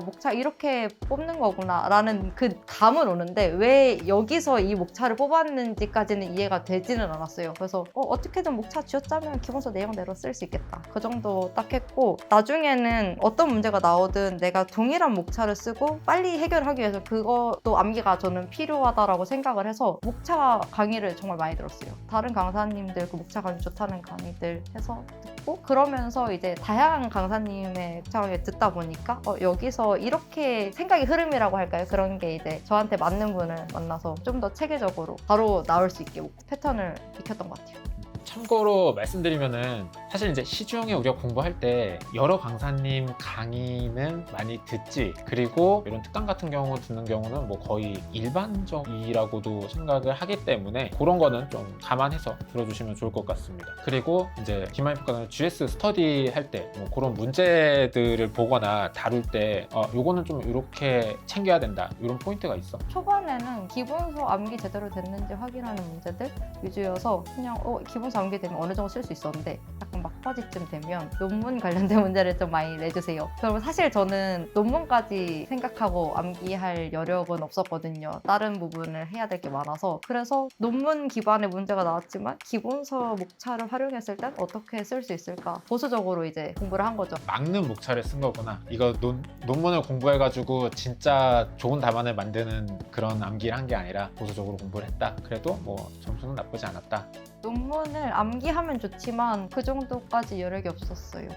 목차 이렇게 뽑는 거구나 라는 그 감은 오는데 왜 여기서 이 목차를 뽑았는지까지는 이해가 되지는 않았어요. 그래서 어떻게든 목차 쥐어짜면 기본서 내용대로 쓸 수 있겠다. 그 정도 딱 했고 나중에는 어떤 문제가 나오든 내가 동일한 목차를 쓰고 빨리 해결하기 위해서 그것도 암기가 저는 필요하다라고 생각을 해서 목차 강의를 정말 많이 들었어요. 다른 강사님들 그 목차 강의 좋다는 강의들 해서 듣고 그러면서 이제 다양한 강사님의 목차 강의 듣다 보니까 여기서 이렇게 생각의 흐름이라고 할까요? 그런 게 이제 저한테 맞는 분을 만나서 좀 더 체계적으로 바로 나올 수 있게 패턴을 익혔던 것 같아요. 참고로 말씀드리면은 사실 이제 시중에 우리가 공부할 때 여러 강사님 강의는 많이 듣지. 그리고 이런 특강 같은 경우 듣는 경우는 뭐 거의 일반적이라고도 생각을 하기 때문에 그런 거는 좀 감안해서 들어주시면 좋을 것 같습니다. 그리고 이제 기말평가는 GS 스터디 할 때 뭐 그런 문제들을 보거나 다룰 때 요거는 좀 이렇게 챙겨야 된다. 이런 포인트가 있어. 초반에는 기본서 암기 제대로 됐는지 확인하는 문제들 위주여서 그냥 기본서 암기되면 어느 정도 쓸 수 있었는데 약간 막바지쯤 되면 논문 관련된 문제를 좀 많이 내주세요. 그리고 사실 저는 논문까지 생각하고 암기할 여력은 없었거든요. 다른 부분을 해야 될 게 많아서. 그래서 논문 기반의 문제가 나왔지만 기본서 목차를 활용했을 땐 어떻게 쓸 수 있을까? 보수적으로 이제 공부를 한 거죠. 막는 목차를 쓴 거구나. 이거 논문을 공부해가지고 진짜 좋은 답안을 만드는 그런 암기를 한 게 아니라 보수적으로 공부를 했다. 그래도 뭐 점수는 나쁘지 않았다. 논문을 암기하면 좋지만 그 정도까지 여력이 없었어요.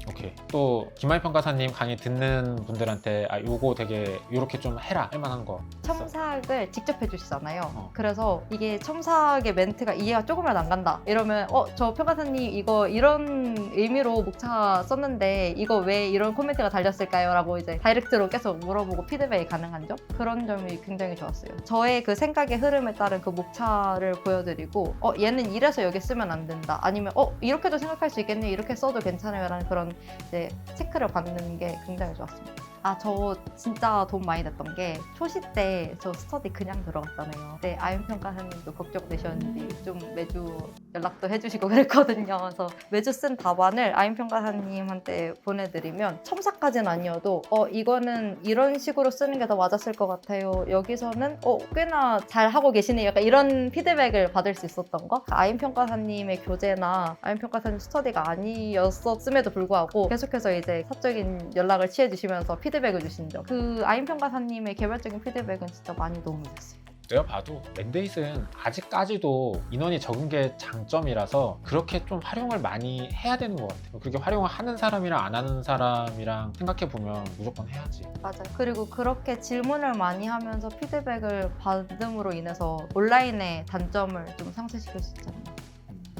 오케이. 또 김하희 평가사님 강의 듣는 분들한테 요거 되게 요렇게 좀 해라 할 만한 거 있어? 첨삭을 직접 해주시잖아요. 그래서 이게 첨삭의 멘트가 이해가 조금이라도 안 간다 이러면 저 평가사님 이거 이런 의미로 목차 썼는데 이거 왜 이런 코멘트가 달렸을까요? 라고 이제 다이렉트로 계속 물어보고 피드백이 가능한 점? 그런 점이 굉장히 좋았어요. 저의 그 생각의 흐름에 따른 그 목차를 보여드리고 얘는 이래서 여기 쓰면 안 된다 아니면 이렇게도 생각할 수 있겠네 이렇게 써도 괜찮아요 라는 그런 이제 체크를 받는 게 굉장히 좋았습니다. 저 진짜 도움 많이 됐던 게 초시 때 저 스터디 그냥 들어갔잖아요. 그때 아윤 평가사님도 걱정되셨는지 좀 매주 연락도 해주시고 그랬거든요. 그래서 매주 쓴 답안을 아윤 평가사님한테 보내드리면 첨삭까지는 아니어도 이거는 이런 식으로 쓰는 게 더 맞았을 것 같아요. 여기서는 꽤나 잘 하고 계시네요. 약간 이런 피드백을 받을 수 있었던 거. 아윤 평가사님의 교재나 아윤 평가사님 스터디가 아니었음에도 불구하고 계속해서 이제 사적인 연락을 취해주시면서 피드백을 주신 점. 그 아윤 평가사님의 개별적인 피드백은 진짜 많이 도움이 됐어요. 내가 봐도 랜데잇은 아직까지도 인원이 적은 게 장점이라서 그렇게 좀 활용을 많이 해야 되는 것 같아요. 그렇게 활용을 하는 사람이랑 안 하는 사람이랑 생각해보면 무조건 해야지. 맞아요. 그리고 그렇게 질문을 많이 하면서 피드백을 받음으로 인해서 온라인의 단점을 좀 상쇄시킬 수 있잖아요.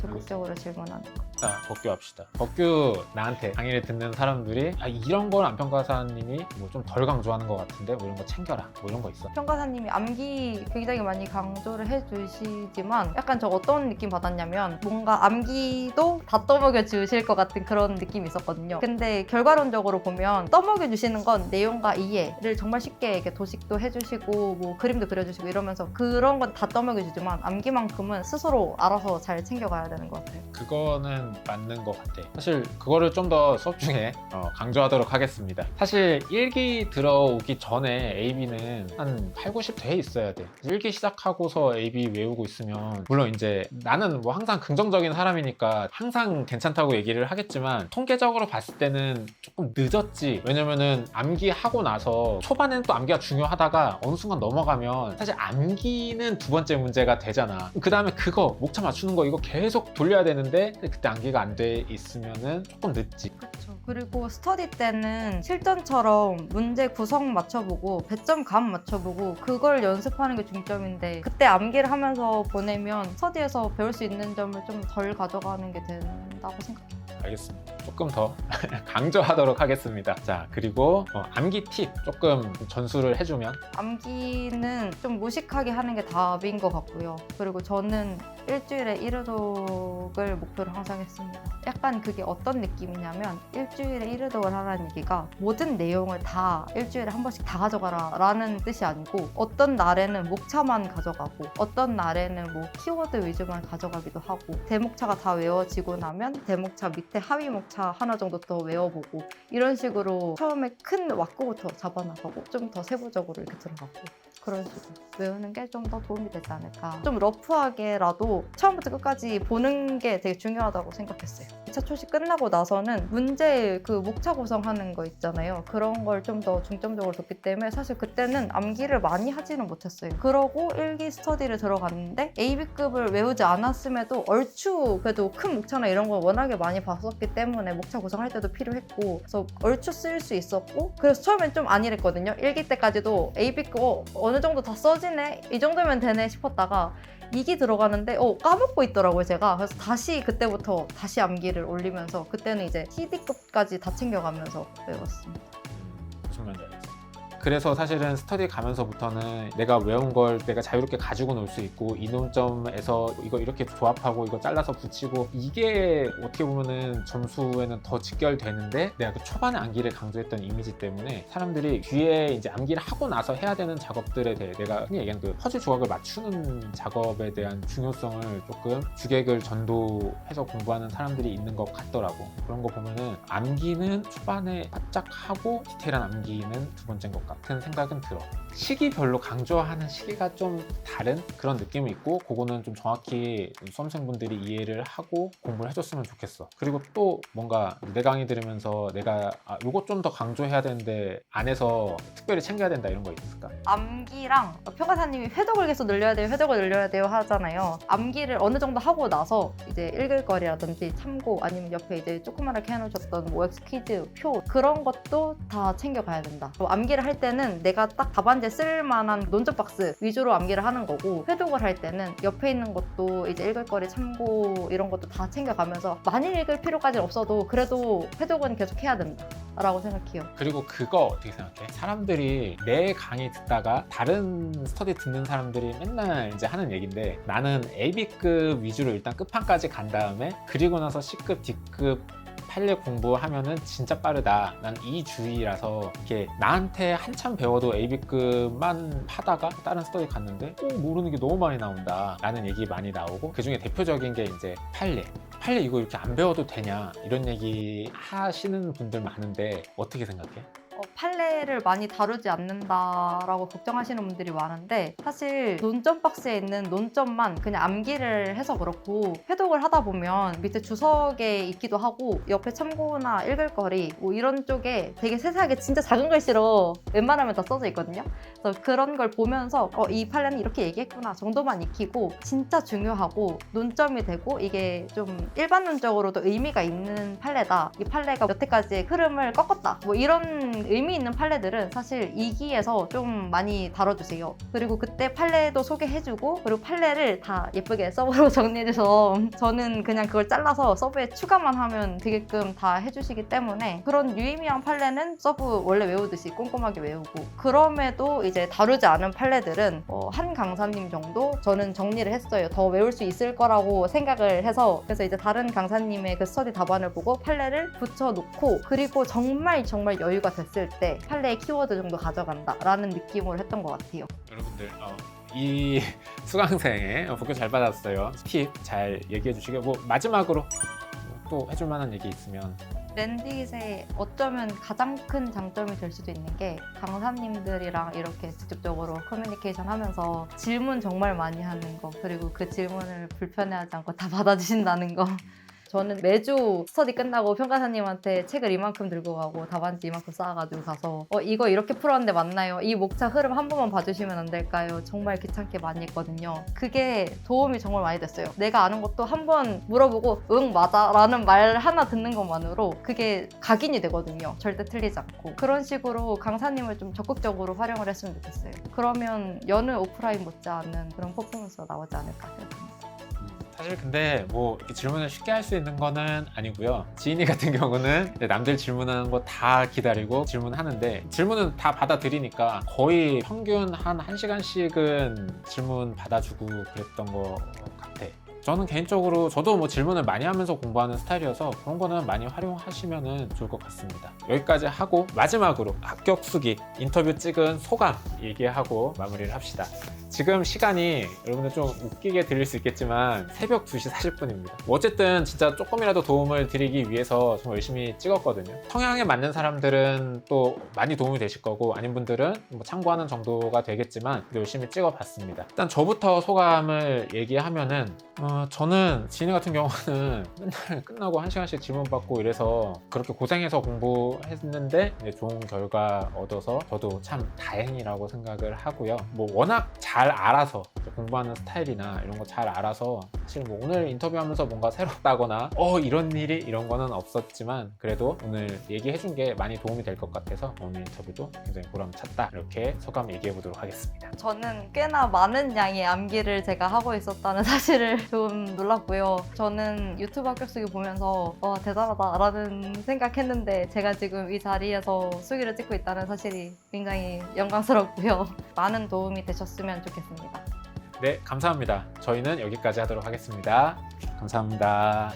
적극적으로 질문하는 거. 자, 법규 합시다. 법규 나한테 강의를 듣는 사람들이 이런 걸 안 평가사님이 뭐 좀 덜 강조하는 것 같은데 뭐 이런 거 챙겨라 뭐 이런 거 있어? 평가사님이 암기 굉장히 많이 강조를 해주시지만 약간 저 어떤 느낌 받았냐면 뭔가 암기도 다 떠먹여 주실 것 같은 그런 느낌이 있었거든요. 근데 결과론적으로 보면 떠먹여 주시는 건 내용과 이해를 정말 쉽게 이렇게 도식도 해주시고 뭐 그림도 그려주시고 이러면서 그런 건 다 떠먹여 주지만 암기만큼은 스스로 알아서 잘 챙겨가야 되는 것 같아요. 그거는 맞는 것 같아. 사실 그거를 좀 더 수업 중에 강조하도록 하겠습니다. 사실 1기 들어오기 전에 AB는 한 8, 90 돼 있어야 돼. 1기 시작하고서 AB 외우고 있으면 물론 이제 나는 뭐 항상 긍정적인 사람이니까 항상 괜찮다고 얘기를 하겠지만 통계적으로 봤을 때는 조금 늦었지. 왜냐면은 암기하고 나서 초반에는 또 암기가 중요하다가 어느 순간 넘어가면 사실 암기는 두 번째 문제가 되잖아. 그 다음에 그거 목차 맞추는 거 이거 계속 돌려야 되는데 그때 암기가 안 돼 있으면은 조금 늦지. 그렇죠. 그리고 스터디 때는 실전처럼 문제 구성 맞춰보고 배점 감 맞춰보고 그걸 연습하는 게 중점인데 그때 암기를 하면서 보내면 스터디에서 배울 수 있는 점을 좀 덜 가져가는 게 된다고 생각해요. 알겠습니다. 조금 더 강조하도록 하겠습니다. 자, 그리고 암기 팁 조금 전수를 해주면 암기는 좀 무식하게 하는 게 답인 것 같고요. 그리고 저는 일주일에 1회독을 목표로 항상 했습니다. 약간 그게 어떤 느낌이냐면 일주일에 1회독을 하라는 얘기가 모든 내용을 다 일주일에 한 번씩 다 가져가라 라는 뜻이 아니고 어떤 날에는 목차만 가져가고 어떤 날에는 뭐 키워드 위주만 가져가기도 하고 대목차가 다 외워지고 나면 대목차 밑에 하위 목차 하나 정도 더 외워보고 이런 식으로 처음에 큰 왁구부터 잡아나가고 좀 더 세부적으로 이렇게 들어가고 그런 식으로 외우는 게 좀 더 도움이 되지 않을까. 좀 러프하게라도 처음부터 끝까지 보는 게 되게 중요하다고 생각했어요. 2차 초시 끝나고 나서는 문제 그 목차 구성하는 거 있잖아요. 그런 걸 좀 더 중점적으로 뒀기 때문에 사실 그때는 암기를 많이 하지는 못했어요. 그러고 1기 스터디를 들어갔는데 AB급을 외우지 않았음에도 얼추 그래도 큰 목차나 이런 걸 워낙에 많이 봤었기 때문에 목차 구성할 때도 필요했고 그래서 얼추 쓸 수 있었고 그래서 처음엔 좀 아니랬거든요. 1기 때까지도 AB급 어느 정도 다 써지네? 이 정도면 되네 싶었다가 2기 들어가는데 까먹고 있더라고요 제가. 그래서 다시 그때부터 다시 암기를 올리면서 그때는 이제 TD급까지 다 챙겨가면서 외웠습니다. 무슨 말인지 알겠어. 그래서 사실은 스터디 가면서부터는 내가 외운 걸 내가 자유롭게 가지고 놀 수 있고 이 논점에서 이거 이렇게 조합하고 이거 잘라서 붙이고 이게 어떻게 보면은 점수에는 더 직결되는데 내가 그 초반에 암기를 강조했던 이미지 때문에 사람들이 뒤에 이제 암기를 하고 나서 해야 되는 작업들에 대해 내가 흔히 얘기하는 그 퍼즐 조각을 맞추는 작업에 대한 중요성을 조금 주객을 전도해서 공부하는 사람들이 있는 것 같더라고. 그런 거 보면은 암기는 초반에 바짝 하고 디테일한 암기는 두 번째인 것 같은 생각은 들어. 시기별로 강조하는 시기가 좀 다른 그런 느낌이 있고 그거는 좀 정확히 수험생분들이 이해를 하고 공부를 해줬으면 좋겠어. 그리고 또 뭔가 내 강의 들으면서 내가 요거 좀 더 강조해야 되는데 안에서 특별히 챙겨야 된다 이런 거 있을까? 암기랑 평가사님이 회독을 계속 늘려야 돼요, 회독을 늘려야 돼요 하잖아요. 암기를 어느 정도 하고 나서 이제 읽을 거리라든지 참고 아니면 옆에 이제 조그맣게 해놓으셨던 OX 퀴즈, 표 그런 것도 다 챙겨가야 된다. 암기를 할 때는 내가 딱 답안지에 쓸 만한 논점 박스 위주로 암기를 하는 거고 회독을 할 때는 옆에 있는 것도 이제 읽을 거리 참고 이런 것도 다 챙겨가면서 많이 읽을 필요까지는 없어도 그래도 회독은 계속 해야 된다 라고 생각해요. 그리고 그거 어떻게 생각해? 사람들이 내 강의 듣다가 다른 스터디 듣는 사람들이 맨날 이제 하는 얘기인데 나는 AB급 위주로 일단 끝판까지 간 다음에 그리고 나서 C급, D급 판례 공부하면은 진짜 빠르다. 난 이 주의라서 이렇게 나한테 한참 배워도 AB급만 하다가 다른 스터디 갔는데 모르는 게 너무 많이 나온다 라는 얘기 많이 나오고 그 중에 대표적인 게 이제 판례 이거 이렇게 안 배워도 되냐 이런 얘기 하시는 분들 많은데 어떻게 생각해? 판례를 많이 다루지 않는다라고 걱정하시는 분들이 많은데 사실 논점 박스에 있는 논점만 그냥 암기를 해서 그렇고 회독을 하다 보면 밑에 주석에 있기도 하고 옆에 참고나 읽을 거리 뭐 이런 쪽에 되게 세세하게 진짜 작은 글씨로 웬만하면 다 써져 있거든요. 그래서 그런 걸 보면서 이 판례는 이렇게 얘기했구나 정도만 익히고 진짜 중요하고 논점이 되고 이게 좀 일반론적으로도 의미가 있는 판례다. 이 판례가 여태까지의 흐름을 꺾었다. 뭐 이런 의미 있는 판례들은 사실 2기에서 좀 많이 다뤄주세요. 그리고 그때 판례도 소개해주고 그리고 판례를 다 예쁘게 서브로 정리해줘서 저는 그냥 그걸 잘라서 서브에 추가만 하면 되게끔 다 해주시기 때문에 그런 유의미한 판례는 서브 원래 외우듯이 꼼꼼하게 외우고 그럼에도 이제 다루지 않은 판례들은 한 강사님 정도 저는 정리를 했어요. 더 외울 수 있을 거라고 생각을 해서 그래서 이제 다른 강사님의 그 스터디 답안을 보고 판례를 붙여놓고 그리고 정말 여유가 됐을 때 판례의 키워드 정도 가져간다 라는 느낌으로 했던 것 같아요. 여러분들 이 수강생의 복교 잘 받았어요. 팁 잘 얘기해 주시고 뭐 마지막으로 또 해줄 만한 얘기 있으면 랜디잇의 어쩌면 가장 큰 장점이 될 수도 있는 게 강사님들이랑 이렇게 직접적으로 커뮤니케이션 하면서 질문 정말 많이 하는 거 그리고 그 질문을 불편해하지 않고 다 받아주신다는 거 저는 매주 스터디 끝나고 평가사님한테 책을 이만큼 들고 가고 답안지 이만큼 쌓아가지고 가서 이거 이렇게 풀었는데 맞나요? 이 목차 흐름 한 번만 봐주시면 안 될까요? 정말 귀찮게 많이 했거든요. 그게 도움이 정말 많이 됐어요. 내가 아는 것도 한 번 물어보고 응 맞아 라는 말 하나 듣는 것만으로 그게 각인이 되거든요. 절대 틀리지 않고 그런 식으로 강사님을 좀 적극적으로 활용을 했으면 좋겠어요. 그러면 여느 오프라인 못지않은 그런 퍼포먼스가 나오지 않을까 생각합니다. 사실 근데 뭐 이렇게 질문을 쉽게 할 수 있는 거는 아니고요. 지인이 같은 경우는 남들 질문하는 거 다 기다리고 질문하는데 질문은 다 받아들이니까 거의 평균 한 1시간씩은 질문 받아주고 그랬던 거 같아. 저는 개인적으로 저도 뭐 질문을 많이 하면서 공부하는 스타일이어서 그런 거는 많이 활용하시면 좋을 것 같습니다. 여기까지 하고 마지막으로 합격 수기 인터뷰 찍은 소감 얘기하고 마무리를 합시다. 지금 시간이 여러분들 좀 웃기게 들릴 수 있겠지만 새벽 2시 40분입니다. 어쨌든 진짜 조금이라도 도움을 드리기 위해서 정말 열심히 찍었거든요. 성향에 맞는 사람들은 또 많이 도움이 되실 거고 아닌 분들은 뭐 참고하는 정도가 되겠지만 열심히 찍어봤습니다. 일단 저부터 소감을 얘기하면은 저는 지인이 같은 경우는 맨날 끝나고 1시간씩 질문 받고 이래서 그렇게 고생해서 공부했는데 좋은 결과 얻어서 저도 참 다행이라고 생각을 하고요. 뭐 워낙 잘 알아서 공부하는 스타일이나 이런 거 잘 알아서 사실 뭐 오늘 인터뷰하면서 뭔가 새롭다거나 이런 일이 이런 거는 없었지만 그래도 오늘 얘기해준 게 많이 도움이 될 것 같아서 오늘 인터뷰도 굉장히 보람찼다 이렇게 소감 얘기해 보도록 하겠습니다. 저는 꽤나 많은 양의 암기를 제가 하고 있었다는 사실을 두 좀 놀랐고요. 저는 유튜브 합격수기 보면서 와 대단하다라는 생각했는데 제가 지금 이 자리에서 수기를 찍고 있다는 사실이 굉장히 영광스럽고요. 많은 도움이 되셨으면 좋겠습니다. 네, 감사합니다. 저희는 여기까지 하도록 하겠습니다. 감사합니다.